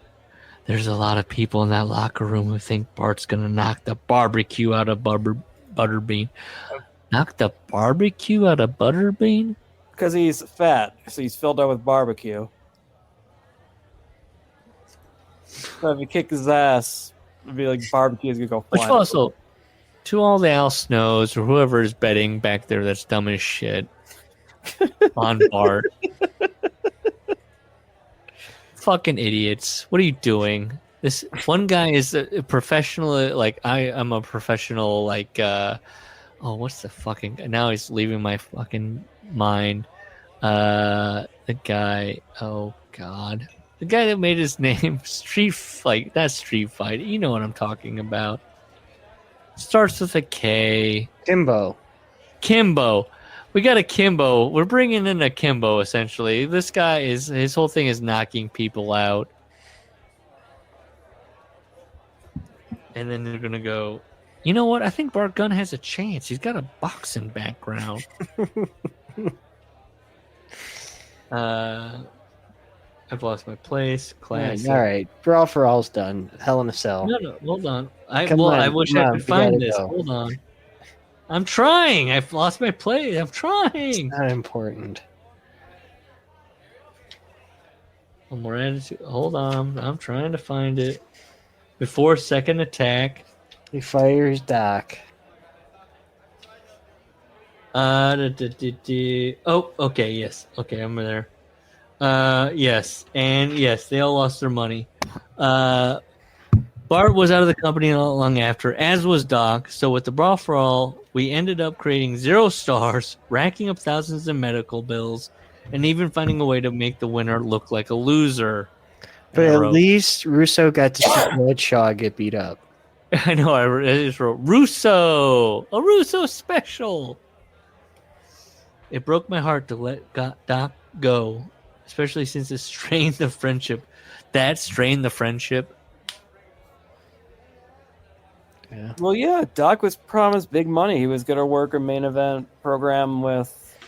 There's a lot of people in that locker room who think Bart's going to knock the barbecue out of Butterbean. Knock the barbecue out of Butterbean? Because he's fat, so he's filled up with barbecue. So if you kick his ass, it'd be like barbecue is gonna go Which flying. also, to all the Al Snows or whoever is betting back there that's dumb as shit on Bart. Fucking idiots. What are you doing? This one guy is a professional, like I'm a professional, like, what's the fucking, now he's leaving my fucking mind. The guy, oh God. The guy that made his name that's Street Fight. You know what I'm talking about. Starts with a K. Kimbo. We got a Kimbo. We're bringing in a Kimbo, essentially. This guy his whole thing is knocking people out. And then they're going to go, you know what? I think Bart Gunn has a chance. He's got a boxing background. I've lost my place. Classic. All right. Brawl for All's done. Hell in a Cell. No, hold on. I wish come I on, could we find gotta this. go. Hold on. I'm trying. I've lost my place. I'm trying. Not important. One more attitude. Hold on. I'm trying to find it. Before second attack. He fires Doc. Oh, okay. Yes. Okay, I'm there. Yes. And yes, they all lost their money. Bart was out of the company not long after, as was Doc. So with the Brawl for All, we ended up creating 0 stars, racking up thousands in medical bills, and even finding a way to make the winner look like a loser. But at least Russo got to see Red Shaw get beat up. I know. I just wrote Russo, a Russo special. It broke my heart to let Doc go, especially since it strained the friendship. That strained the friendship. Yeah. Well, yeah, Doc was promised big money. He was going to work a main event program with.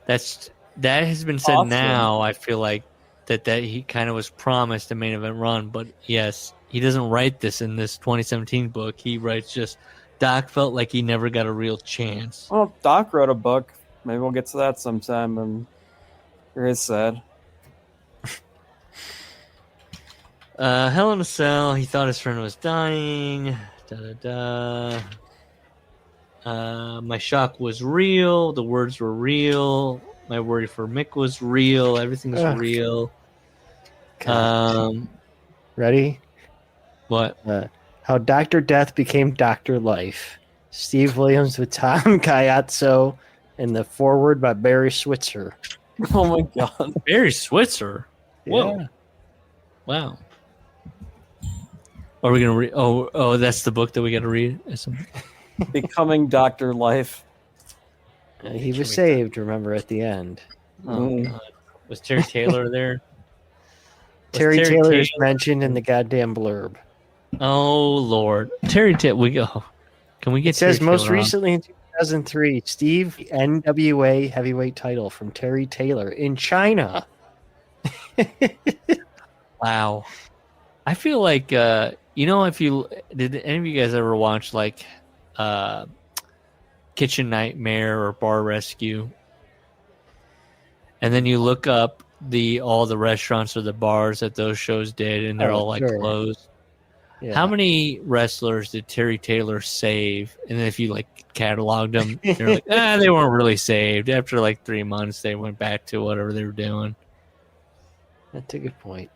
That has been said. Austin. Now. I feel like that he kind of was promised a main event run, but yes, he doesn't write this in this 2017 book. He writes just Doc felt like he never got a real chance. Well, Doc wrote a book. Maybe we'll get to that sometime. And here is sad. Hell in a Cell. He thought his friend was dying. My shock was real. The words were real. My worry for Mick was real. Everything was real. Ready? What? How Dr. Death became Dr. Life. Steve Williams with Tom Caiazzo and the foreword by Barry Switzer. Oh my God. Barry Switzer? Whoa. Yeah. Wow. Are we going to read? Oh, that's the book that we got to read? Becoming Dr. Life. He was saved, remember, at the end. Oh, God. Was Terry Taylor there? Terry Taylor is mentioned in the goddamn blurb. Oh, Lord. Terry Taylor. Can we get It says Terry most Taylor on? recently in 2003, Steve NWA heavyweight title from Terry Taylor in China. Wow. I feel like, did any of you guys ever watch like Kitchen Nightmare or Bar Rescue? And then you look up all the restaurants or the bars that those shows did, and they're all like closed. Yeah. How many wrestlers did Terry Taylor save? And then if you like cataloged them, they're like, they weren't really saved. After like 3 months, they went back to whatever they were doing. That's a good point.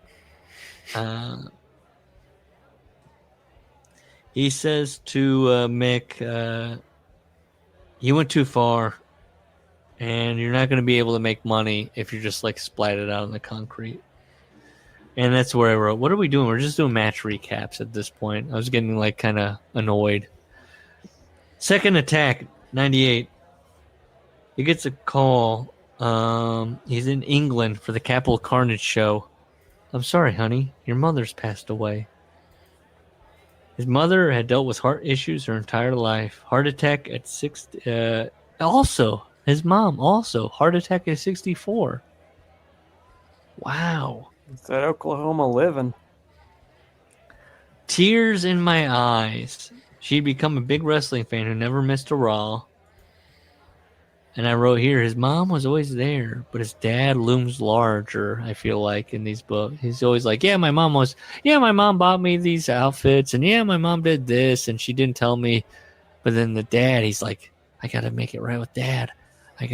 He says to Mick, you went too far, and you're not going to be able to make money if you're just like splatted out on the concrete. And that's where I wrote, what are we doing? We're just doing match recaps at this point. I was getting like kind of annoyed. Second attack, 98. He gets a call. He's in England for the Capital Carnage show. I'm sorry, honey. Your mother's passed away. His mother had dealt with heart issues her entire life. Heart attack at 6. Also, his mom also heart attack at 64. Wow. It's that Oklahoma living. tears in my eyes. She'd become a big wrestling fan who never missed a Raw. And I wrote here, his mom was always there, but his dad looms larger, I feel like, in these books. He's always like, my mom bought me these outfits, and my mom did this, and she didn't tell me. But then the dad, he's like, I got to make it right with dad. My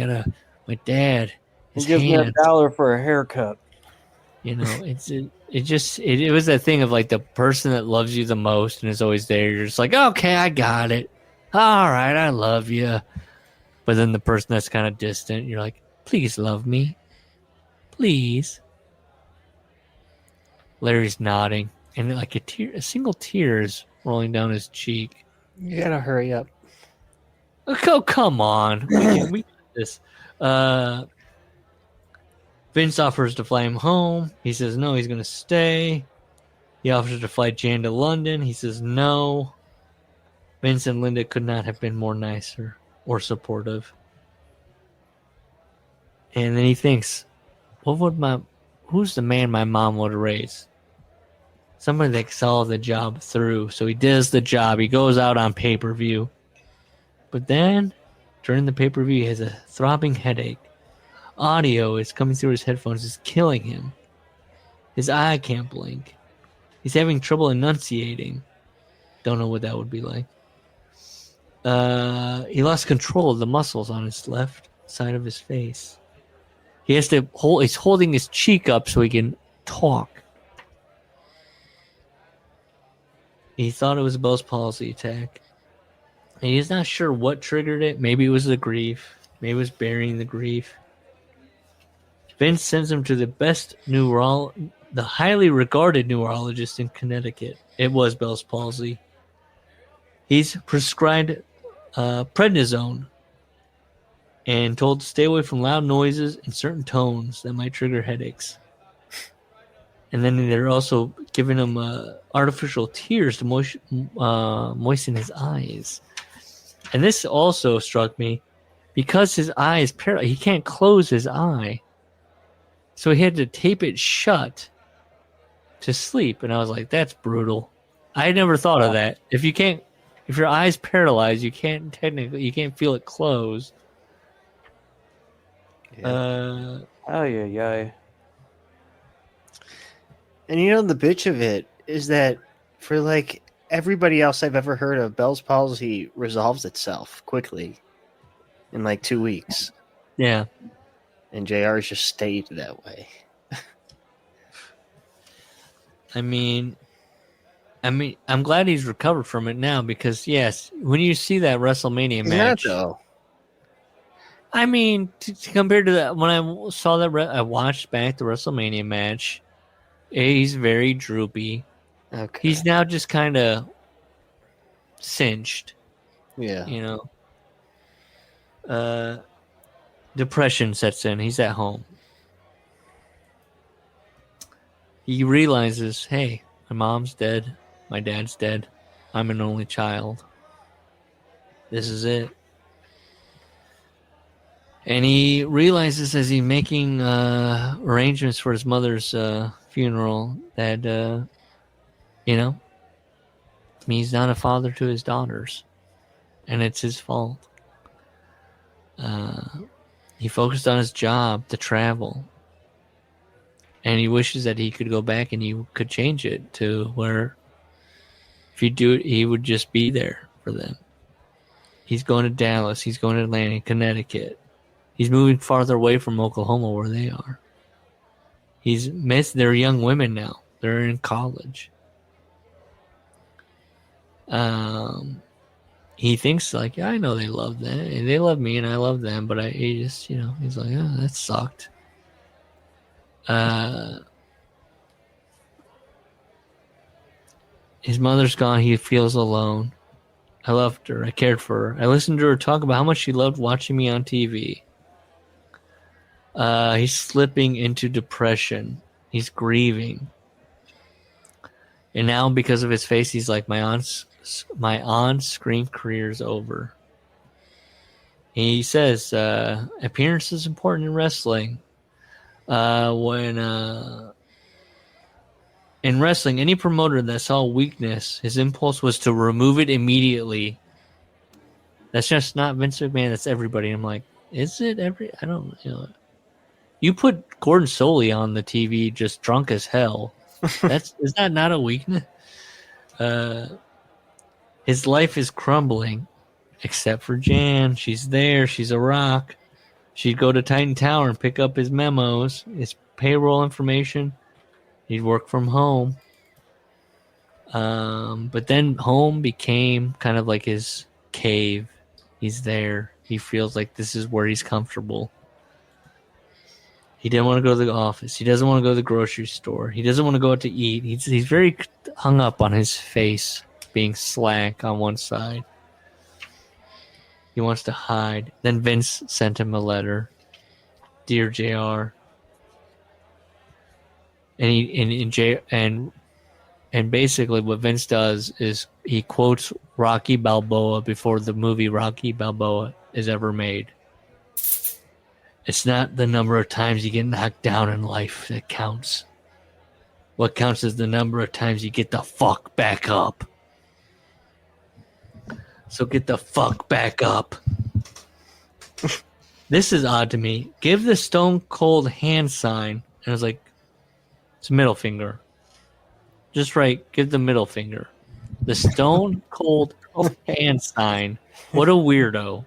dad, his He gives me hands. $1 for a haircut. You know, it was that thing of like the person that loves you the most and is always there. You're just like, okay, I got it. All right, I love you. But then the person that's kind of distant, you're like, please love me. Please. Larry's nodding. And like a single tear is rolling down his cheek. You gotta hurry up. Oh, come on. We got this. Vince offers to fly him home. He says no, he's going to stay. He offers to fly Jan to London. He says no. Vince and Linda could not have been more nicer or supportive. And then he thinks, who's the man my mom would raise? Somebody that saw the job through. So he does the job. He goes out on pay-per-view. But then, during the pay-per-view, he has a throbbing headache. Audio is coming through his headphones. It's killing him. His eye can't blink. He's having trouble enunciating. Don't know what that would be like. He lost control of the muscles on his left side of his face. He's holding his cheek up so he can talk. He thought it was a Bell's palsy attack. And he's not sure what triggered it. Maybe it was the grief. Maybe it was burying the grief. Vince sends him to the highly regarded neurologist in Connecticut. It was Bell's palsy. He's prescribed prednisone and told to stay away from loud noises and certain tones that might trigger headaches. And then they're also giving him artificial tears to moisten his eyes. And this also struck me because his eye is paralyzed. He can't close his eye. So he had to tape it shut to sleep. And I was like, that's brutal. I never thought of that. If your eye's paralyzed, you can't feel it close. Yeah. Yeah. And you know, the bitch of it is that for like everybody else I've ever heard of, Bell's palsy resolves itself quickly in like 2 weeks. Yeah. And JR's just stayed that way. I mean, I'm glad he's recovered from it now because, yes, when you see that WrestleMania match, though. I mean, compared to that, when I saw that, I watched back the WrestleMania match. He's very droopy. Okay. He's now just kind of cinched. Yeah. You know, depression sets in. He's at home. He realizes, hey, my mom's dead. My dad's dead. I'm an only child. This is it. And he realizes as he's making arrangements for his mother's funeral that, he's not a father to his daughters. And it's his fault. He focused on his job, to travel. And he wishes that he could go back and he could change it to where if you do it, he would just be there for them. He's going to Dallas. He's going to Atlanta, Connecticut. He's moving farther away from Oklahoma where they are. They're young women now. They're in college. He thinks like, yeah, I know they love that. And they love me and I love them. But he's like, oh, that sucked. His mother's gone. He feels alone. I loved her. I cared for her. I listened to her talk about how much she loved watching me on TV. He's slipping into depression. He's grieving. And now because of his face, he's like, my on-screen career's over. He says, appearance is important in wrestling. When In wrestling, any promoter that saw weakness, his impulse was to remove it immediately. That's just not Vince McMahon. That's everybody. I'm like, is it I don't know. You put Gordon Soley on the TV just drunk as hell. Is that not a weakness? His life is crumbling, except for Jan. She's there. She's a rock. She'd go to Titan Tower and pick up his memos, his payroll information. He'd work from home. But then home became kind of like his cave. He's there. He feels like this is where he's comfortable. He didn't want to go to the office. He doesn't want to go to the grocery store. He doesn't want to go out to eat. He's very hung up on his face being slack on one side. He wants to hide. Then Vince sent him a letter. Dear JR. And basically what Vince does is he quotes Rocky Balboa before the movie Rocky Balboa is ever made. It's not the number of times you get knocked down in life that counts. What counts is the number of times you get the fuck back up. So get the fuck back up. This is odd to me. Give the Stone Cold hand sign. And I was like, it's middle finger. Just right. Give the middle finger. The Stone Cold hand sign. What a weirdo.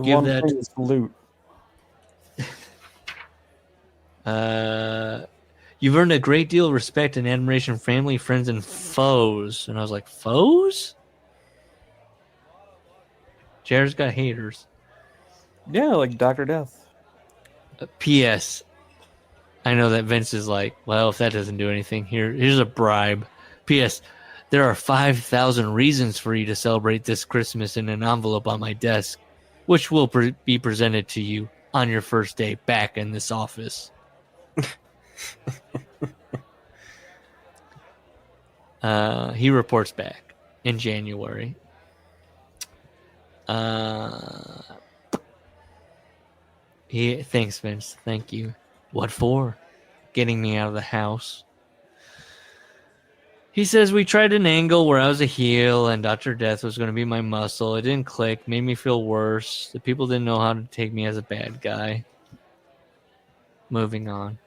Give that salute. You've earned a great deal of respect and admiration from family, friends, and foes. And I was like, foes? Jared's got haters. Yeah, like Dr. Death. P.S. I know that Vince is like, well, if that doesn't do anything, here's a bribe. P.S. There are 5,000 reasons for you to celebrate this Christmas in an envelope on my desk, which will be presented to you on your first day back in this office. He reports back in January. Thanks, Vince. Thank you. What for? Getting me out of the house. He says we tried an angle where I was a heel and Dr. Death was going to be my muscle. It didn't click. Made me feel worse. The people didn't know how to take me as a bad guy. Moving on.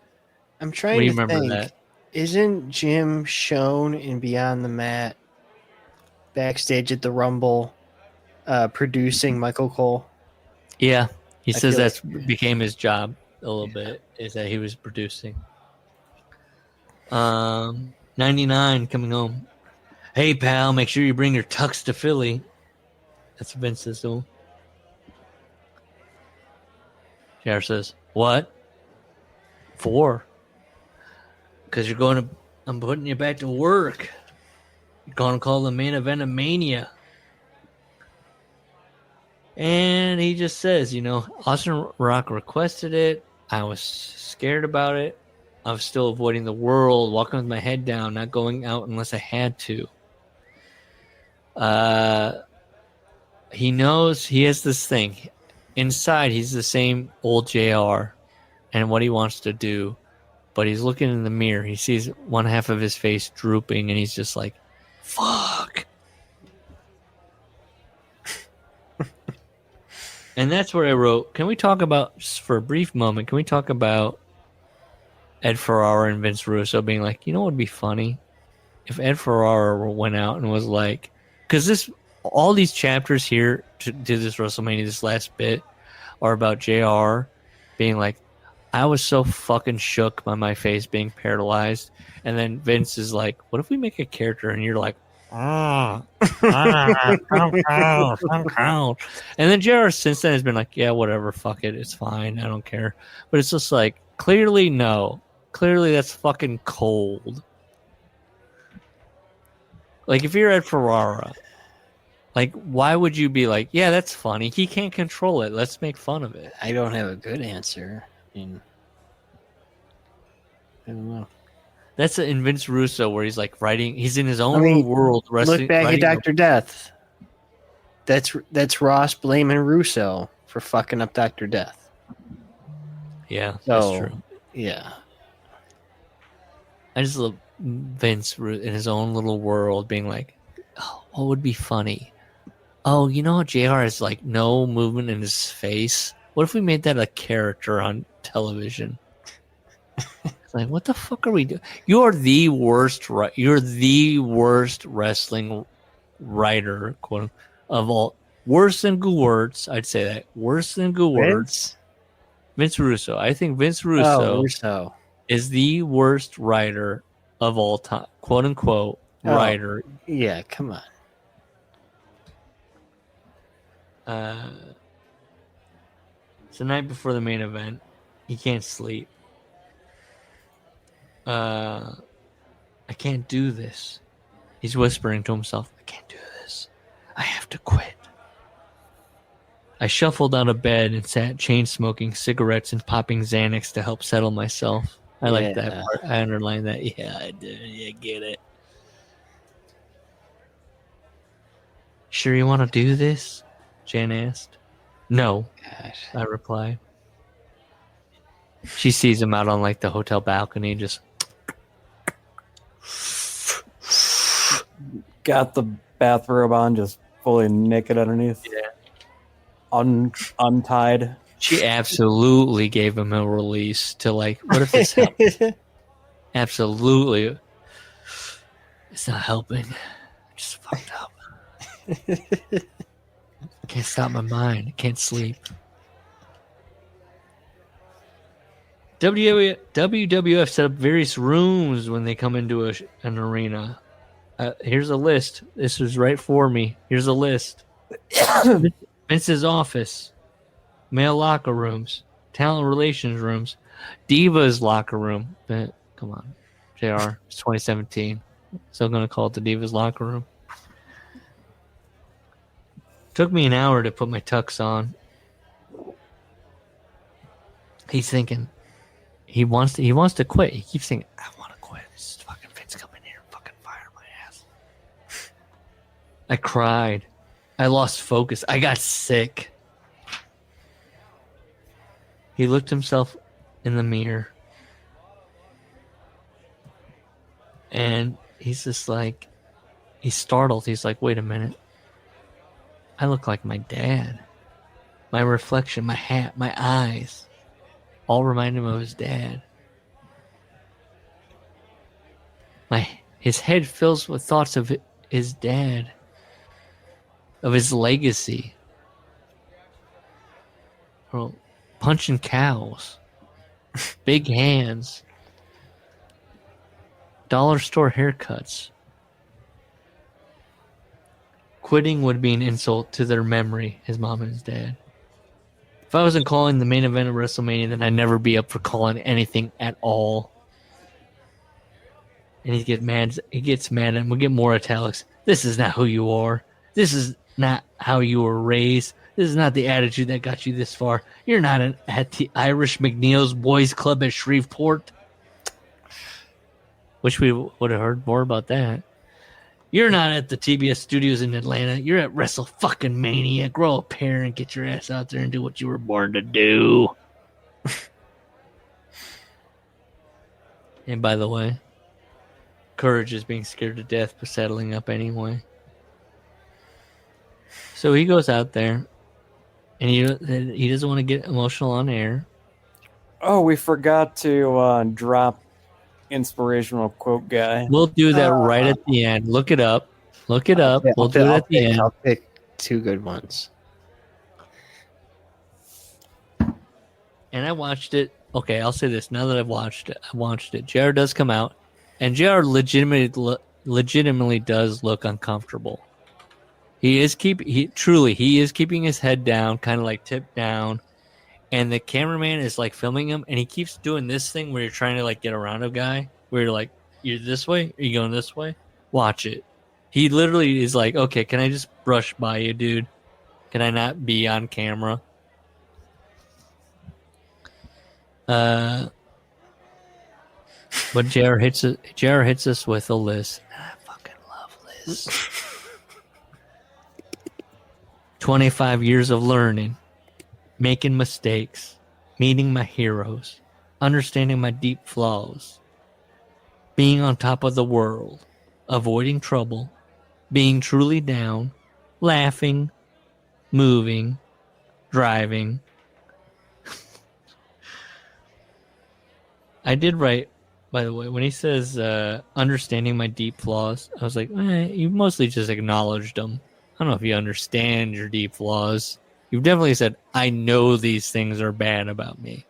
I'm trying to remember think. that. Isn't Jim shown in Beyond the Mat backstage at the Rumble producing Michael Cole? Yeah. He says that became his job a little bit, is that he was producing. 99 coming home. Hey, pal, make sure you bring your tux to Philly. That's what Vince says to him. JR says, what? 4. Because I'm putting you back to work. You're going to call the main event of Mania. And he just says, Austin Rock requested it. I was scared about it. I was still avoiding the world, walking with my head down, not going out unless I had to. He knows he has this thing. Inside, he's the same old JR and what he wants to do. But he's looking in the mirror. He sees one half of his face drooping, and he's just like, fuck. And that's where I wrote, can we talk about, just for a brief moment, can we talk about Ed Ferrara and Vince Russo being like, what would be funny? If Ed Ferrara went out and was like, because all these chapters here to this WrestleMania, this last bit, are about JR being like, I was so fucking shook by my face being paralyzed. And then Vince is like, what if we make a character? And you're like, and then JR since then has been like, yeah, whatever, fuck it, it's fine, I don't care. But it's just like, clearly no. Clearly that's fucking cold. Like, if you're Ed Ferrara, like, why would you be like, yeah, that's funny, he can't control it, let's make fun of it? I don't have a good answer. I don't know. That's in Vince Russo where he's like writing. He's in his own world. Look back at Dr. Death. That's Ross blaming Russo for fucking up Dr. Death. Yeah, So, that's true. Yeah. I just love Vince in his own little world being like, oh, what would be funny? Oh, you know how JR has like no movement in his face? What if we made that a character on television? It's like, what the fuck are we doing? You're the worst. You're the worst wrestling writer, quote, of all. Worse than Gewurz, I'd say that. Worse than Gewurz. Vince Russo. I think Vince Russo Russo is the worst writer of all time, quote unquote, writer. Yeah, come on. It's the night before the main event. He can't sleep. I can't do this. He's whispering to himself, I can't do this. I have to quit. I shuffled out of bed and sat chain smoking cigarettes and popping Xanax to help settle myself. I like that part. I underlined that. Yeah, I did. Yeah, get it. Sure you want to do this? Jan asked. No, Gosh. I replied. She sees him out on like the hotel balcony, just Got the bathrobe on, just fully naked underneath. Yeah. Untied. She absolutely gave him a release to like, what if this helps? Absolutely. It's not helping. I just fucked up. I can't stop my mind. I can't sleep. WWF set up various rooms when they come into an arena. Here's a list. This was right for me. Here's a list. Vince's office, male locker rooms, talent relations rooms, Divas locker room. Come on, JR. It's 2017. Still going to call it the Divas locker room. Took me an hour to put my tux on. He's thinking, he wants to quit. He keeps thinking, I want to quit. This is fucking Vince coming here and fucking fire my ass. I cried. I lost focus. I got sick. He looked himself in the mirror. And he's just like, he's startled. He's like, wait a minute. I look like my dad. My reflection, my hat, my eyes, all remind him of his dad. His head fills with thoughts of his dad, of his legacy. Punching cows, big hands, dollar store haircuts. Quitting would be an insult to their memory, his mom and his dad. If I wasn't calling the main event of WrestleMania, then I'd never be up for calling anything at all. And he gets mad, and we get more italics. This is not who you are. This is not how you were raised. This is not the attitude that got you this far. You're not at the Irish McNeil's Boys Club at Shreveport. Wish we would have heard more about that. You're not at the TBS studios in Atlanta. You're at Wrestle fucking Mania. Grow a pair and get your ass out there and do what you were born to do. And by the way, Courage is being scared to death but settling up anyway. So he goes out there and he doesn't want to get emotional on air. Oh, we forgot to drop inspirational quote guy. We'll do that right at the end. Look it up. We'll do it at the end. I'll pick two good ones. And I watched it. Okay, I'll say this. Now that I've watched it. JR does come out, and JR legitimately does look uncomfortable. He is keeping his head down, kind of like tipped down, and the cameraman is like filming him, and he keeps doing this thing where you're trying to like get around a guy, where you're like, you're this way, are you going this way? Watch it. He literally is like, okay, can I just brush by you, dude? Can I not be on camera? But JR hits us with a list. I fucking love Liz. 25 years of learning, making mistakes, meeting my heroes, understanding my deep flaws, being on top of the world, avoiding trouble, being truly down, laughing, moving, driving. I did write, by the way, when he says understanding my deep flaws, I was like, you mostly just acknowledged them. I don't know if you understand your deep flaws. You've definitely said, I know these things are bad about me.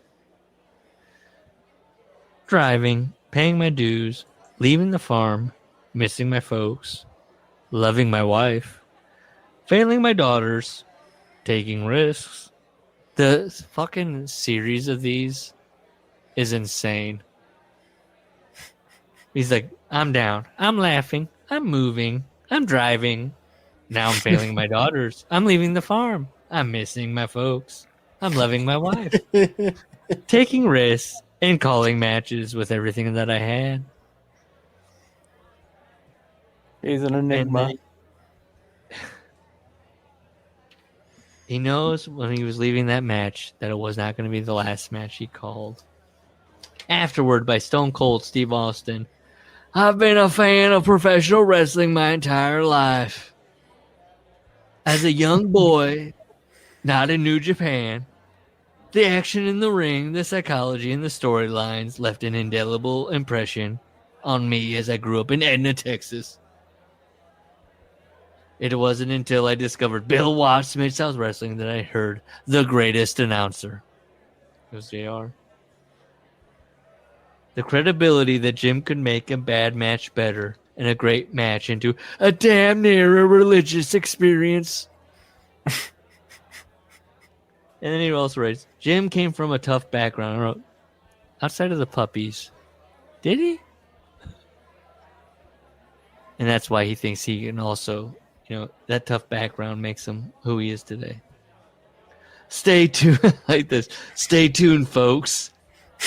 Driving, paying my dues, leaving the farm, missing my folks, loving my wife, failing my daughters, taking risks. The fucking series of these is insane. He's like, I'm down. I'm laughing. I'm moving. I'm driving. Now I'm failing my daughters. I'm leaving the farm. I'm missing my folks. I'm loving my wife. Taking risks and calling matches with everything that I had. He's an enigma. He knows when he was leaving that match that it was not going to be the last match he called. Afterward, by Stone Cold Steve Austin, I've been a fan of professional wrestling my entire life. As a young boy, not in New Japan, the action in the ring, the psychology, and the storylines left an indelible impression on me as I grew up in Edna, Texas. It wasn't until I discovered Bill Watts Mid-South Wrestling that I heard the greatest announcer. It was JR. The credibility that Jim could make a bad match better and a great match into a damn near a religious experience. And then he also writes, Jim came from a tough background. I wrote, outside of the puppies. Did he? And that's why he thinks he can also, that tough background makes him who he is today. Stay tuned. Like this. Stay tuned, folks.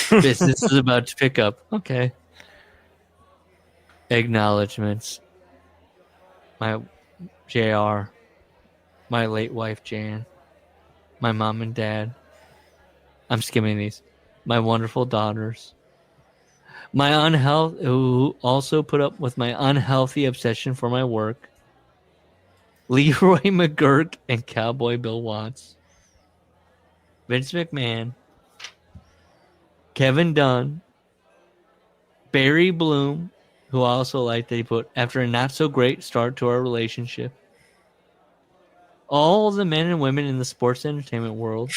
Business is about to pick up. Okay. Acknowledgements. My JR. My late wife, Jan. My mom and dad. I'm skimming these. My wonderful daughters. Who also put up with my unhealthy obsession for my work. Leroy McGurk and Cowboy Bill Watts. Vince McMahon. Kevin Dunn. Barry Bloom, who I also like that he put, after a not so great start to our relationship. All the men and women in the sports entertainment world.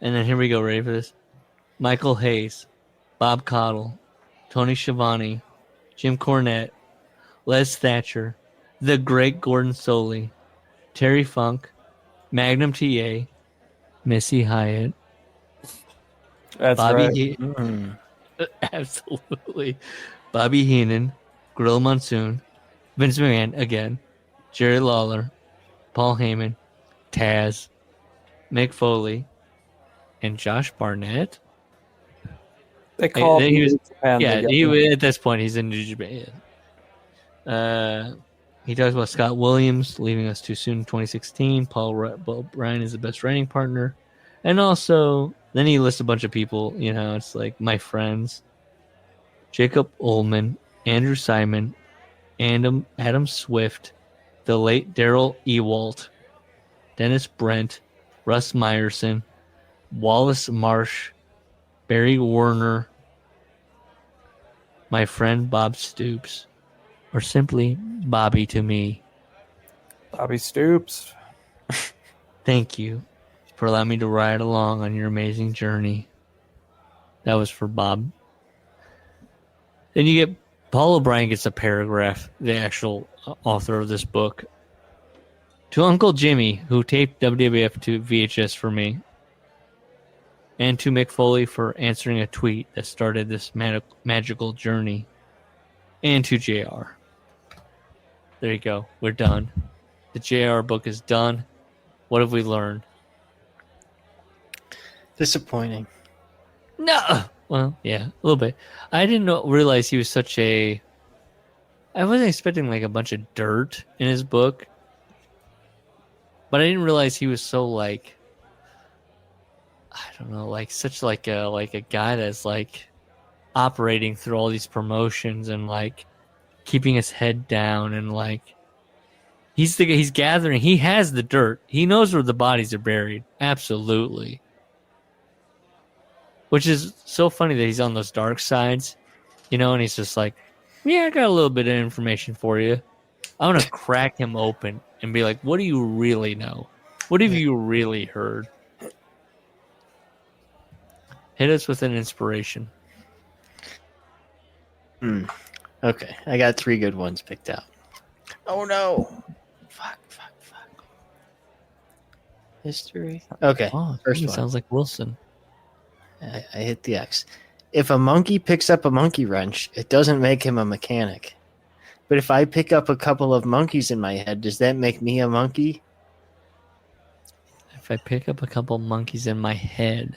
And then here we go, ready for this? Michael Hayes, Bob Caudle, Tony Schiavone, Jim Cornette, Les Thatcher, the great Gordon Soley, Terry Funk, Magnum TA, Missy Hyatt, That's Bobby right. Absolutely. Bobby Heenan, Gorilla Monsoon, Vince McMahon again, Jerry Lawler, Paul Heyman, Taz, Mick Foley, and Josh Barnett. They call him he was, Japan. at this point he's in New Japan. He talks about Scott Williams leaving us too soon in 2016. Paul Bryan is the best writing partner, and also then he lists a bunch of people. It's like my friends: Jacob Ullman, Andrew Simon, Adam Swift, the late Daryl Ewalt, Dennis Brent, Russ Meyerson, Wallace Marsh, Barry Warner, my friend Bob Stoops, or simply Bobby to me. Bobby Stoops. Thank you for allowing me to ride along on your amazing journey. That was for Bob. Then you get Paul O'Brien gets a paragraph, the actual author of this book. To Uncle Jimmy, who taped WWF to VHS for me. And to Mick Foley for answering a tweet that started this magical journey. And to JR. There you go. We're done. The JR book is done. What have we learned? Disappointing. No! Well, yeah, a little bit. I didn't realize he was such a... I wasn't expecting like a bunch of dirt in his book. But I didn't realize he was so like... don't know, like such like a guy that's like operating through all these promotions and like keeping his head down and like he's gathering. He has the dirt. He knows where the bodies are buried. Absolutely. Which is so funny that he's on those dark sides, and he's just like, yeah, I got a little bit of information for you. I'm going to crack him open and be like, what do you really know? What have you really heard? Hit us with an inspiration. Okay, I got 3 good ones picked out. Oh no! Fuck. History. Okay, first one. Sounds like Wilson. I hit the X. If a monkey picks up a monkey wrench, it doesn't make him a mechanic. But if I pick up a couple of monkeys in my head, does that make me a monkey? If I pick up a couple monkeys in my head.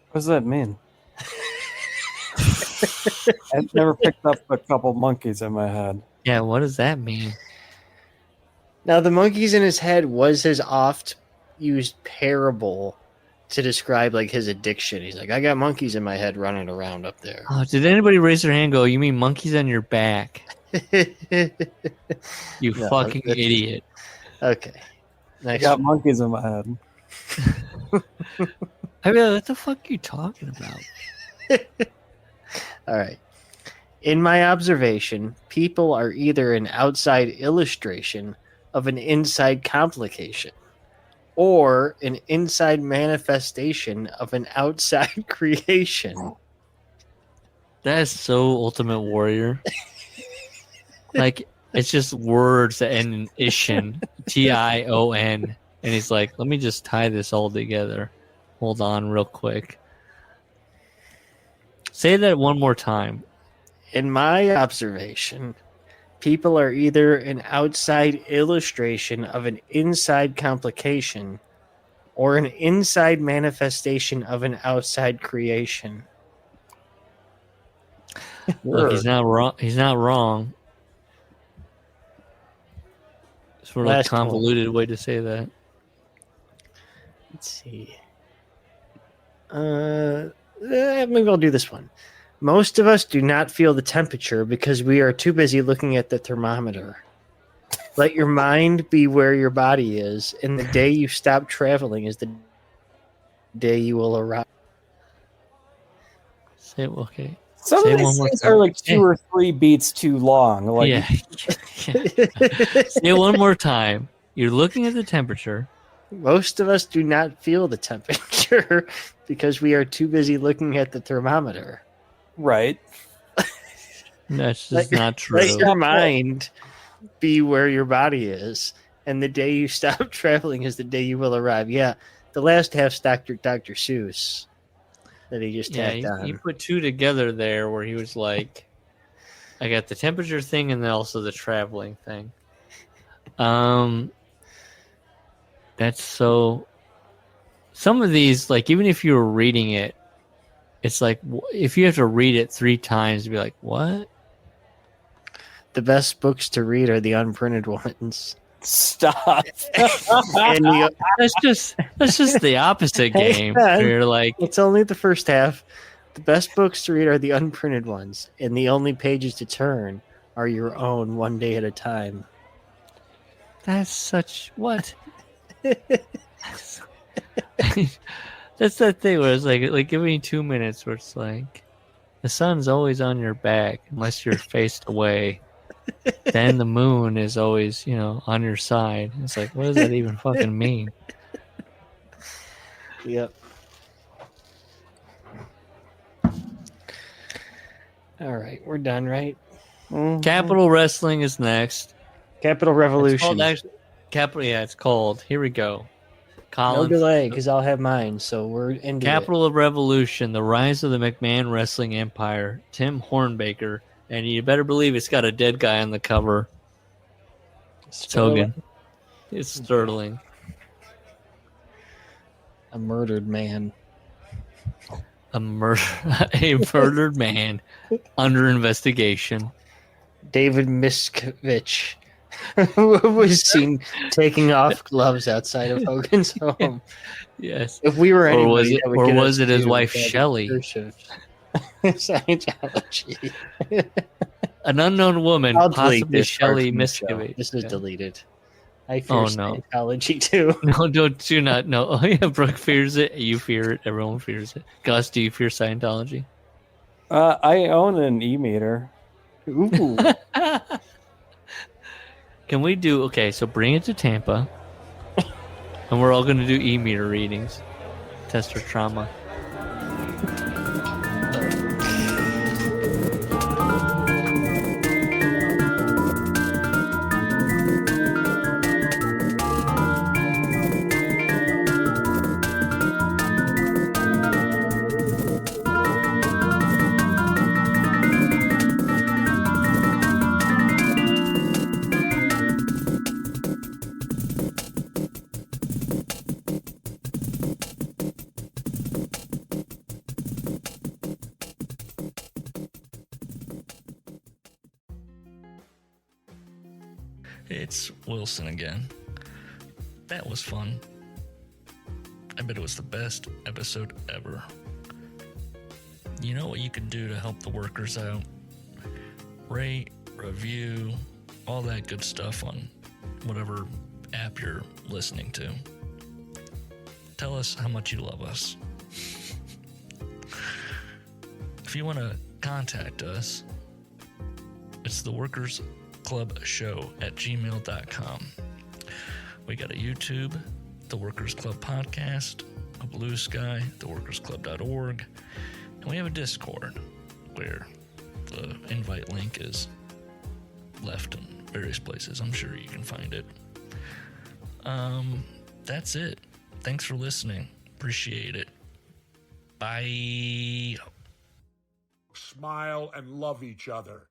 What does that mean? I've never picked up a couple monkeys in my head. Yeah, what does that mean? Now, the monkeys in his head was his oft-used parable to describe like his addiction. He's like, I got monkeys in my head running around up there. Oh, did anybody raise their hand and go, you mean monkeys on your back? You fucking idiot. Okay. I got monkeys in my head. I mean, what the fuck are you talking about? All right. In my observation, people are either an outside illustration of an inside complication or an inside manifestation of an outside creation. That is so Ultimate Warrior. Like, it's just words that end in ishin, Tion, and he's like, let me just tie this all together. Hold on real quick. Say that one more time. In my observation, people are either an outside illustration of an inside complication or an inside manifestation of an outside creation. Look, he's not wrong. He's not wrong. Sort of a convoluted way to say that. Let's see. Maybe I'll do this one. Most of us do not feel the temperature because we are too busy looking at the thermometer. Let your mind be where your body is, and the day you stop traveling is the day you will arrive. Say okay. Some Say of these things are like 2 or 3 beats too long. Like, yeah. Say it one more time. You're looking at the temperature. Most of us do not feel the temperature because we are too busy looking at the thermometer. Right. That's just not true. Let your mind be where your body is, and the day you stop traveling is the day you will arrive. Yeah, the last half's Dr. Seuss that he just tacked on. He put 2 together there where he was like, I got the temperature thing and then also the traveling thing. That's so... Some of these, like, even if you were reading it, it's like, if you have to read it 3 times, you'd be like, what? The best books to read are the unprinted ones. Stop. And That's just the opposite game. You're like, it's only the first half. The best books to read are the unprinted ones, and the only pages to turn are your own, one day at a time. that's such... What? That's that thing where it's like give me 2 minutes where it's like the sun's always on your back unless you're faced away. Then the moon is always, on your side. It's like, what does that even fucking mean? Yep. All right, we're done, right? Mm-hmm. Capital Wrestling is next. Capital Revolution. It's called. Here we go. No delay, because I'll have mine. So we're into Capital of Revolution, the rise of the McMahon Wrestling Empire. Tim Hornbaker, and you better believe it's got a dead guy on the cover. It's Hogan. It's Sterling. A murdered man. A murdered man under investigation. David Miscavige was seen taking off gloves outside of Hogan's home. Yes. If we were Or anybody, was it? that would Or get was us it his to wife the Shelley? Church of Scientology. An unknown woman, I'll delete possibly this part Shelley from the show. Miscavige. This is Yeah. deleted. I fear Oh, no. Scientology too. No, do not. No. Oh, yeah, Brooke fears it. You fear it. Everyone fears it. Gus, do you fear Scientology? I own an e-meter. Ooh. Can we do... Okay, so bring it to Tampa. And we're all going to do e-meter readings. Test our trauma. It's Wilson again. That was fun. I bet it was the best episode ever. You know what you can do to help the workers out? Rate, review, all that good stuff on whatever app you're listening to. Tell us how much you love us. If you want to contact us, it's theworkersclubshow@gmail.com. We got a YouTube, The Workers Club Podcast, a Blue Sky, theworkersclub.org, and we have a Discord where the invite link is left in various places. I'm sure you can find it. That's it. Thanks for listening. Appreciate it. Bye. Smile and love each other.